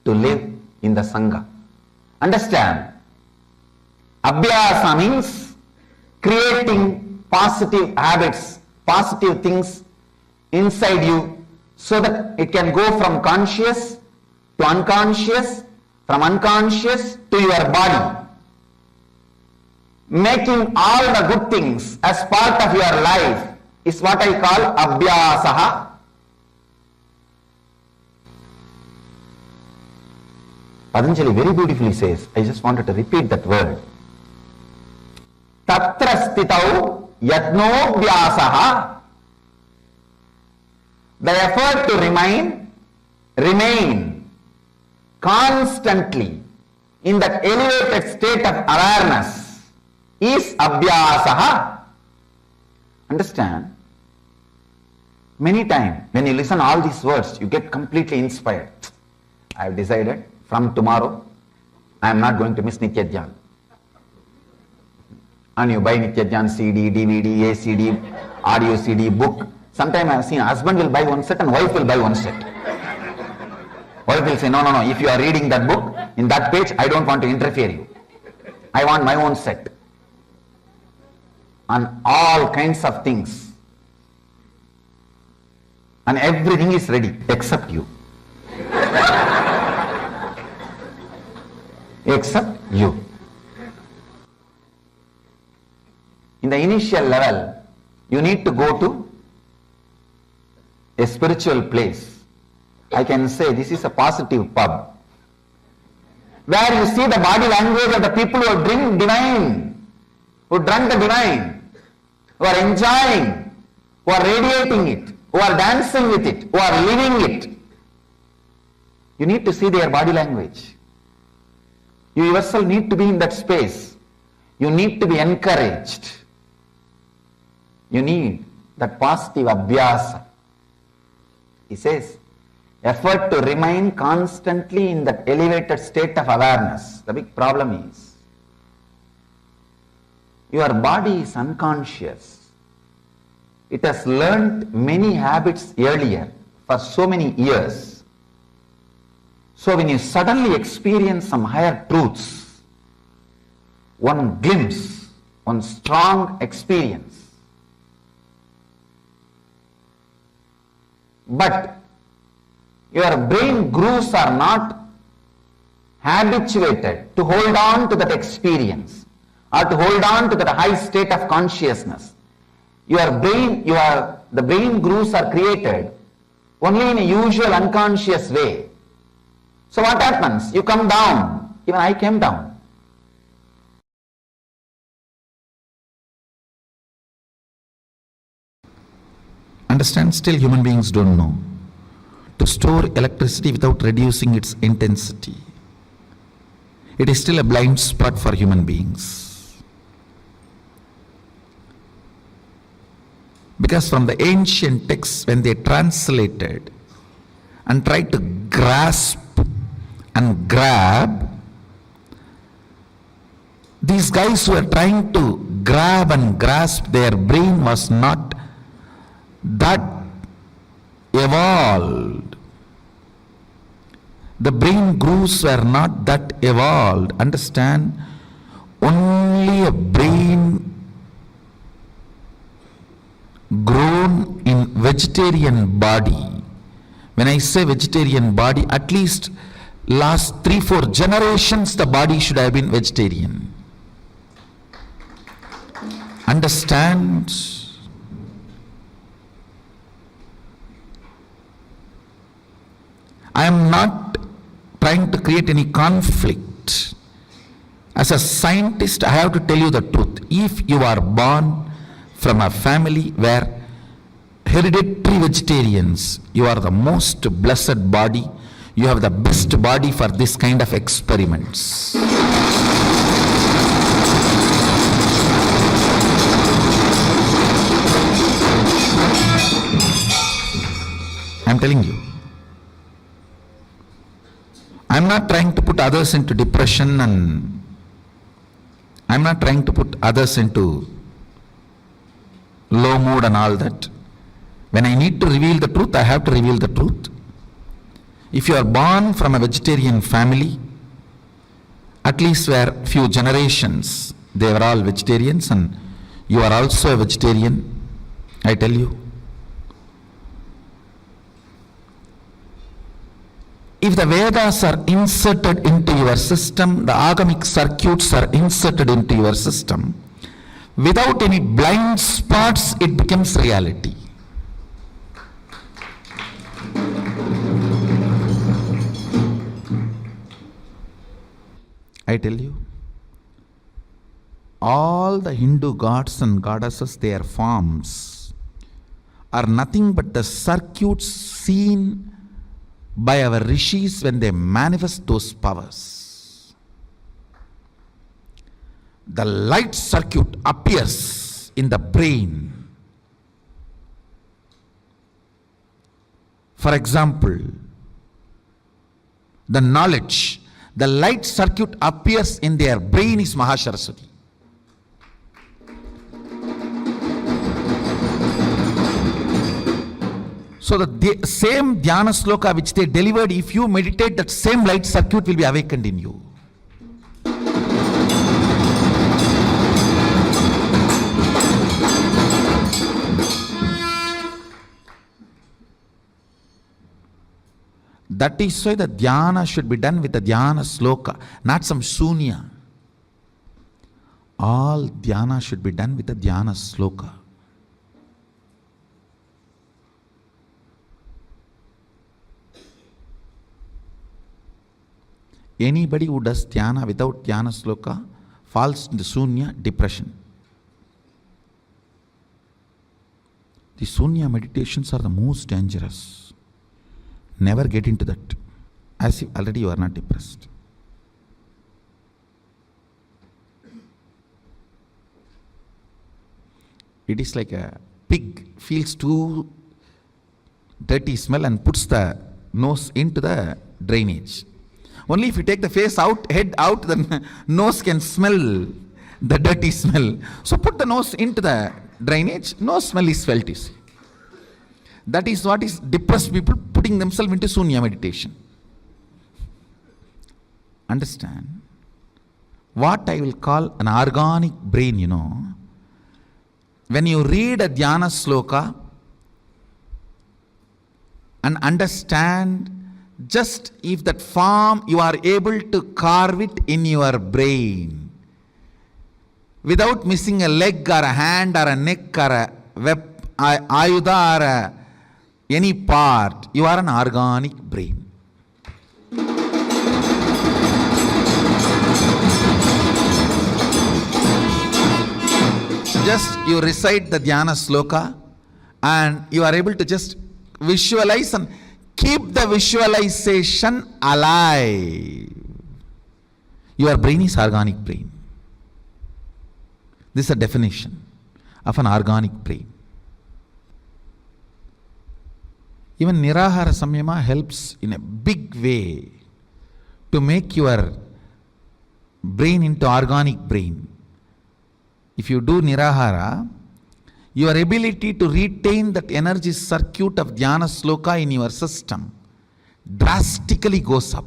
to live in the Sangha. Understand? Abhyasa means creating positive habits, positive things inside you so that it can go from conscious to unconscious, from unconscious to your body. Making all the good things as part of your life is what I call abhyasaha. Patanjali very beautifully says, I just wanted to repeat that word. Tatra stitau yatnobhyasaha. The effort to remain constantly in that elevated state of awareness is abhyasaha. Understand? Many times when you listen all these words, you get completely inspired. I have decided from tomorrow, I am not going to miss Nithyananda. And you buy Nithyananda CD, DVD, ACD, audio CD, book. Sometimes I have seen husband will buy one set and wife will buy one set. Wife will say, no, if you are reading that book, in that page, I don't want to interfere you. I want my own set. And all kinds of things. And everything is ready, except you. Except you. In the initial level, you need to go to a spiritual place. I can say this is a positive pub, where you see the body language of the people who drink divine, who drank the divine, who are enjoying, who are radiating it, who are dancing with it, who are living it. You need to see their body language. You yourself need to be in that space. You need to be encouraged. You need that positive abhyasa. He says, effort to remain constantly in that elevated state of awareness. The big problem is, your body is unconscious. It has learnt many habits earlier for so many years. So when you suddenly experience some higher truths, one glimpse, one strong experience, but your brain grooves are not habituated to hold on to that experience or to hold on to that high state of consciousness. The brain grooves are created only in a usual unconscious way. So what happens? You come down. Even I came down. Understand, still human beings don't know. To store electricity without reducing its intensity, it is still a blind spot for human beings. Because from the ancient texts, when they translated and tried to grasp and grab, these guys who are trying to grab and grasp, their brain was not that evolved. The brain grooves were not that evolved. Understand? Only a brain grows born in vegetarian body, when I say vegetarian body, at least last 3-4 generations the body should have been vegetarian. Understand? I am not trying to create any conflict. As a scientist, I have to tell you the truth. If you are born from a family where hereditary vegetarians, you are the most blessed body. You have the best body for this kind of experiments. I'm telling you. I'm not trying to put others into depression, and I'm not trying to put others into low mood and all that. When I need to reveal the truth, I have to reveal the truth. If you are born from a vegetarian family, at least where few generations, they were all vegetarians, and you are also a vegetarian, I tell you, if the Vedas are inserted into your system, the agamic circuits are inserted into your system, without any blind spots, it becomes reality. I tell you, all the Hindu gods and goddesses, their forms are nothing but the circuits seen by our rishis when they manifest those powers. The light circuit appears in the brain. For example, the knowledge, the light circuit appears in their brain is Mahasaraswati. So the same dhyana sloka which they delivered, if you meditate, that same light circuit will be awakened in you. That is why the dhyana should be done with the dhyana sloka, not some shunya. All dhyana should be done with the dhyana sloka. Anybody who does dhyana without dhyana sloka falls into shunya, depression. The shunya meditations are the most dangerous. Never get into that, as if already you are not depressed. It is like a pig feels too dirty smell and puts the nose into the drainage. Only if you take the face out, head out, the nose can smell the dirty smell. So put the nose into the drainage, no smell is felt, you see. That is what is depressed people putting themselves into shunya meditation. Understand? What I will call an organic brain, when you read a dhyana sloka and understand, just if that form you are able to carve it in your brain without missing a leg or a hand or a neck or a ayuda or any part, you are an organic brain. Just you recite the dhyana sloka and you are able to just visualize and keep the visualization alive. Your brain is organic brain. This is a definition of an organic brain. Even Nirahara Samyama helps in a big way to make your brain into organic brain. If you do Nirahara, your ability to retain that energy circuit of dhyana sloka in your system drastically goes up.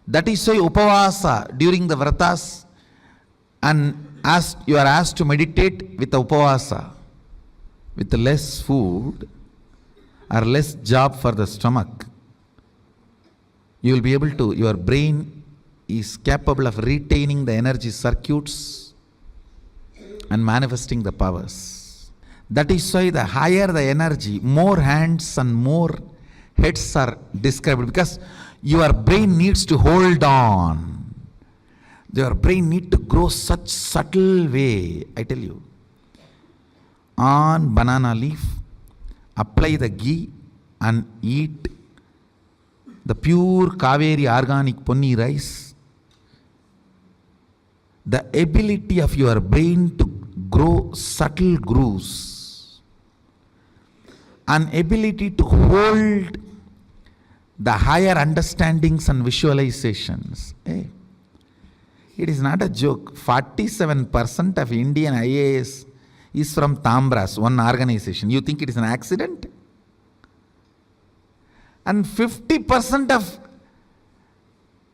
That is why upavasa during the vratas, and as you are asked to meditate with the upavasa, with less food or less job for the stomach, you will be able to, your brain is capable of retaining the energy circuits and manifesting the powers. That is why the higher the energy, more hands and more heads are described, because your brain needs to hold on. Your brain needs to grow such subtle way. I tell you, on banana leaf, apply the ghee and eat the pure Kaveri organic ponni rice. The ability of your brain to grow subtle grooves, an ability to hold the higher understandings and visualizations. It is not a joke. 47% of Indian IAS is from Tambras, one organization. You think it is an accident? And 50% of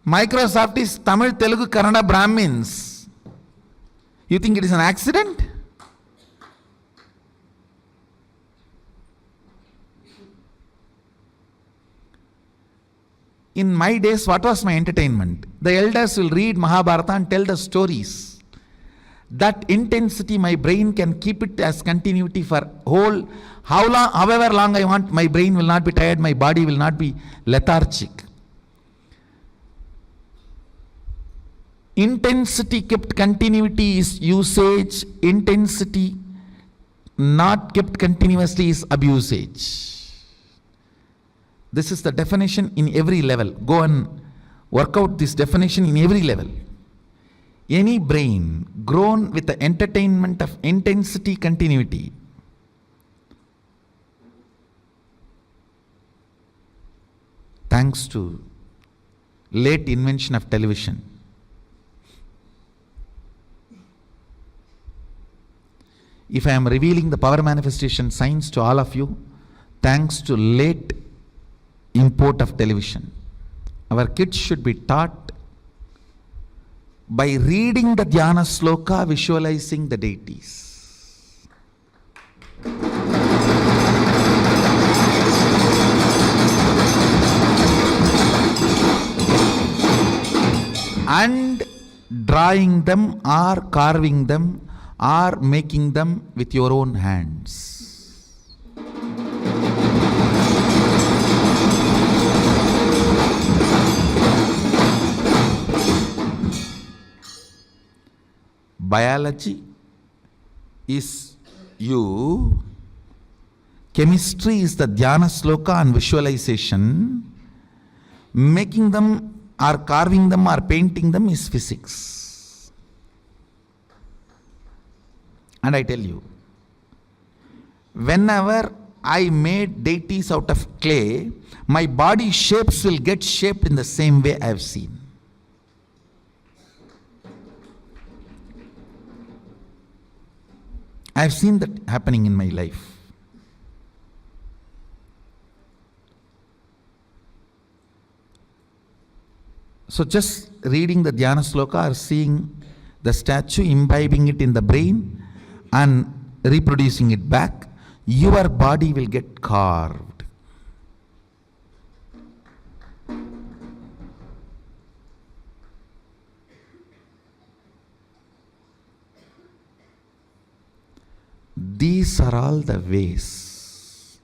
Microsoft is Tamil, Telugu, Kannada Brahmins. You think it is an accident? In my days, what was my entertainment? The elders will read Mahabharata and tell the stories. That intensity, my brain can keep it as continuity for however long I want. My brain will not be tired, my body will not be lethargic. Intensity kept continuity is usage. Intensity not kept continuously is abusage. This is the definition in every level. Go and work out this definition in every level. Any brain grown with the entertainment of intensity continuity thanks to late invention of television. If I am revealing the power manifestation science to all of you, thanks to late import of television. Our kids should be taught by reading the Dhyana Sloka, visualizing the deities. And drawing them or carving them or making them with your own hands. Biology is you, chemistry is the Dhyana Sloka and visualization, making them or carving them or painting them is physics. And I tell you, whenever I made deities out of clay, my body shapes will get shaped in the same way I have seen. I have seen that happening in my life. So just reading the Dhyana Sloka or seeing the statue, imbibing it in the brain and reproducing it back, your body will get carved. These are all the ways.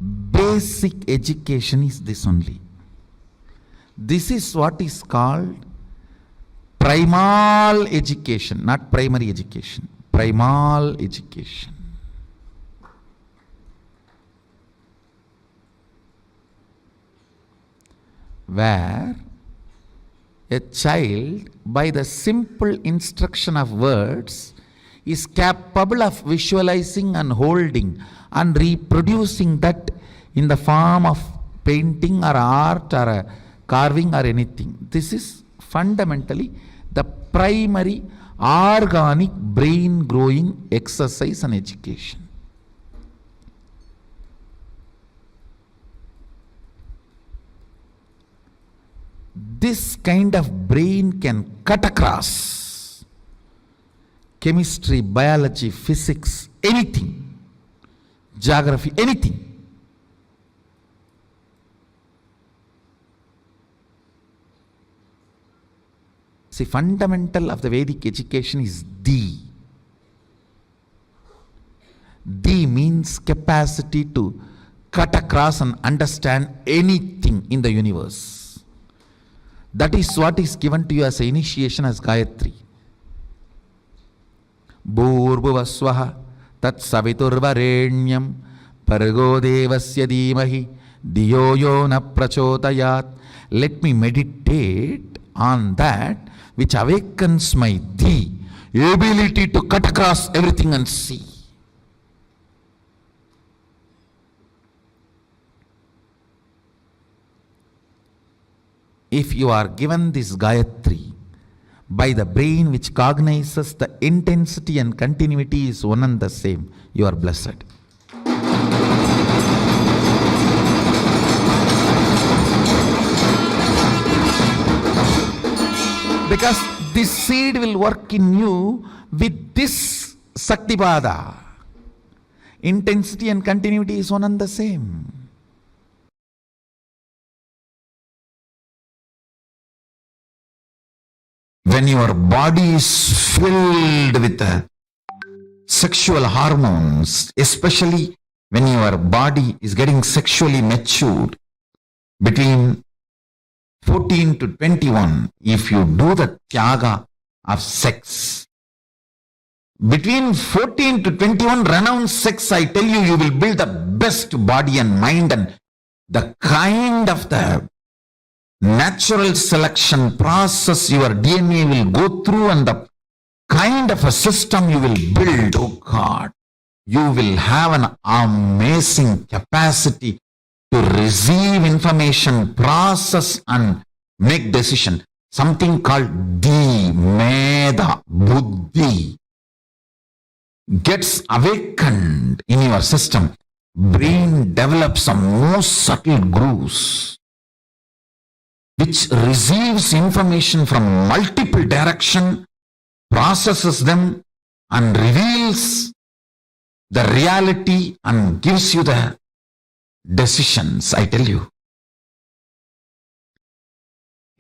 Basic education is this only. This is what is called primal education, not primary education. Primal education. Where a child, by the simple instruction of words, is capable of visualizing and holding and reproducing that in the form of painting or art or a carving or anything. This is fundamentally the primary organic brain growing exercise and education. This kind of brain can cut across chemistry, biology, physics, anything, geography, anything. See, fundamental of the Vedic education is D. D means capacity to cut across and understand anything in the universe. That is what is given to you as an initiation as Gayatri. Bhurbhuvasvaha tat saviturvarenyam pargo devasya dhimahi diyo yo na prachodayat. Let me meditate on that which awakens my D, ability to cut across everything and see. If you are given this Gayatri by the brain which cognizes the intensity and continuity is one and the same, you are blessed. Because this seed will work in you with this Saktipada. Intensity and continuity is one and the same. When your body is filled with sexual hormones, especially when your body is getting sexually matured, between 14 to 21, if you do the tyaga of sex, between 14 to 21, renounce sex, I tell you, you will build the best body and mind, and the kind of the natural selection process your DNA will go through and the kind of a system you will build, oh God, you will have an amazing capacity to receive information, process and make decision. Something called Meda, Buddhi gets awakened in your system. Brain develops some most subtle grooves which receives information from multiple directions, processes them and reveals the reality and gives you the decisions, I tell you.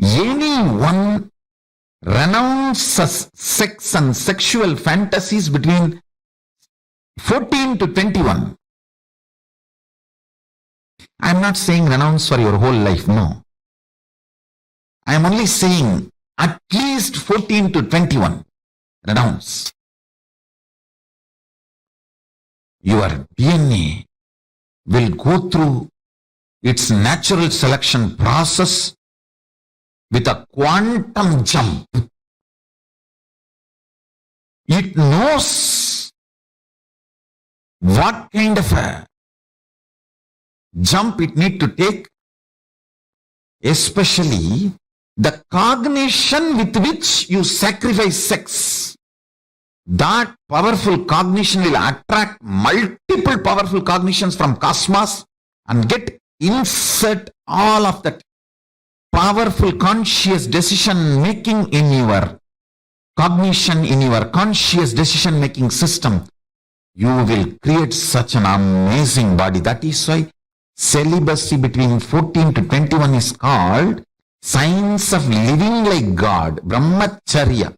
Anyone renounces sex and sexual fantasies between 14 to 21. I am not saying renounce for your whole life, no. I am only saying at least 14 to 21, renounce. Your DNA will go through its natural selection process with a quantum jump. It knows what kind of a jump it needs to take, especially the cognition with which you sacrifice sex. That powerful cognition will attract multiple powerful cognitions from cosmos and insert all of that powerful conscious decision making in your cognition, in your conscious decision making system. You will create such an amazing body. That is why celibacy between 14 to 21 is called science of living like God, Brahmacharya.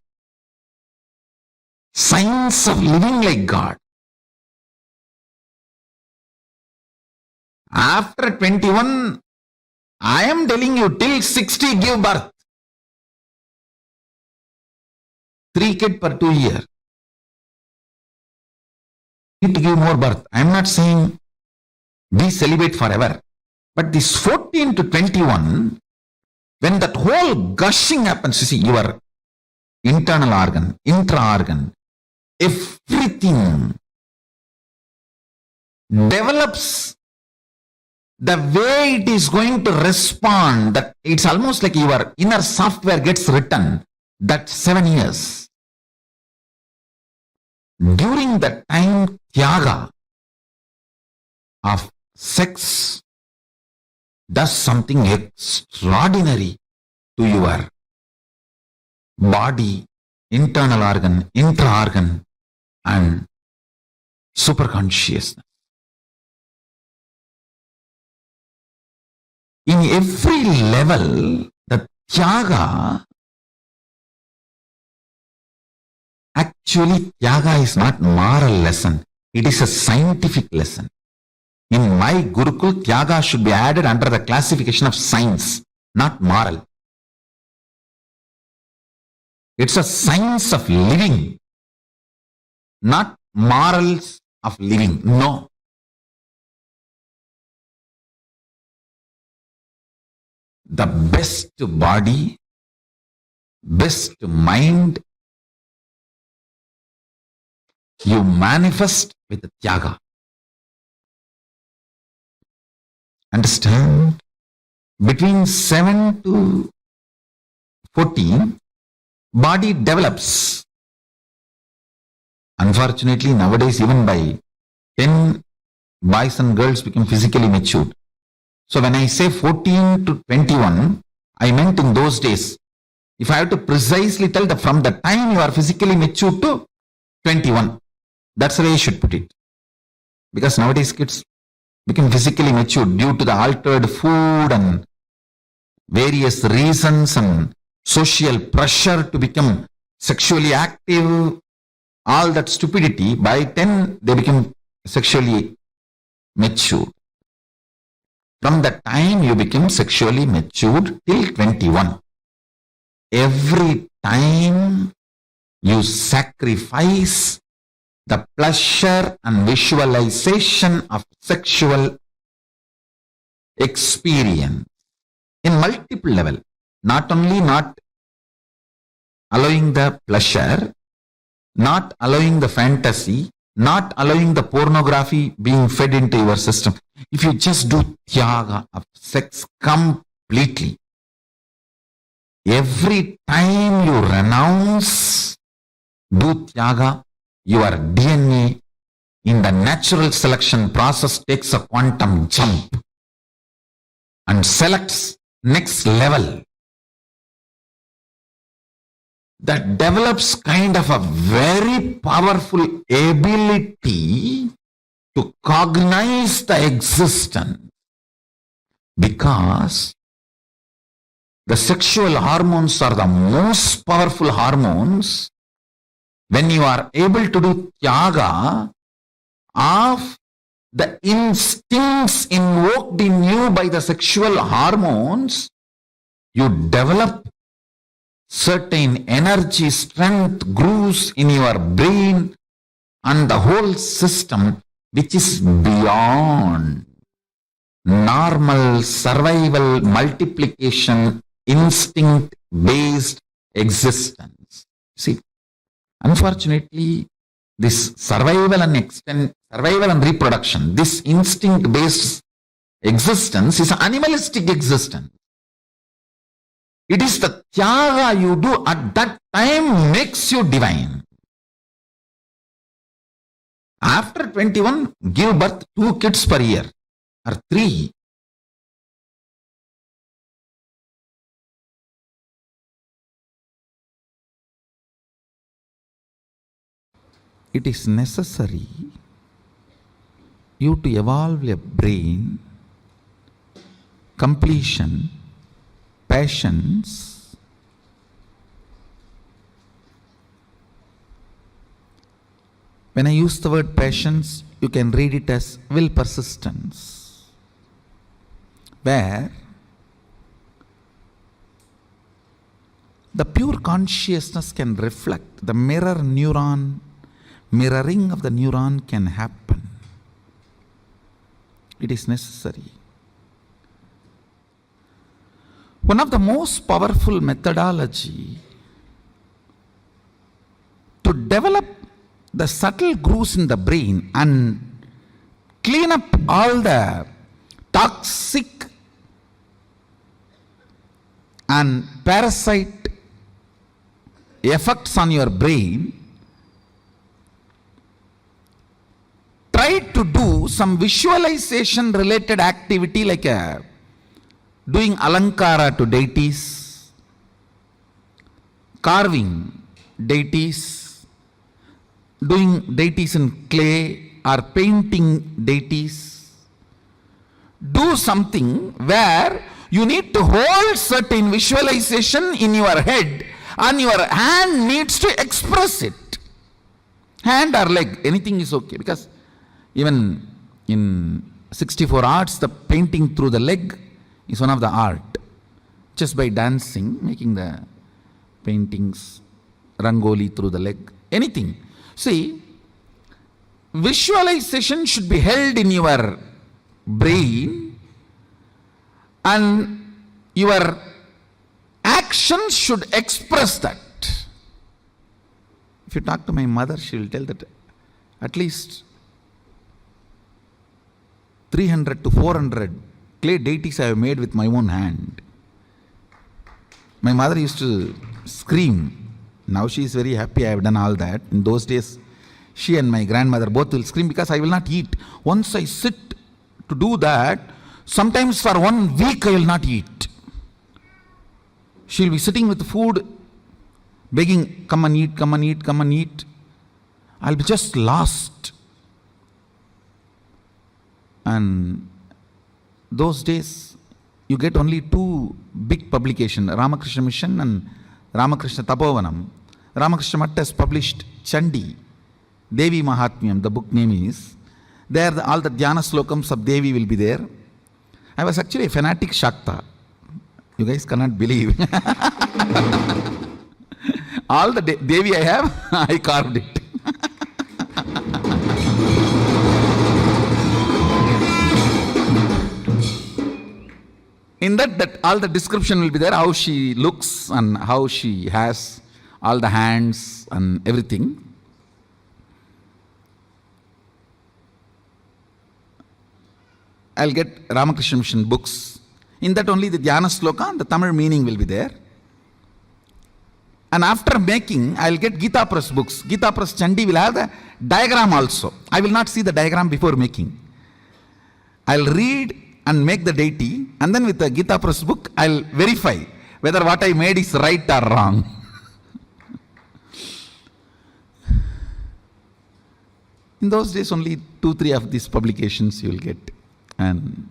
Science of living like God. After 21, I am telling you, till 60 give birth. 3 kids per 2 years. Need to give more birth. I am not saying be celibate forever. But this 14 to 21, when that whole gushing happens, you see, your internal organ, intra-organ, everything develops the way it is going to respond. That it's almost like your inner software gets written. That 7 years. During that time, Tyaga of sex does something extraordinary to your body, internal organ, intra-organ, and superconsciousness. In every level, the Tyaga, actually Tyaga is not moral lesson, it is a scientific lesson. In my Gurukul, Tyaga should be added under the classification of science, not moral. It's a science of living, not morals of living. No. The best body, best mind, you manifest with Tyaga. Understand? Between 7 to 14, body develops. Unfortunately, nowadays, even by 10, boys and girls become physically matured. So when I say 14 to 21, I meant in those days. If I have to precisely tell from the time you are physically matured to 21, that's the way you should put it. Because nowadays kids become physically matured due to the altered food and various reasons and social pressure to become sexually active, all that stupidity. By 10, they become sexually mature. From the time you become sexually matured till 21, every time you sacrifice the pleasure and visualization of sexual experience in multiple level, not only not allowing the pleasure, not allowing the fantasy, not allowing the pornography being fed into your system. If you just do Tyaga of sex completely, every time you renounce, do Tyaga, your DNA in the natural selection process takes a quantum jump and selects next level. That develops kind of a very powerful ability to cognize the existence, because the sexual hormones are the most powerful hormones. When you are able to do Tyaga of the instincts invoked in you by the sexual hormones, you develop certain energy, strength, grooves in your brain and the whole system, which is beyond normal survival, multiplication, instinct-based existence. See, unfortunately, this survival and reproduction, this instinct-based existence is an animalistic existence. It is the Tyaga you do at that time makes you divine. After 21, give birth 2 kids per year or 3. It is necessary you to evolve a brain, completion, passions, when I use the word passions, you can read it as will persistence, where the pure consciousness can reflect, the mirroring of the neuron can happen. It is necessary. One of the most powerful methodology to develop the subtle grooves in the brain and clean up all the toxic and parasite effects on your brain, try to do some visualization related activity like doing alankara to deities, carving, deities, doing deities in clay or painting deities. Do something where you need to hold certain visualization in your head and your hand needs to express it. Hand or leg, anything is okay, because even in 64 arts, the painting through the leg is one of the art. Just by dancing, making the paintings, rangoli through the leg, anything. See, visualization should be held in your brain and your actions should express that. If you talk to my mother, she will tell that at least 300 to 400 clay deities I have made with my own hand. My mother used to scream. Now she is very happy I have done all that. In those days, she and my grandmother both will scream because I will not eat. Once I sit to do that, sometimes for 1 week I will not eat. She will be sitting with food, begging, come and eat, come and eat, come and eat. I'll be just lost. And those days, you get only 2 big publications, Ramakrishna Mission and Ramakrishna Tapovanam. Ramakrishna Math has published Chandi, Devi Mahatmyam, the book name is. There all the Dhyana slokams of Devi will be there. I was actually a fanatic Shakta. You guys cannot believe. All the Devi I have, I carved it. In that all the description will be there, how she looks and how she has all the hands and everything. I'll get Ramakrishna Mission books. In that only the Dhyana sloka and the Tamil meaning will be there. And after making, I'll get Gita Press books. Gita Press Chandi will have the diagram also. I will not see the diagram before making. I'll read and make the deity, and then with the Gita Press book, I'll verify whether what I made is right or wrong. In those days, only 2-3 of these publications you will get. And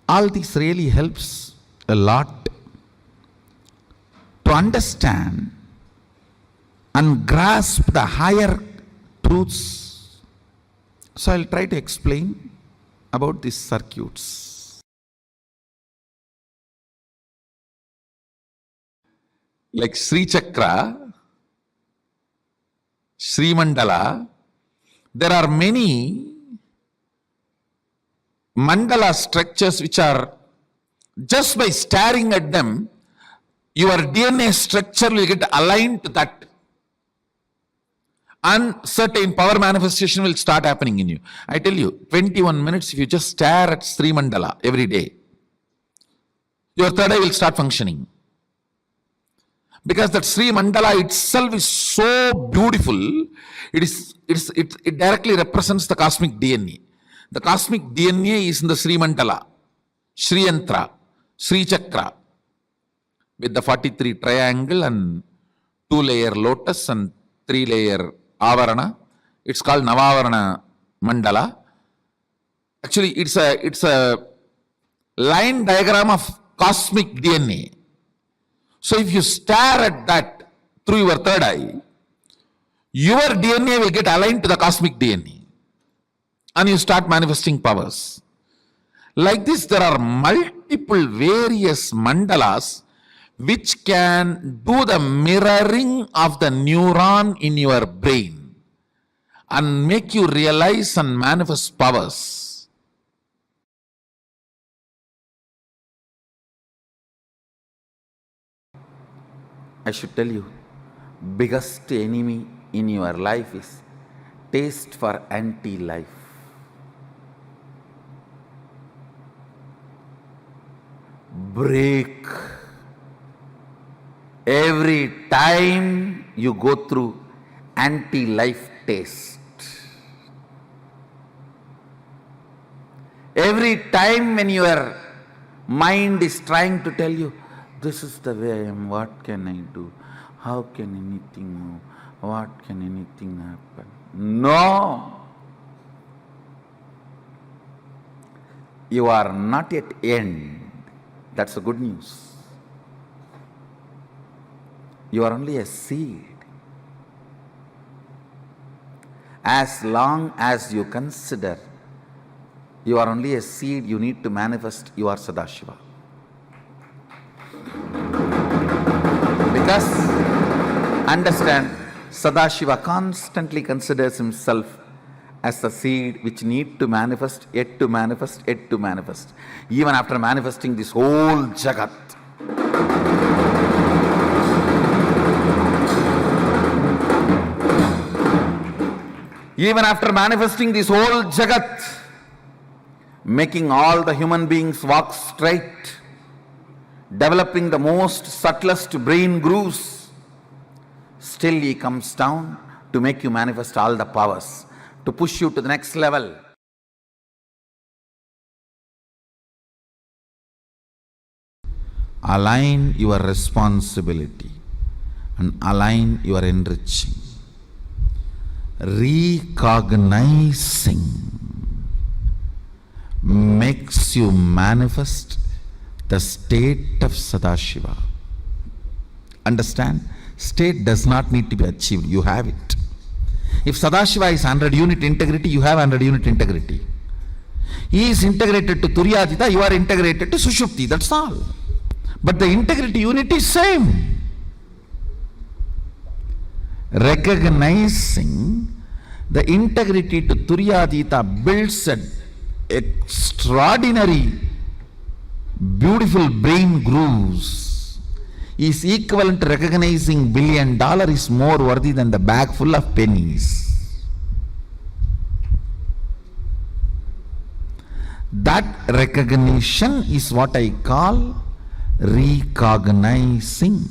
all this really helps a lot to understand and grasp the higher truths. So I'll try to explain about these circuits. Like Sri Chakra, Sri Mandala, there are many mandala structures which are, just by staring at them, your DNA structure will get aligned to that. And certain power manifestation will start happening in you. I tell you, 21 minutes, if you just stare at Sri Mandala every day, your third eye will start functioning. Because that Sri Mandala itself is so beautiful, it directly represents the cosmic DNA. The cosmic DNA is in the Sri Mandala, Sri Yantra, Sri Chakra, with the 43 triangle and 2-layer lotus and 3-layer avarana. It's called Navavarana Mandala. Actually, it's a line diagram of cosmic DNA. So if you stare at that through your third eye, your DNA will get aligned to the cosmic DNA. And you start manifesting powers. Like this, there are multiple various mandalas which can do the mirroring of the neuron in your brain and make you realize and manifest powers. I should tell you, biggest enemy in your life is taste for anti-life. Break. Every time you go through anti-life taste. Every time when your Mind is trying to tell you, this is the way I am, what can I do? How can anything move? What can anything happen? No! You are not yet end. That's the good news. You are only a seed. As long as you consider you are only a seed, you need to manifest you are Sadashiva. Because, understand, Sadashiva constantly considers himself as a seed which need to manifest, yet to manifest, yet to manifest. Even after manifesting this whole Jagat. Even after manifesting this whole Jagat, making all the human beings walk straight, developing the most subtlest brain grooves, still he comes down to make you manifest all the powers, to push you to the next level. Align your responsibility and align your enriching. Recognizing makes you manifest the state of Sadashiva. Understand? State does not need to be achieved, you have it. If Sadashiva is 100 unit integrity, you have 100 unit integrity. He is integrated to Turyatita, you are integrated to Sushupti, that's all. But the integrity unit is same. Recognizing the integrity to Turyatita builds an extraordinary, beautiful brain grooves, is equivalent to recognizing $1 billion is more worthy than the bag full of pennies. That recognition is what I call recognizing.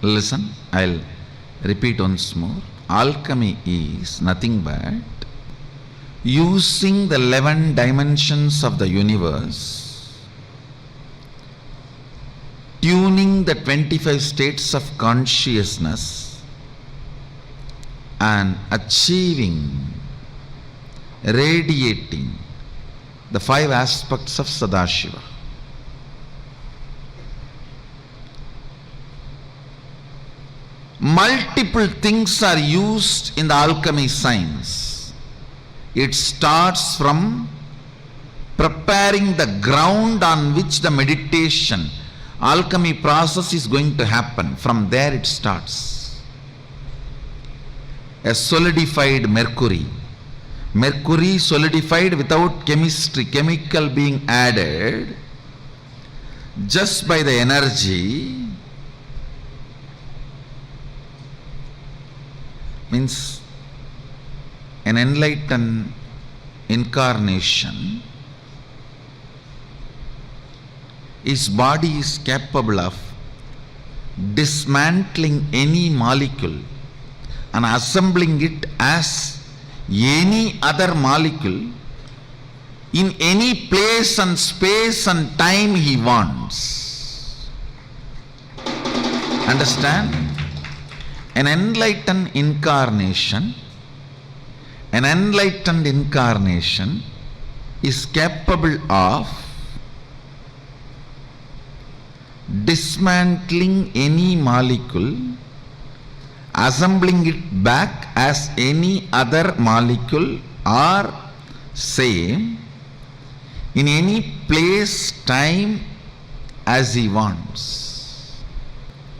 Listen, I'll repeat once more. Alchemy is nothing but using the 11 dimensions of the universe, tuning the 25 states of consciousness and achieving, radiating the 5 aspects of Sadashiva. Multiple things are used in the alchemy science. It starts from preparing the ground on which the meditation, alchemy process is going to happen. From there it starts. A solidified mercury. Mercury solidified without chemistry, chemical being added, just by the energy, means an enlightened incarnation, his body is capable of dismantling any molecule and assembling it as any other molecule in any place and space and time he wants. Understand? An enlightened incarnation is capable of dismantling any molecule, assembling it back as any other molecule or same in any place, time as he wants.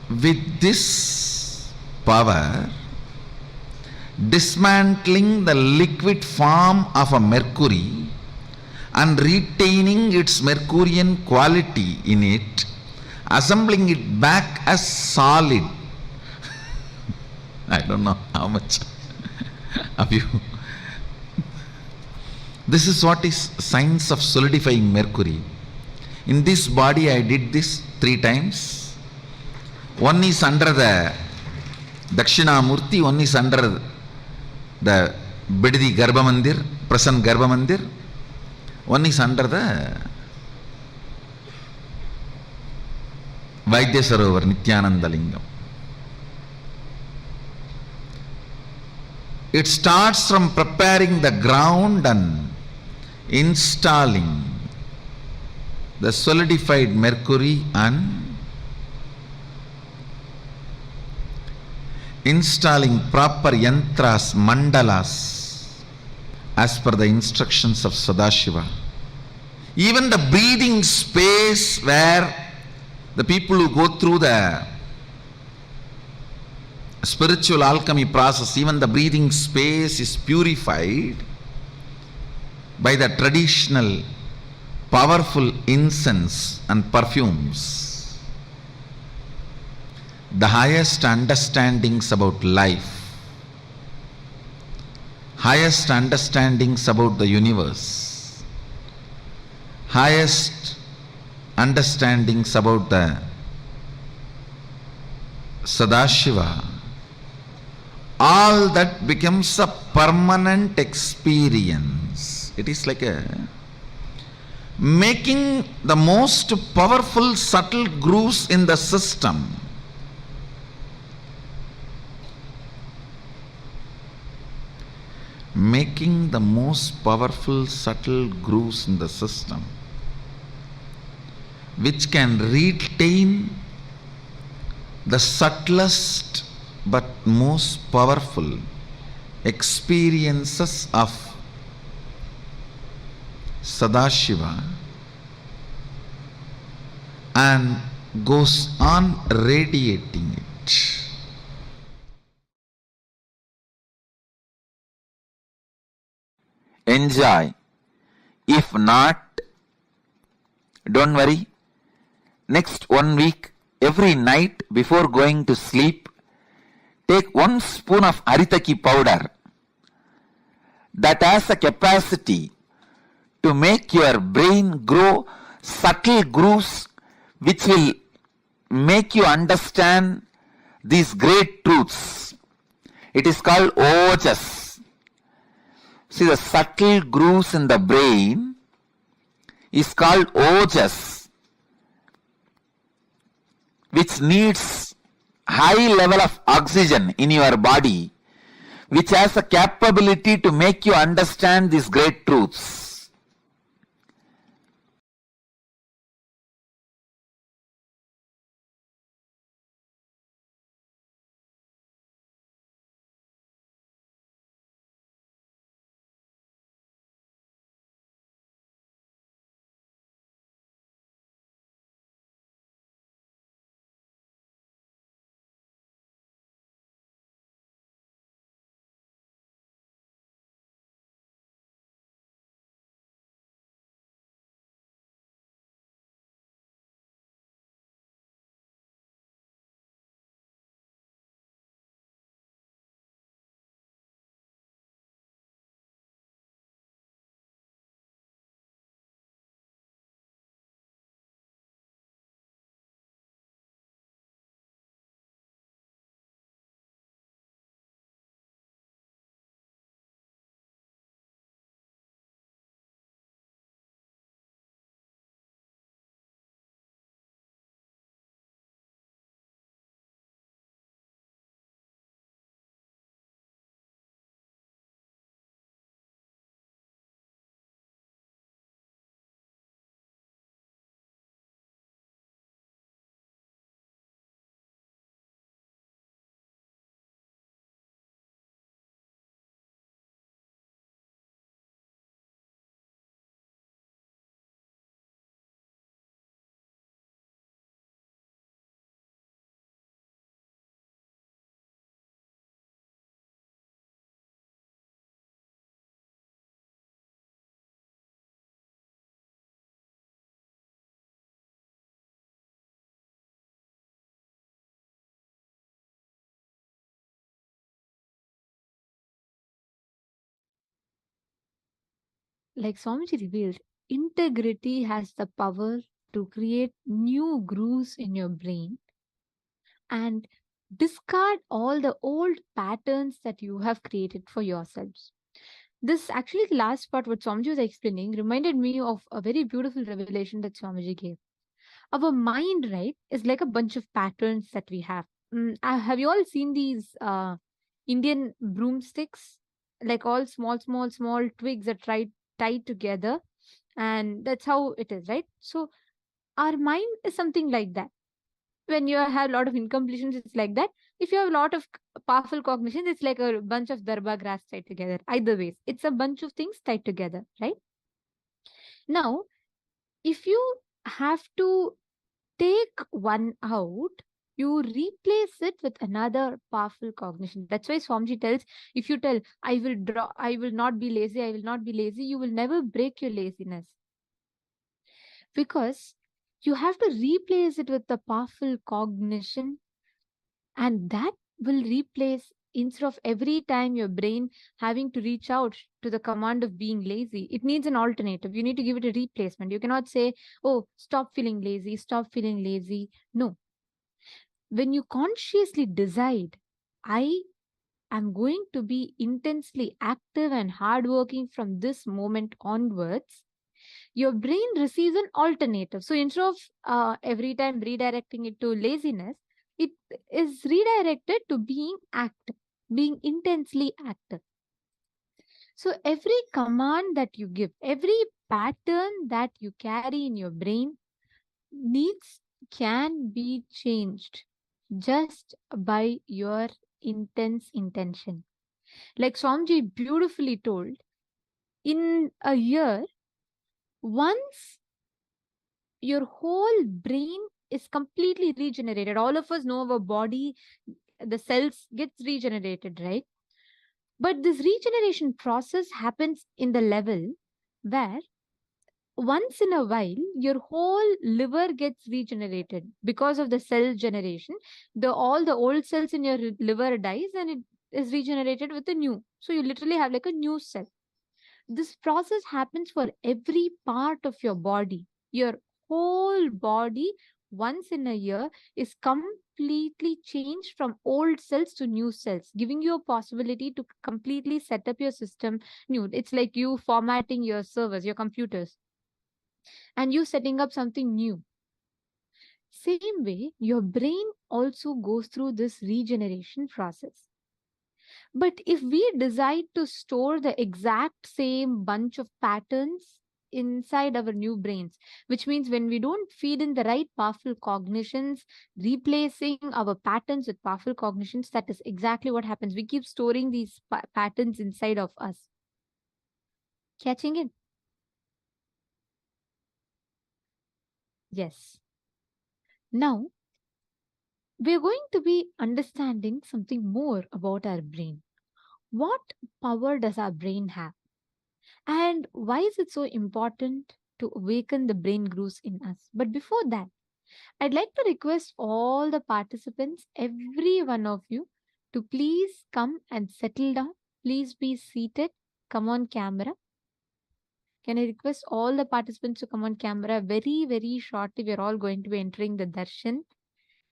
With this power, dismantling the liquid form of a mercury and retaining its Mercurian quality in it, assembling it back as solid. I don't know how much of you. This is what is science of solidifying mercury. In this body I did this 3 times. One is under the Dakshinamurti, one is under the Bididi Garbha Mandir, present Garbha Mandir. One is under the Vaidya Sarovar, Nithyananda Lingam. It starts from preparing the ground and installing the solidified mercury and installing proper yantras, mandalas as per the instructions of Sadashiva. Even the breathing space where the people who go through the spiritual alchemy process, even the breathing space is purified by the traditional powerful incense and perfumes. The highest understandings about life, highest understandings about the universe, highest understandings about the Sadashiva, all that becomes a permanent experience. It is like making the most powerful subtle grooves in the system. Making the most powerful subtle grooves in the system, which can retain the subtlest but most powerful experiences of Sadashiva and goes on radiating it. Enjoy. If not, don't worry. Next 1 week, every night before going to sleep, take 1 spoon of Haritaki powder that has a capacity to make your brain grow subtle grooves which will make you understand these great truths. It is called ojas. See, the subtle grooves in the brain is called ojas, which needs high level of oxygen in your body, which has a capability to make you understand these great truths. Like Swamiji revealed, integrity has the power to create new grooves in your brain, and discard all the old patterns that you have created for yourselves. This actually, the last part, what Swamiji was explaining, reminded me of a very beautiful revelation that Swamiji gave. Our mind, right, is like a bunch of patterns that we have. Have you all seen these Indian broomsticks? Like all small twigs are tied together, and that's how it is, right? So our mind is something like that. When you have a lot of incompletions, it's like that. If you have a lot of powerful cognitions, it's like a bunch of darba grass tied together. Either ways, it's a bunch of things tied together, right? Now, if you have to take one out, you replace it with another powerful cognition. That's why Swamiji tells, if you tell, I will not be lazy, I will not be lazy, you will never break your laziness. Because you have to replace it with the powerful cognition, and that will replace, instead of every time your brain having to reach out to the command of being lazy, it needs an alternative. You need to give it a replacement. You cannot say, oh, stop feeling lazy, stop feeling lazy. No. When you consciously decide, I am going to be intensely active and hardworking from this moment onwards, your brain receives an alternative. So instead of every time redirecting it to laziness, it is redirected to being active, being intensely active. So every command that you give, every pattern that you carry in your brain can be changed just by your intense intention. Like Swamiji beautifully told, in a year, once your whole brain is completely regenerated. All of us know our body, the cells gets regenerated, right? But this regeneration process happens in the level where once in a while your whole liver gets regenerated because of the cell generation. All the old cells in your liver dies and it is regenerated with a new. So you literally have like a new cell. This process happens for every part of your body. Your whole body once in a year is completely changed from old cells to new cells, giving you a possibility to completely set up your system new. It's like you formatting your servers, your computers, and you setting up something new. Same way, your brain also goes through this regeneration process. But if we decide to store the exact same bunch of patterns inside our new brains, which means when we don't feed in the right powerful cognitions, replacing our patterns with powerful cognitions, that is exactly what happens. We keep storing these patterns inside of us. Catching it? Yes. Now, we're going to be understanding something more about our brain. What power does our brain have? And why is it so important to awaken the brain grooves in us? But before that, I'd like to request all the participants, every one of you, to please come and settle down. Please be seated. Come on camera. Can I request all the participants to come on camera? Very, very shortly, we're all going to be entering the darshan.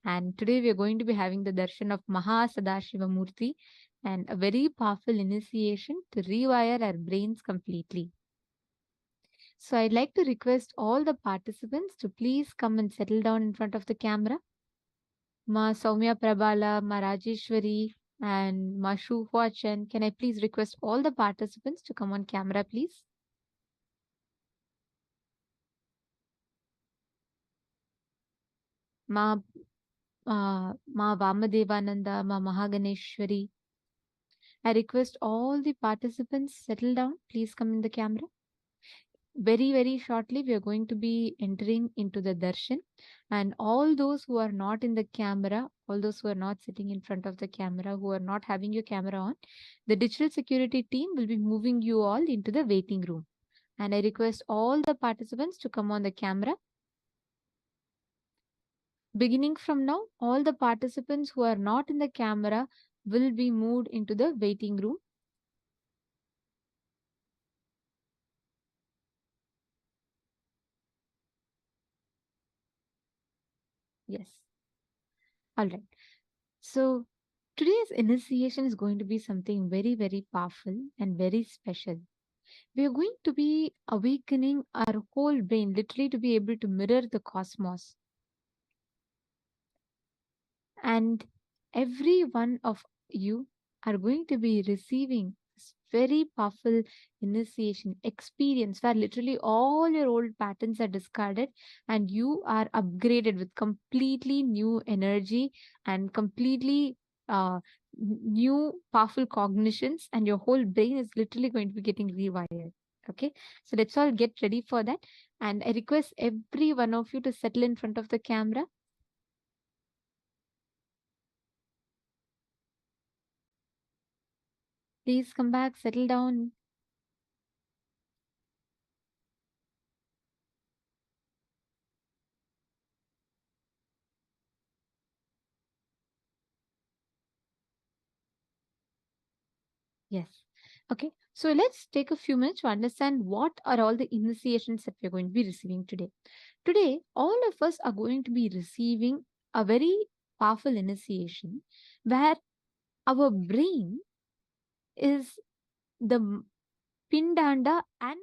And today we are going to be having the darshan of Mahasadahiva Murthy and a very powerful initiation to rewire our brains completely. So I'd like to request all the participants to please come and settle down in front of the camera. Ma Soumya Prabhala, Ma Rajeshwari, and Ma Shu Hua Chen. Can I please request all the participants to come on camera, please? Ma Vamadevananda, Ma Mahaganeshwari. I request all the participants settle down. Please come in the camera. Very, very shortly, we are going to be entering into the darshan. And all those who are not in the camera, all those who are not sitting in front of the camera, who are not having your camera on, the digital security team will be moving you all into the waiting room. And I request all the participants to come on the camera. Beginning from now, all the participants who are not in the camera will be moved into the waiting room. Yes. All right. So, today's initiation is going to be something very, very powerful and very special. We are going to be awakening our whole brain, literally to be able to mirror the cosmos. And every one of you are going to be receiving this very powerful initiation experience where literally all your old patterns are discarded and you are upgraded with completely new energy and completely new powerful cognitions, and your whole brain is literally going to be getting rewired. Okay, so let's all get ready for that. And I request every one of you to settle in front of the camera. Please come back, settle down. Yes. Okay. So let's take a few minutes to understand what are all the initiations that we're going to be receiving today. Today, all of us are going to be receiving a very powerful initiation where our brain is the pindanda and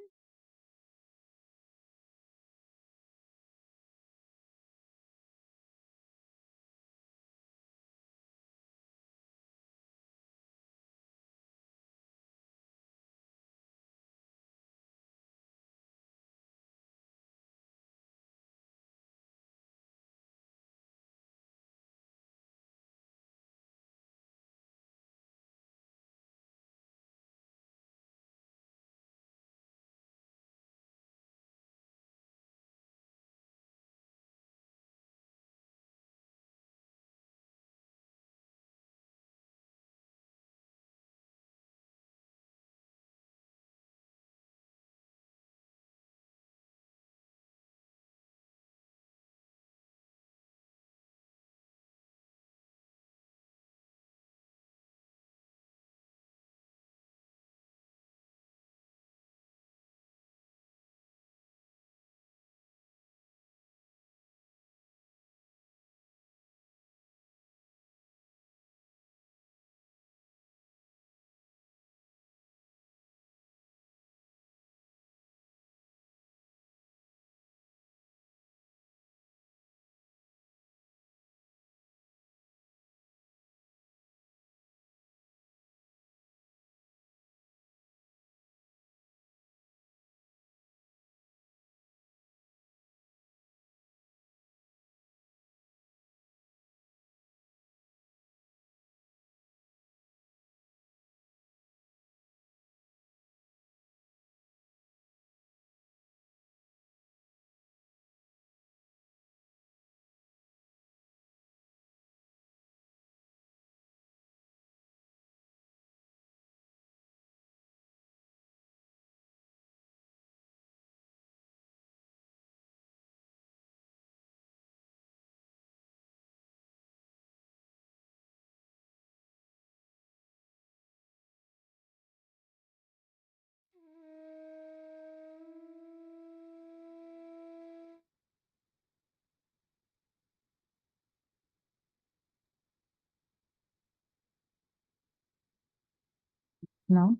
Now,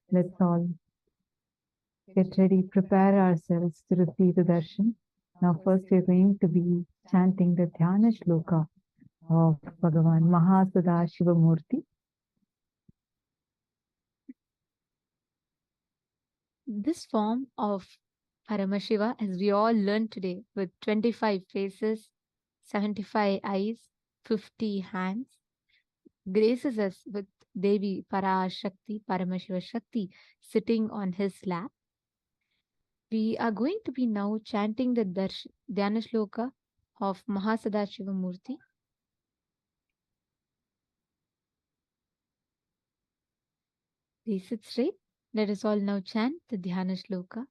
let's all get ready, prepare ourselves to receive the darshan. Now, first we're going to be chanting the Dhyana Shloka of Bhagavan Mahasadahiva Murthy. this form of Paramashiva, as we all learned today, with 25 faces, 75 eyes, 50 hands, graces us with Devi Parashakti, Paramashiva Shakti, sitting on his lap. We are going to be now chanting the Dhyana Shloka of Mahasadahiva Murthy. Please sit straight. Let us all now chant the Dhyana Shloka.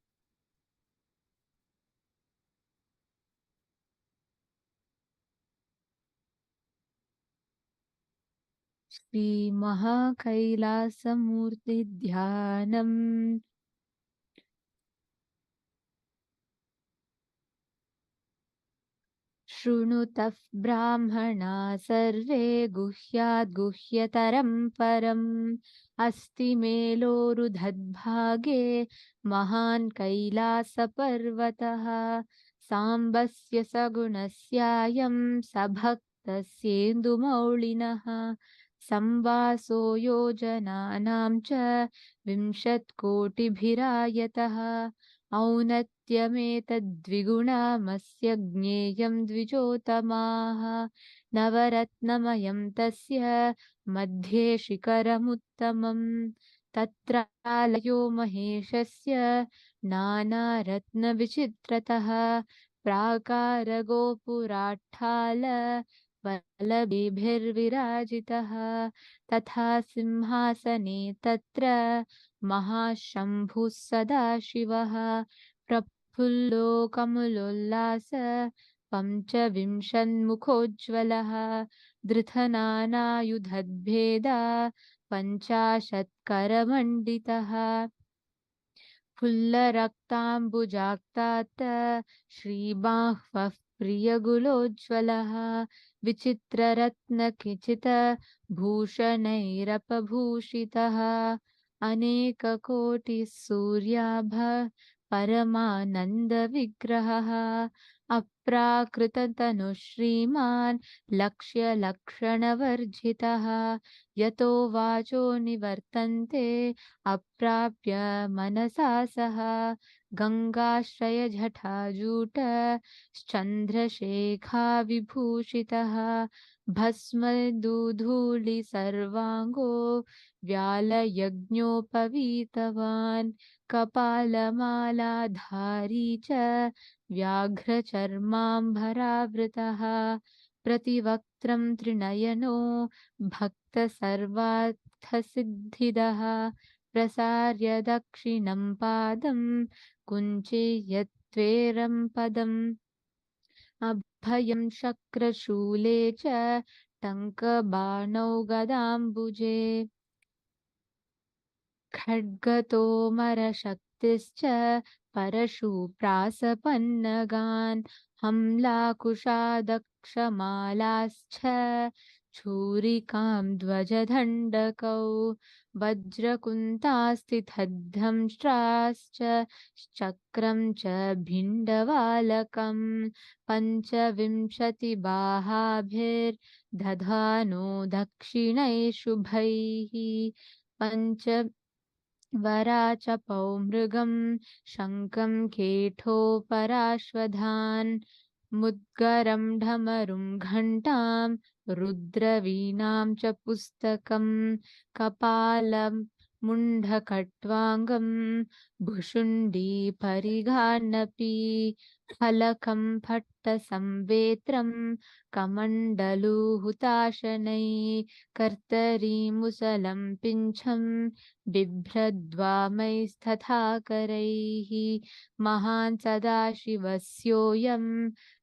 Shri Mahakailasa Murti Dhyanam शृणुतः ब्राह्मणा सर्वे गुह्याद् गुह्यतरं परम् अस्ति मेलोरुधद्भागे महान् कैलासपर्वतः साम्बस्य सगुणस्यायं सभक्तस्येन्दुमौळिनः संवासो योजनानां च 20,000,000 औन्नत्यमेतद्विगुणामस्य ज्ञेयं द्विजोतमाः नवरत्नमयं तस्य मध्ये शिखरमुत्तमम् तत्रालयो महेशस्य नानारत्नविचित्रतः प्राकारगोपुराट्टाल वल्लभीभिर्विराजितः तथा सिंहासने तत्र महाशम्भुः सदाशिवः प्रफुल्लो कमलोल्लास पञ्चविंशन्मुखोज्ज्वलः धृतनानायुधद्भेदा 50 फुल्लरक्ताम्बुजाक्तात् श्रीबाह्वः प्रियगुलोज्ज्वलः विचित्ररत्नखचित भूषणैरपभूषितः अनेककोटिः सूर्याभ परमानन्दविग्रहः अप्राकृततनुः श्रीमान् लक्ष्यलक्षणवर्जितः यतो वाचो निवर्तन्ते अप्राप्य मनसा सह गङ्गाश्रयजटाजूट चन्द्रशेखा विभूषितः भस्मदूधूलि सर्वाङ्गो व्यालयज्ञोपवीतवान् कपालमालाधारी च व्याघ्रचर्माम्बरावृतः प्रतिवक्त्रं त्रिनयनो भक्तसर्वार्थसिद्धिदः प्रसार्य दक्षिणं पादं कुञ्चियत्वेरं पदम् अभयं शक्रशूले च टङ्कबाणौ गदाम्बुजे खड्गतोमरशक्तिश्च परशुप्रासपन्नगान् हम्लाकुशादक्षमालाश्च छूरिकां ध्वजदण्डकौ वज्रकुन्तास्थितध्वंष्ट्राश्च चक्रं च भिण्डवालकं 25 बाहाभिर्दधानो दक्षिणैः शुभैः पञ्च वराचपौ मृगं शङ्खं केठोपराश्वधान् मुद्गरं ढमरुं घण्टां रुद्रवीणां च पुस्तकं कपालं मुण्डकट्वाङ्गं भुशुण्डी परिघान्नपि फलकं फट्टसंवेत्रं कमण्डलुहुताशनै कर्तरीमुसलं पिञ्छं बिभ्रद्वामैस्तथा करैः महान् सदाशिवस्योऽयं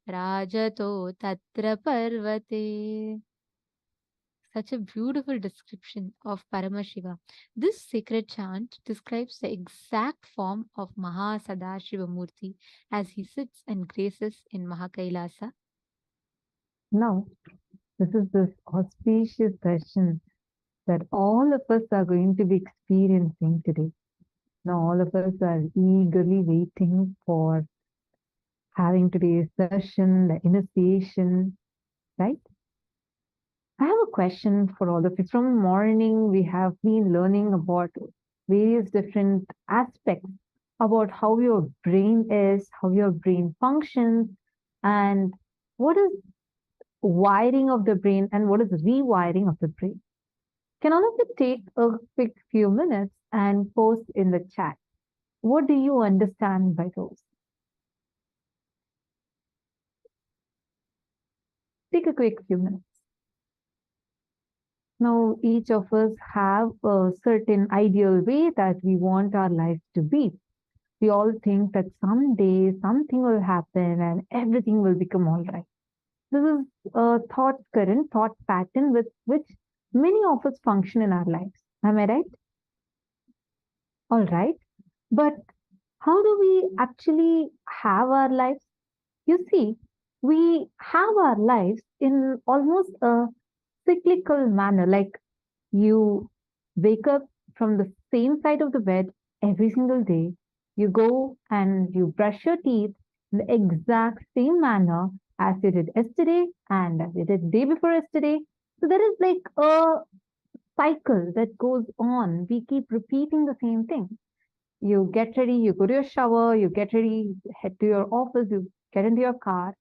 राजतो तत्र पर्वते. Such a beautiful description of Paramashiva. This sacred chant describes the exact form of Mahasadahiva Murthy as he sits and graces in Kailasa. Now, this is this auspicious session that all of us are going to be experiencing today. Now, all of us are eagerly waiting for having today's session, the initiation, right? I have a question for all of you. From morning, we have been learning about various different aspects about how your brain is, how your brain functions, and what is wiring of the brain and what is rewiring of the brain. Can all of you take a quick few minutes and post in the chat? What do you understand by those? Take a quick few minutes. Now, each of us have a certain ideal way that we want our life to be. We all think that someday something will happen and everything will become all right. This is a thought current, thought pattern with which many of us function in our lives. Am I right? All right. But how do we actually have our lives? You see, we have our lives in almost a cyclical manner, like you wake up from the same side of the bed every single day. You go and you brush your teeth in the exact same manner as you did yesterday and as you did the day before yesterday. So there is like a cycle that goes on. We keep repeating the same thing. You get ready, you go to your shower, you get ready, head to your office, you get into your car.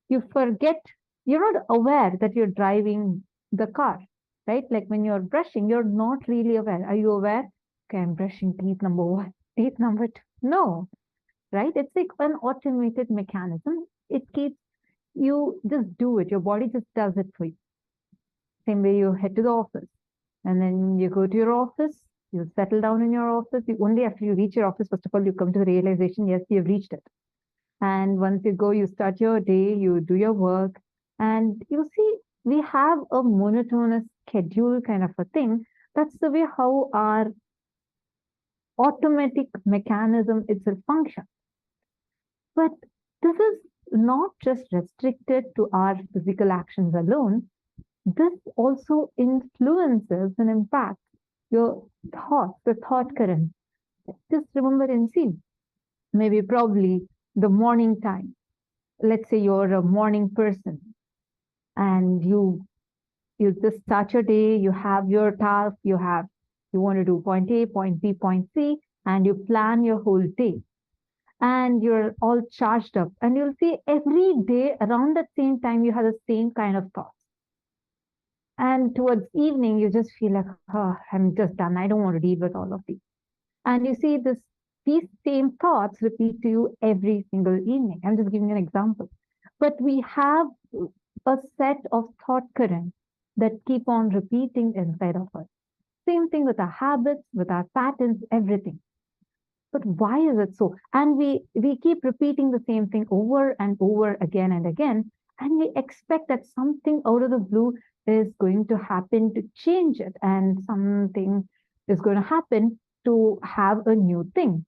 You forget, you're not aware that you're driving the car, right? Like when you're brushing, you're not really aware. Are you aware? Okay, I'm brushing teeth number one, teeth number two. No, right? It's like an automated mechanism. It keeps, you just do it. Your body just does it for you. Same way you head to the office and then you go to your office, you settle down in your office. You only after you reach your office, first of all, you come to the realization, yes, you've reached it. And once you go, you start your day, you do your work, and you see, we have a monotonous schedule kind of a thing. That's the way how our automatic mechanism itself functions. But this is not just restricted to our physical actions alone. This also influences and impacts your thoughts, the thought current. Just remember and see, maybe probably the morning time. Let's say you're a morning person and you just start your day, you have your task, you want to do point A, point B, point C, and you plan your whole day. And you're all charged up. And you'll see every day around that same time, you have the same kind of thoughts. And towards evening, you just feel like, oh, I'm just done. I don't want to deal with all of these. And you see these same thoughts repeat to you every single evening. I'm just giving an example. But we have a set of thought currents that keep on repeating inside of us. Same thing with our habits, with our patterns, everything. But why is it so? And we keep repeating the same thing over and over again and again. And we expect that something out of the blue is going to happen to change it. And something is going to happen to have a new thing.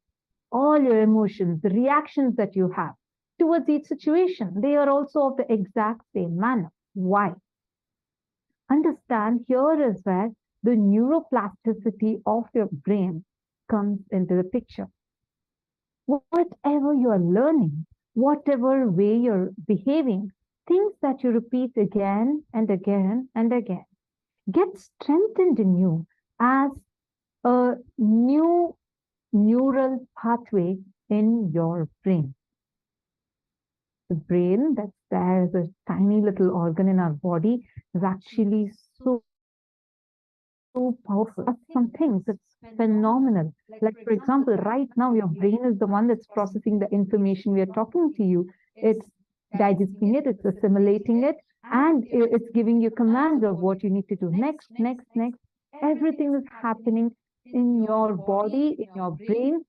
All your emotions, the reactions that you have towards each situation, they are also of the exact same manner. Why? Understand, here is where the neuroplasticity of your brain comes into the picture. Whatever you are learning, whatever way you're behaving, things that you repeat again and again and again get strengthened in you as a new neural pathway in your brain. The brain, that's there as a tiny little organ in our body, is actually so powerful. Some things, it's phenomenal. Like, for example, right now, your brain is the one that's processing the information we are talking to you. It's digesting it, it's assimilating it, and it's giving you commands of what you need to do next, next, next. Everything is happening in your body, in your brain,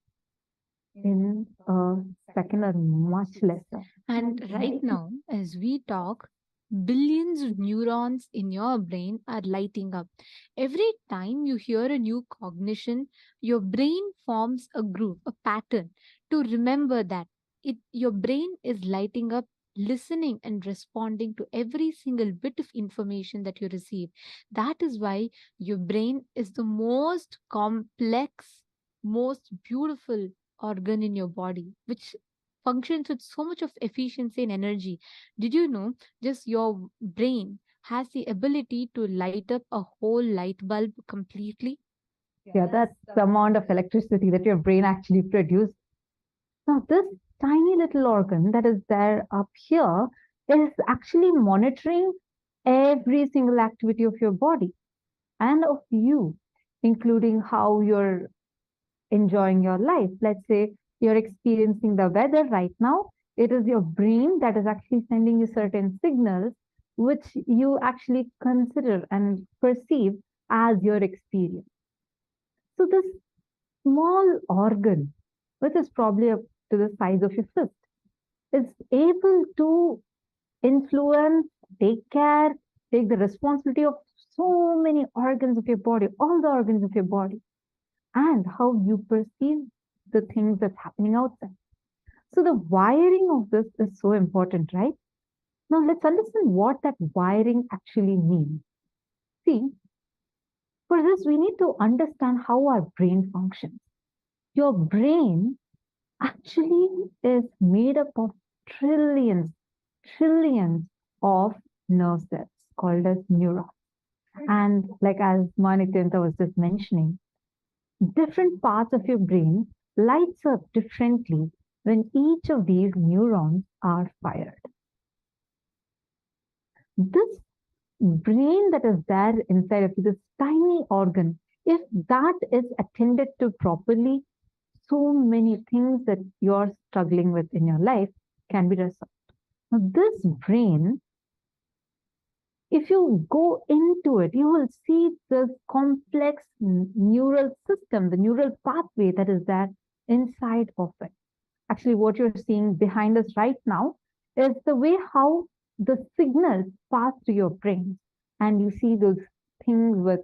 in a second or much lesser. And right now, as we talk, billions of neurons in your brain are lighting up. Every time you hear a new cognition, your brain forms a groove, a pattern to remember that. Your brain is lighting up, listening and responding to every single bit of information that you receive. That is why your brain is the most complex, most beautiful organ in your body, which functions with so much of efficiency and energy. Did you know just your brain has the ability to light up a whole light bulb completely? Yeah, that's the amount of electricity that your brain actually produces. Now, this tiny little organ that is there up here is actually monitoring every single activity of your body and of you, including how you're enjoying your life. Let's say you're experiencing the weather right now. It is your brain that is actually sending you certain signals which you actually consider and perceive as your experience. So this small organ, which is probably up to the size of your fist, is able to influence, take care, take the responsibility of so many organs of your body, all the organs of your body, and how you perceive the things that's happening outside. So the wiring of this is so important, right? Now let's understand what that wiring actually means. See, for this we need to understand how our brain functions. Your brain actually is made up of trillions of nerve cells called as neurons. And like as Nithyananda was just mentioning, different parts of your brain lights up differently when each of these neurons are fired. This brain that is there inside of you, this tiny organ, if that is attended to properly, so many things that you're struggling with in your life can be resolved. Now, this brain, if you go into it, you will see this complex neural system, the neural pathway that is there inside of it. Actually, what you're seeing behind us right now is the way how the signals pass to your brain. And you see those things with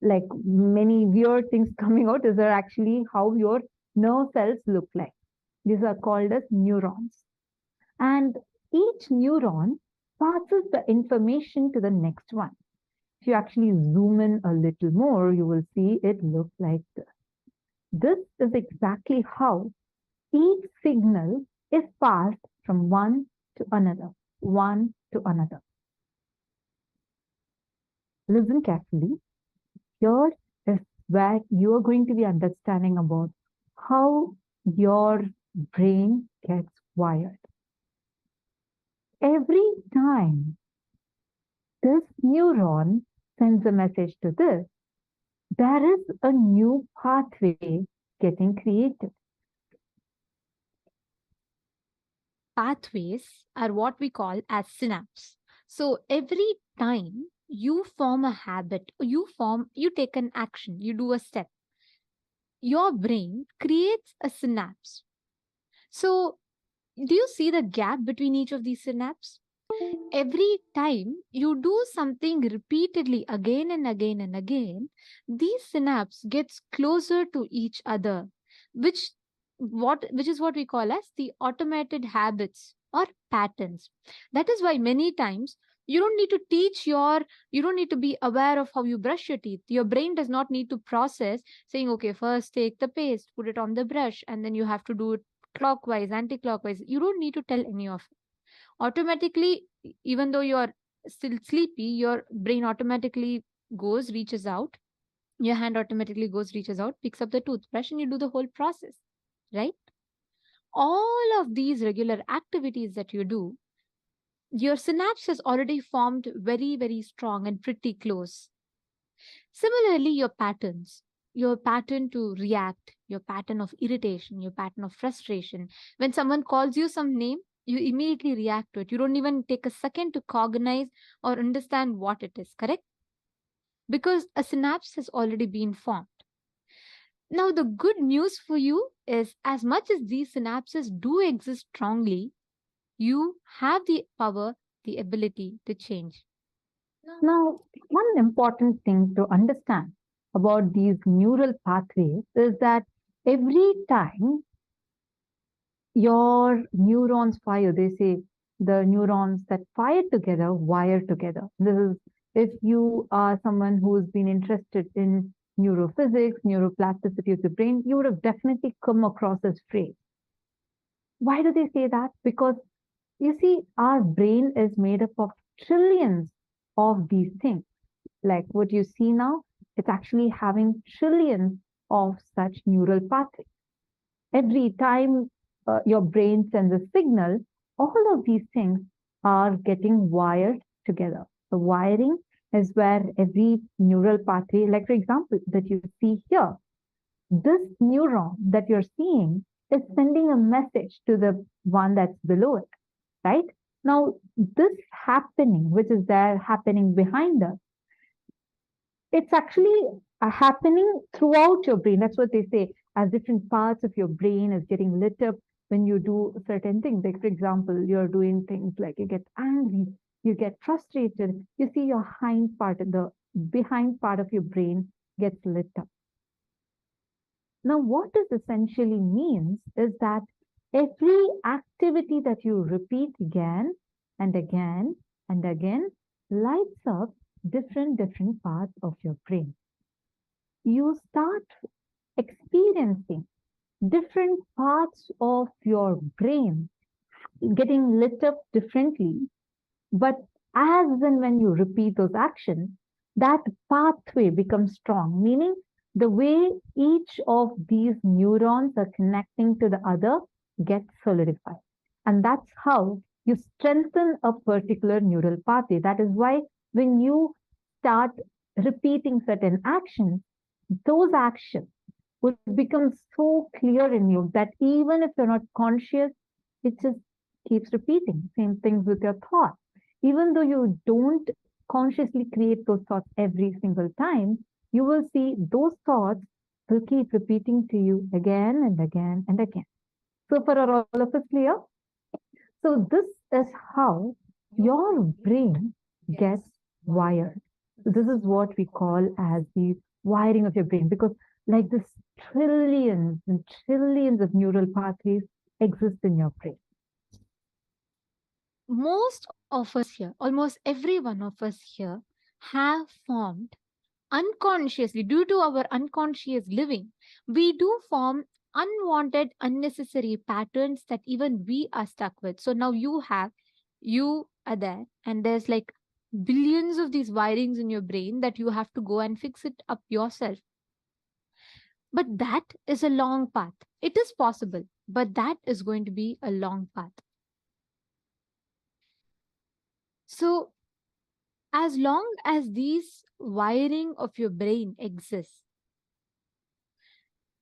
like many weird things coming out. These are actually how your nerve cells look like. These are called as neurons. And each neuron passes the information to the next one. If you actually zoom in a little more, you will see it looks like this. This is exactly how each signal is passed from one to another, one to another. Listen carefully. Here is where you are going to be understanding about how your brain gets wired. Every time this neuron sends a message to this, there is a new pathway getting created. Pathways are what we call as synapse. So every time you form a habit, you take an action, you do a step, your brain creates a synapse. So do you see the gap between each of these synapses? Every time you do something repeatedly again and again and again, these synapses gets closer to each other, which is what we call as the automated habits or patterns. That is why many times you don't need to be aware of how you brush your teeth. Your brain does not need to process saying, okay, first take the paste, put it on the brush, and then you have to do it clockwise, anti-clockwise. You don't need to tell any of it. Automatically, even though you are still sleepy, your brain automatically reaches out, your hand automatically reaches out, picks up the toothbrush, and you do the whole process, right? All of these regular activities that you do, your synapse has already formed very, very strong and pretty close. Similarly, your patterns, your pattern to react, your pattern of irritation, your pattern of frustration. When someone calls you some name, you immediately react to it. You don't even take a second to cognize or understand what it is, correct? Because a synapse has already been formed. Now, the good news for you is as much as these synapses do exist strongly, you have the power, the ability to change. Now, one important thing to understand about these neural pathways is that every time your neurons fire, they say the neurons that fire together wire together. This is if you are someone who's been interested in neurophysics, neuroplasticity of the brain, you would have definitely come across this phrase. Why do they say that? Because you see, our brain is made up of trillions of these things. Like what you see now, it's actually having trillions of such neural pathways. Every time your brain sends a signal, all of these things are getting wired together. The wiring is where every neural pathway, like for example, that you see here, this neuron that you're seeing is sending a message to the one that's below it, right? Now, this happening, which is there happening behind us, it's actually happening throughout your brain. That's what they say, as different parts of your brain is getting lit up when you do certain things. Like, for example, you're doing things like you get angry, you get frustrated, you see your the behind part of your brain gets lit up. Now, what this essentially means is that every activity that you repeat again, and again lights up different parts of your brain. You start experiencing different parts of your brain getting lit up differently. But as and when you repeat those actions, that pathway becomes strong, meaning the way each of these neurons are connecting to the other gets solidified. And that's how you strengthen a particular neural pathway. That is why when you start repeating certain actions, those actions will become so clear in you that even if you're not conscious, it just keeps repeating. Same things with your thoughts. Even though you don't consciously create those thoughts every single time, you will see those thoughts will keep repeating to you again and again and again. So for all of us clear? So this is how your brain gets wired. So this is what we call as the wiring of your brain, because like this trillions and trillions of neural pathways exist in your brain. Most of us here, almost every one of us here, have formed unconsciously, due to our unconscious living, we do form unwanted, unnecessary patterns that even we are stuck with. So now you are there, and there's like billions of these wirings in your brain that you have to go and fix it up yourself. But that is a long path. It is possible, but that is going to be a long path. So as long as these wiring of your brain exists,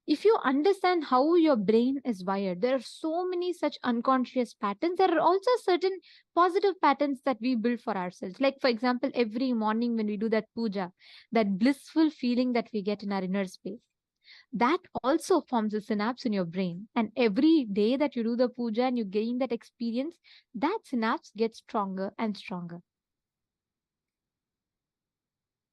if you understand how your brain is wired, there are so many such unconscious patterns. There are also certain positive patterns that we build for ourselves. Like, for example, every morning when we do that puja, that blissful feeling that we get in our inner space, that also forms a synapse in your brain. And every day that you do the puja and you gain that experience, that synapse gets stronger and stronger.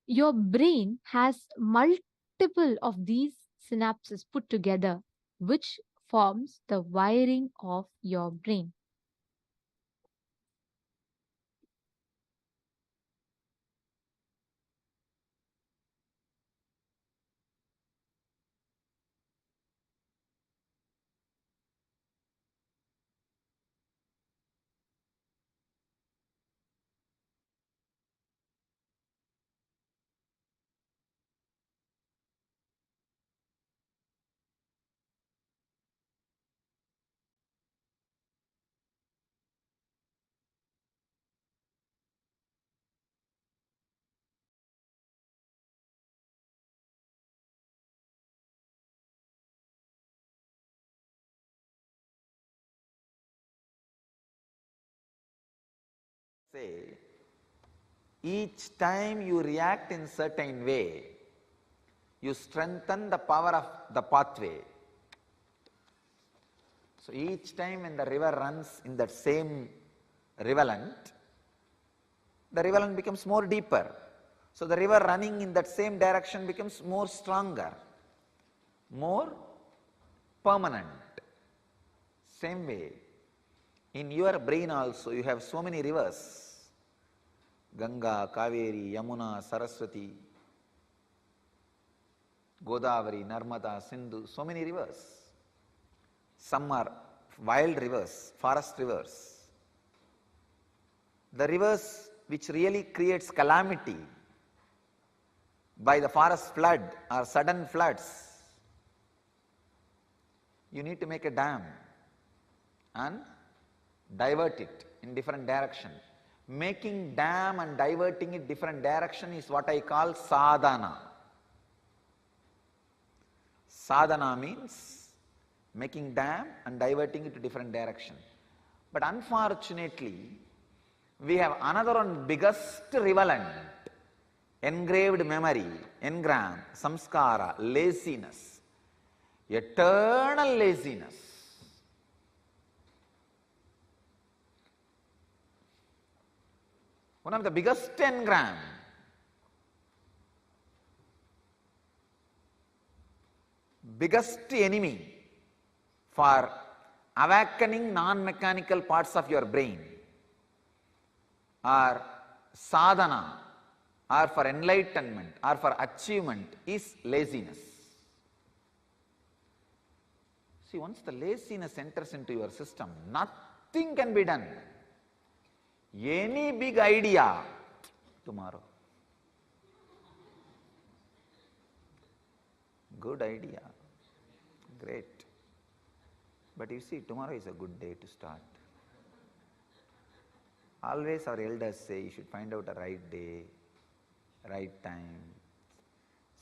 Your brain has multiple of these synapses put together, which forms the wiring of your brain. Say, each time you react in certain way, you strengthen the power of the pathway. So each time when the river runs in that same rivulet, the rivulet becomes more deeper. So the river running in that same direction becomes more stronger, more permanent. Same way, in your brain also you have so many rivers: Ganga, Kaveri, Yamuna, Saraswati, Godavari, Narmada, Sindhu, so many rivers. Some are wild rivers, forest rivers. The rivers which really creates calamity by the forest flood or sudden floods, you need to make a dam and divert it in different direction. Making dam and diverting it different direction is what I call sadhana. Sadhana means making dam and diverting it to different direction. But unfortunately, we have another one biggest rivulet: engraved memory, engram, samskara, laziness, eternal laziness. One of the biggest engram. Biggest enemy for awakening non-mechanical parts of your brain or sadhana or for enlightenment or for achievement is laziness. See, once the laziness enters into your system, nothing can be done. Any big idea, tomorrow. Good idea, great. But you see, tomorrow is a good day to start. Always our elders say you should find out a right day, right time.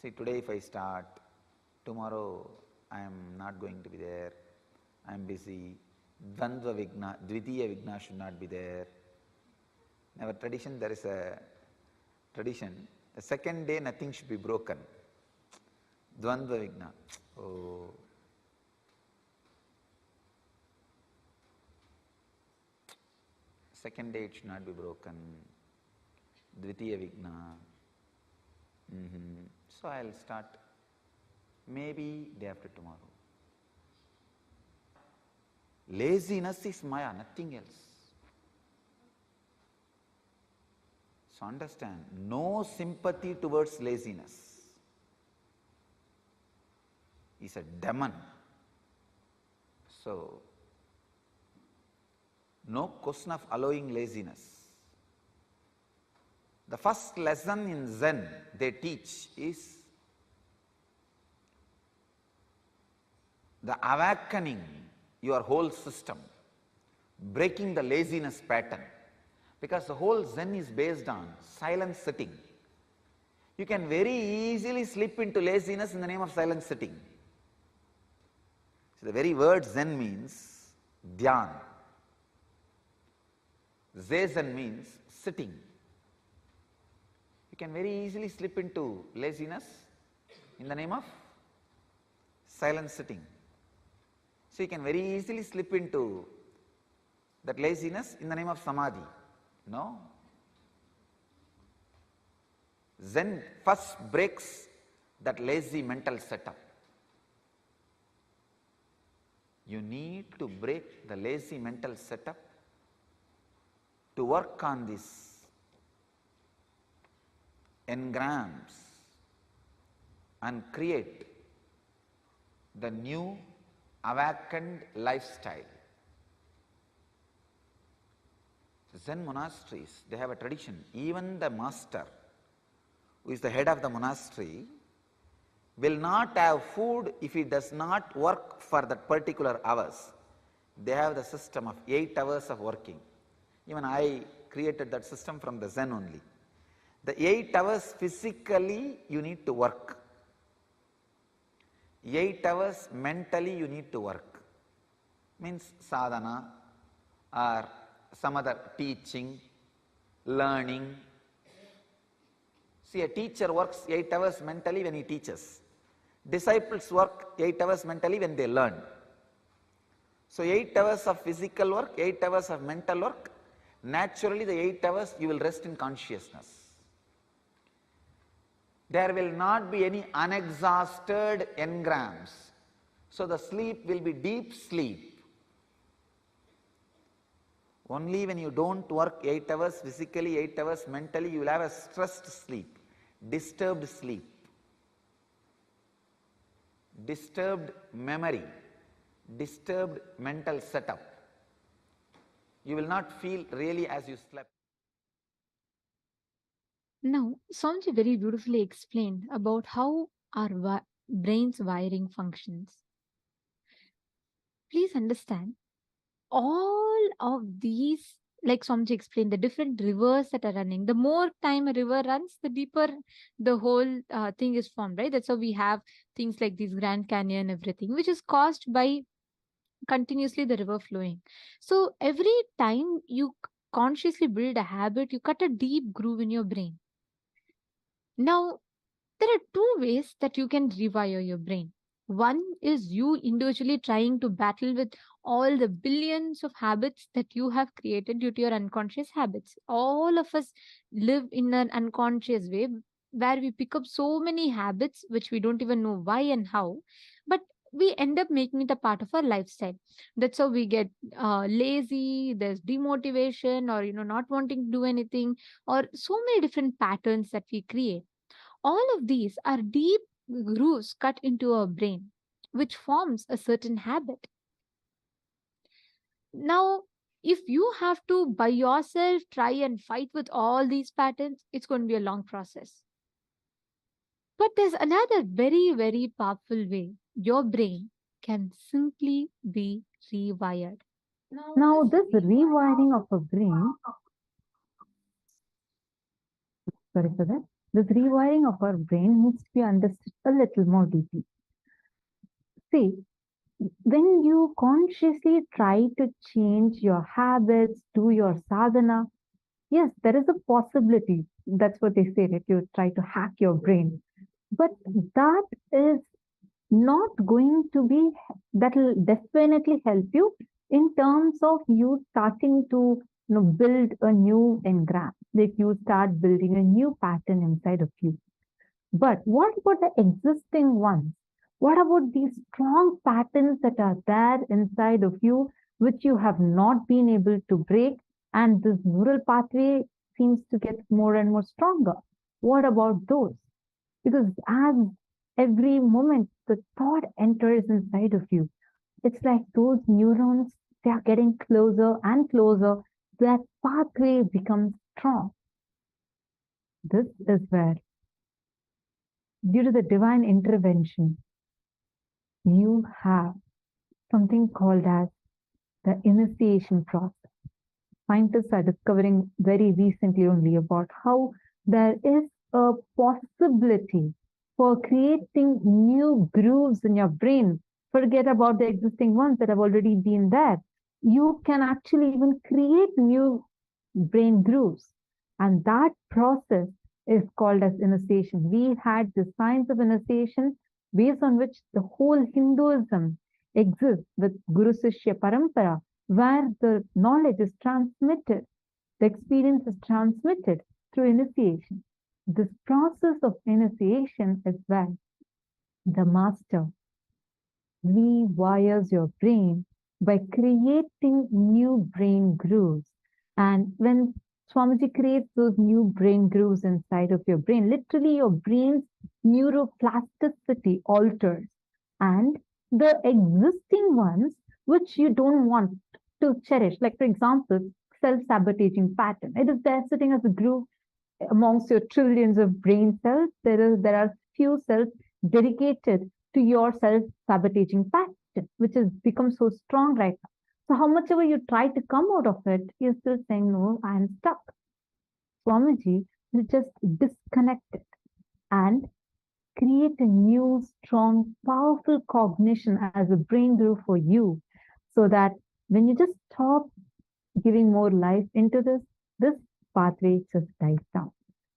See, today if I start, tomorrow I am not going to be there, I am busy. Dvandva Vigna, Dvitiya Vigna should not be there. In our tradition, there is a tradition, the second day nothing should be broken. Dvandva Vigna. Oh. Second day it should not be broken. Dvitiya Vigna. So I'll start maybe day after tomorrow. Laziness is Maya, nothing else. So understand, no sympathy towards laziness is a demon. So, no question of allowing laziness. The first lesson in Zen they teach is the awakening your whole system, breaking the laziness pattern. Because the whole Zen is based on silent sitting. You can very easily slip into laziness in the name of silent sitting. So the very word Zen means dhyan. Zazen means sitting. You can very easily slip into laziness in the name of silent sitting. So you can very easily slip into that laziness in the name of samadhi. No. Zen first breaks that lazy mental setup. You need to break the lazy mental setup to work on this engrams and create the new awakened lifestyle. Zen monasteries, they have a tradition. Even the master, who is the head of the monastery, will not have food if he does not work for that particular hours. They have the system of 8 hours of working. Even I created that system from the Zen only. The 8 hours physically you need to work. 8 hours mentally you need to work. Means sadhana or some other teaching, learning. See, a teacher works 8 hours mentally when he teaches. Disciples work 8 hours mentally when they learn. So 8 hours of physical work, 8 hours of mental work. Naturally the 8 hours you will rest in consciousness. There will not be any unexhausted engrams. So the sleep will be deep sleep. Only when you don't work 8 hours physically, 8 hours mentally, you will have a stressed sleep, disturbed sleep, disturbed memory, disturbed mental setup. You will not feel really as you slept. Now, Swamiji very beautifully explained about how our brain's wiring functions. Please understand, all of these, like Swamiji explained, the different rivers that are running, the more time a river runs, the deeper the whole thing is formed, right? That's how we have things like this Grand Canyon, everything, which is caused by continuously the river flowing. So every time you consciously build a habit, you cut a deep groove in your brain. Now, there are 2 ways that you can rewire your brain. One is you individually trying to battle with all the billions of habits that you have created due to your unconscious habits. All of us live in an unconscious way where we pick up so many habits which we don't even know why and how. But we end up making it a part of our lifestyle. That's how we get lazy, there's demotivation, or not wanting to do anything, or so many different patterns that we create. All of these are deep grooves cut into our brain, which forms a certain habit. Now, if you have to by yourself try and fight with all these patterns, it's going to be a long process. But there's another very, very powerful way your brain can simply be rewired. Now, this rewiring of a brain, sorry for that, this rewiring of our brain needs to be understood a little more deeply. See, when you consciously try to change your habits, do your sadhana, yes, there is a possibility. That's what they say, that you try to hack your brain. But that is not going to be, that will definitely help you in terms of you starting to build a new engram, like you start building a new pattern inside of you. But what about the existing ones? What about these strong patterns that are there inside of you, which you have not been able to break, and this neural pathway seems to get more and more stronger? What about those? Because as every moment the thought enters inside of you, it's like those neurons, they are getting closer and closer. That pathway becomes strong. This is where, due to the divine intervention, you have something called as the initiation process. Scientists are discovering very recently only about how there is a possibility for creating new grooves in your brain. Forget about the existing ones that have already been there. You can actually even create new brain grooves. And that process is called as initiation. We had the science of initiation based on which the whole Hinduism exists with Guru Sishya Parampara, where the knowledge is transmitted, the experience is transmitted through initiation. This process of initiation is where the master rewires your brain by creating new brain grooves. And when Swamiji creates those new brain grooves inside of your brain, literally your brain's neuroplasticity alters. And the existing ones, which you don't want to cherish, like for example, self-sabotaging pattern, it is there sitting as a groove amongst your trillions of brain cells. There are few cells dedicated to your self-sabotaging pattern, which has become so strong right now. So how much ever you try to come out of it, you're still saying, no, I am stuck. Swamiji will just disconnect it and create a new, strong, powerful cognition as a brain groove for you, so that when you just stop giving more life into this pathway just dies down.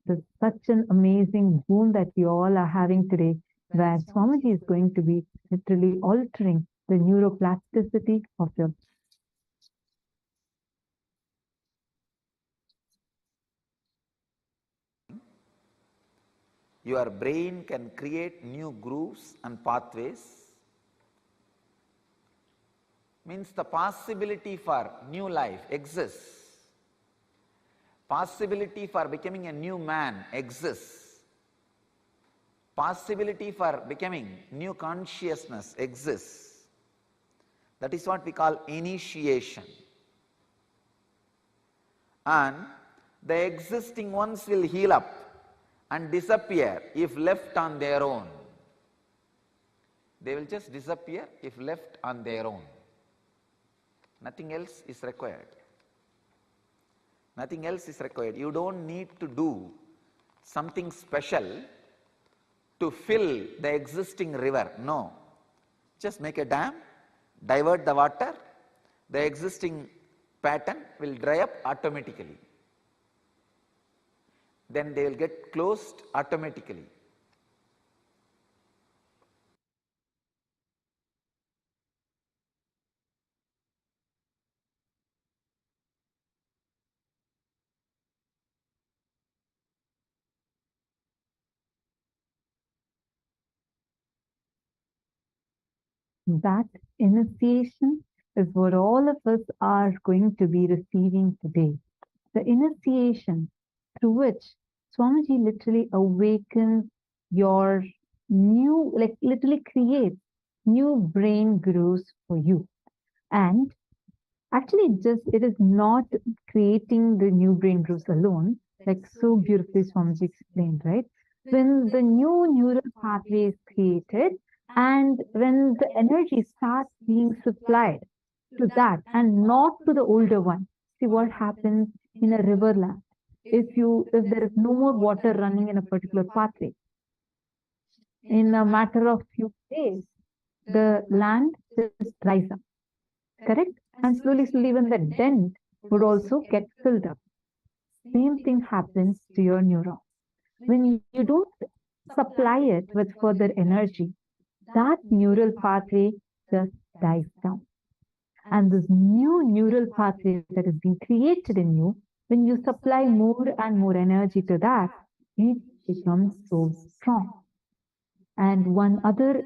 This is such an amazing boon that we all are having today, where Swamiji is going to be literally altering the neuroplasticity of your. Your brain can create new grooves and pathways. Means the possibility for new life exists. Possibility for becoming a new man exists. Possibility for becoming new consciousness exists. That is what we call initiation. And the existing ones will heal up and disappear if left on their own. They will just disappear if left on their own. Nothing else is required. Nothing else is required. You don't need to do something special to fill the existing river. No. Just make a dam, divert the water, the existing pattern will dry up automatically. Then they will get closed automatically. That initiation is what all of us are going to be receiving today. The initiation through which Swamiji literally awakens your new, like literally creates new brain grooves for you. And actually it is not creating the new brain grooves alone, like so beautifully Swamiji explained, right? When the new neural pathway is created and when the energy starts being supplied to that and not to the older one. See what happens in a river land. If there is no more water running in a particular pathway, in a matter of few days, the land just dries up. Correct? And slowly, even the dent would also get filled up. Same thing happens to your neuron. When you don't supply it with further energy, that neural pathway just dies down. And this new neural pathway that is being created in you, when you supply more and more energy to that, it becomes so strong. And one other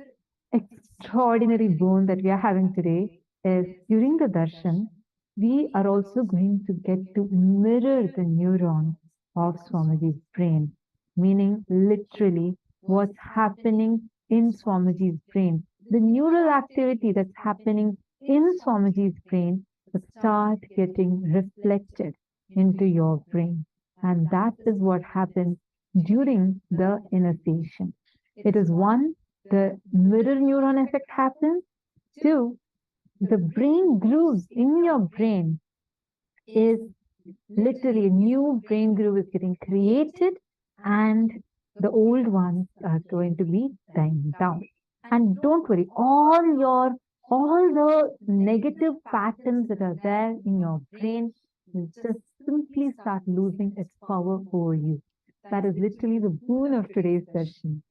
extraordinary boon that we are having today is during the darshan, we are also going to get to mirror the neurons of Swamiji's brain, meaning literally what's happening in Swamiji's brain. The neural activity that's happening in Swamiji's brain will start getting reflected into your brain. And that is what happens during the initiation. It is one, the mirror neuron effect happens. Two, the brain grooves in your brain is literally a new brain groove is getting created and the old ones are going to be dying down. And don't worry, all the negative patterns that are there in your brain will just simply start losing its power over you. That is literally the boon of today's session.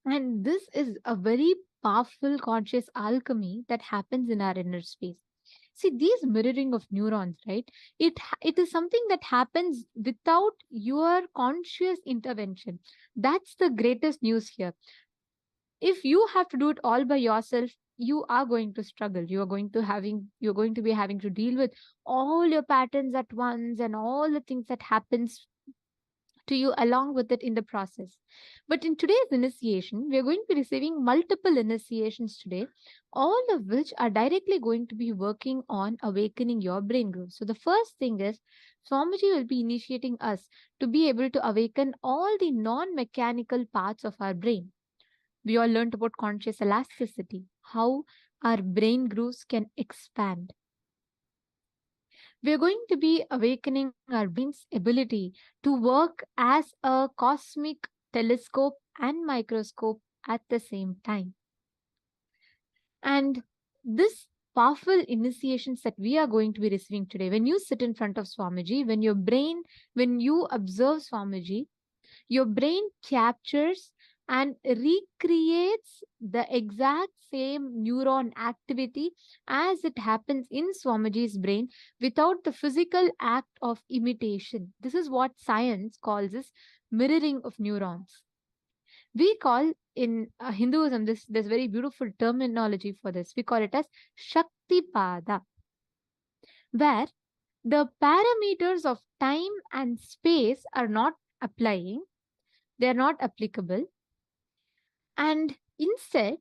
And this is a very powerful conscious alchemy that happens in our inner space. See, these mirroring of neurons, right? It is something that happens without your conscious intervention. That's the greatest news here. If you have to do it all by yourself, you are going to struggle. You're going to be having to deal with all your patterns at once and all the things that happens to you along with it in the process. But in today's initiation, we are going to be receiving multiple initiations today, all of which are directly going to be working on awakening your brain growth. So the first thing is Swamiji will be initiating us to be able to awaken all the non-mechanical parts of our brain. We all learned about conscious elasticity, how our brain grooves can expand. We are going to be awakening our brain's ability to work as a cosmic telescope and microscope at the same time. And this powerful initiations that we are going to be receiving today, when you sit in front of Swamiji, when you observe Swamiji, your brain captures and recreates the exact same neuron activity as it happens in Swamiji's brain without the physical act of imitation. This is what science calls as mirroring of neurons. We call in Hinduism, there's very beautiful terminology for this. We call it as Shaktipada, where the parameters of time and space are not applying, they are not applicable. And instead,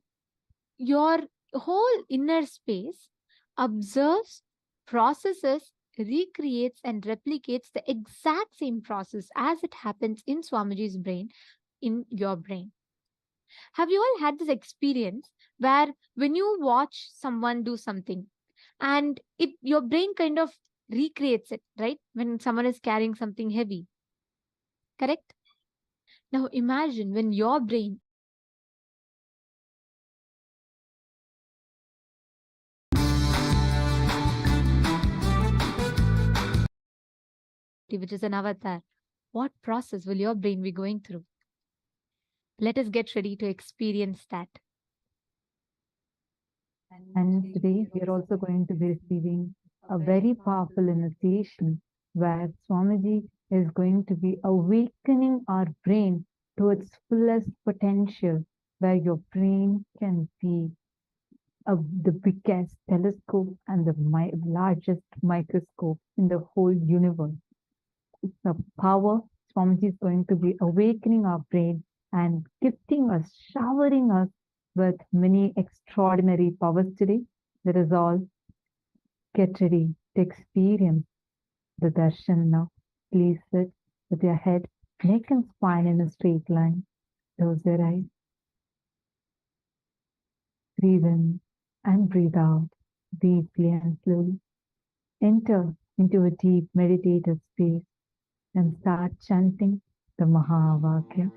your whole inner space observes, processes, recreates, and replicates the exact same process as it happens in Swamiji's brain, in your brain. Have you all had this experience where when you watch someone do something and your brain kind of recreates it, right? When someone is carrying something heavy, correct? Now imagine when your brain which is an avatar, what process will your brain be going through? Let us get ready to experience that. And today we are also going to be receiving a very powerful initiation where Swamiji is going to be awakening our brain to its fullest potential, where your brain can be the biggest telescope and the largest microscope in the whole universe. The power, Swamiji is going to be awakening our brain and gifting us, showering us with many extraordinary powers today. Let us all get ready to experience the darshan now. Please sit with your head, neck and spine in a straight line. Close your eyes. Breathe in and breathe out deeply and slowly. Enter into a deep meditative space and start chanting the Mahavakya.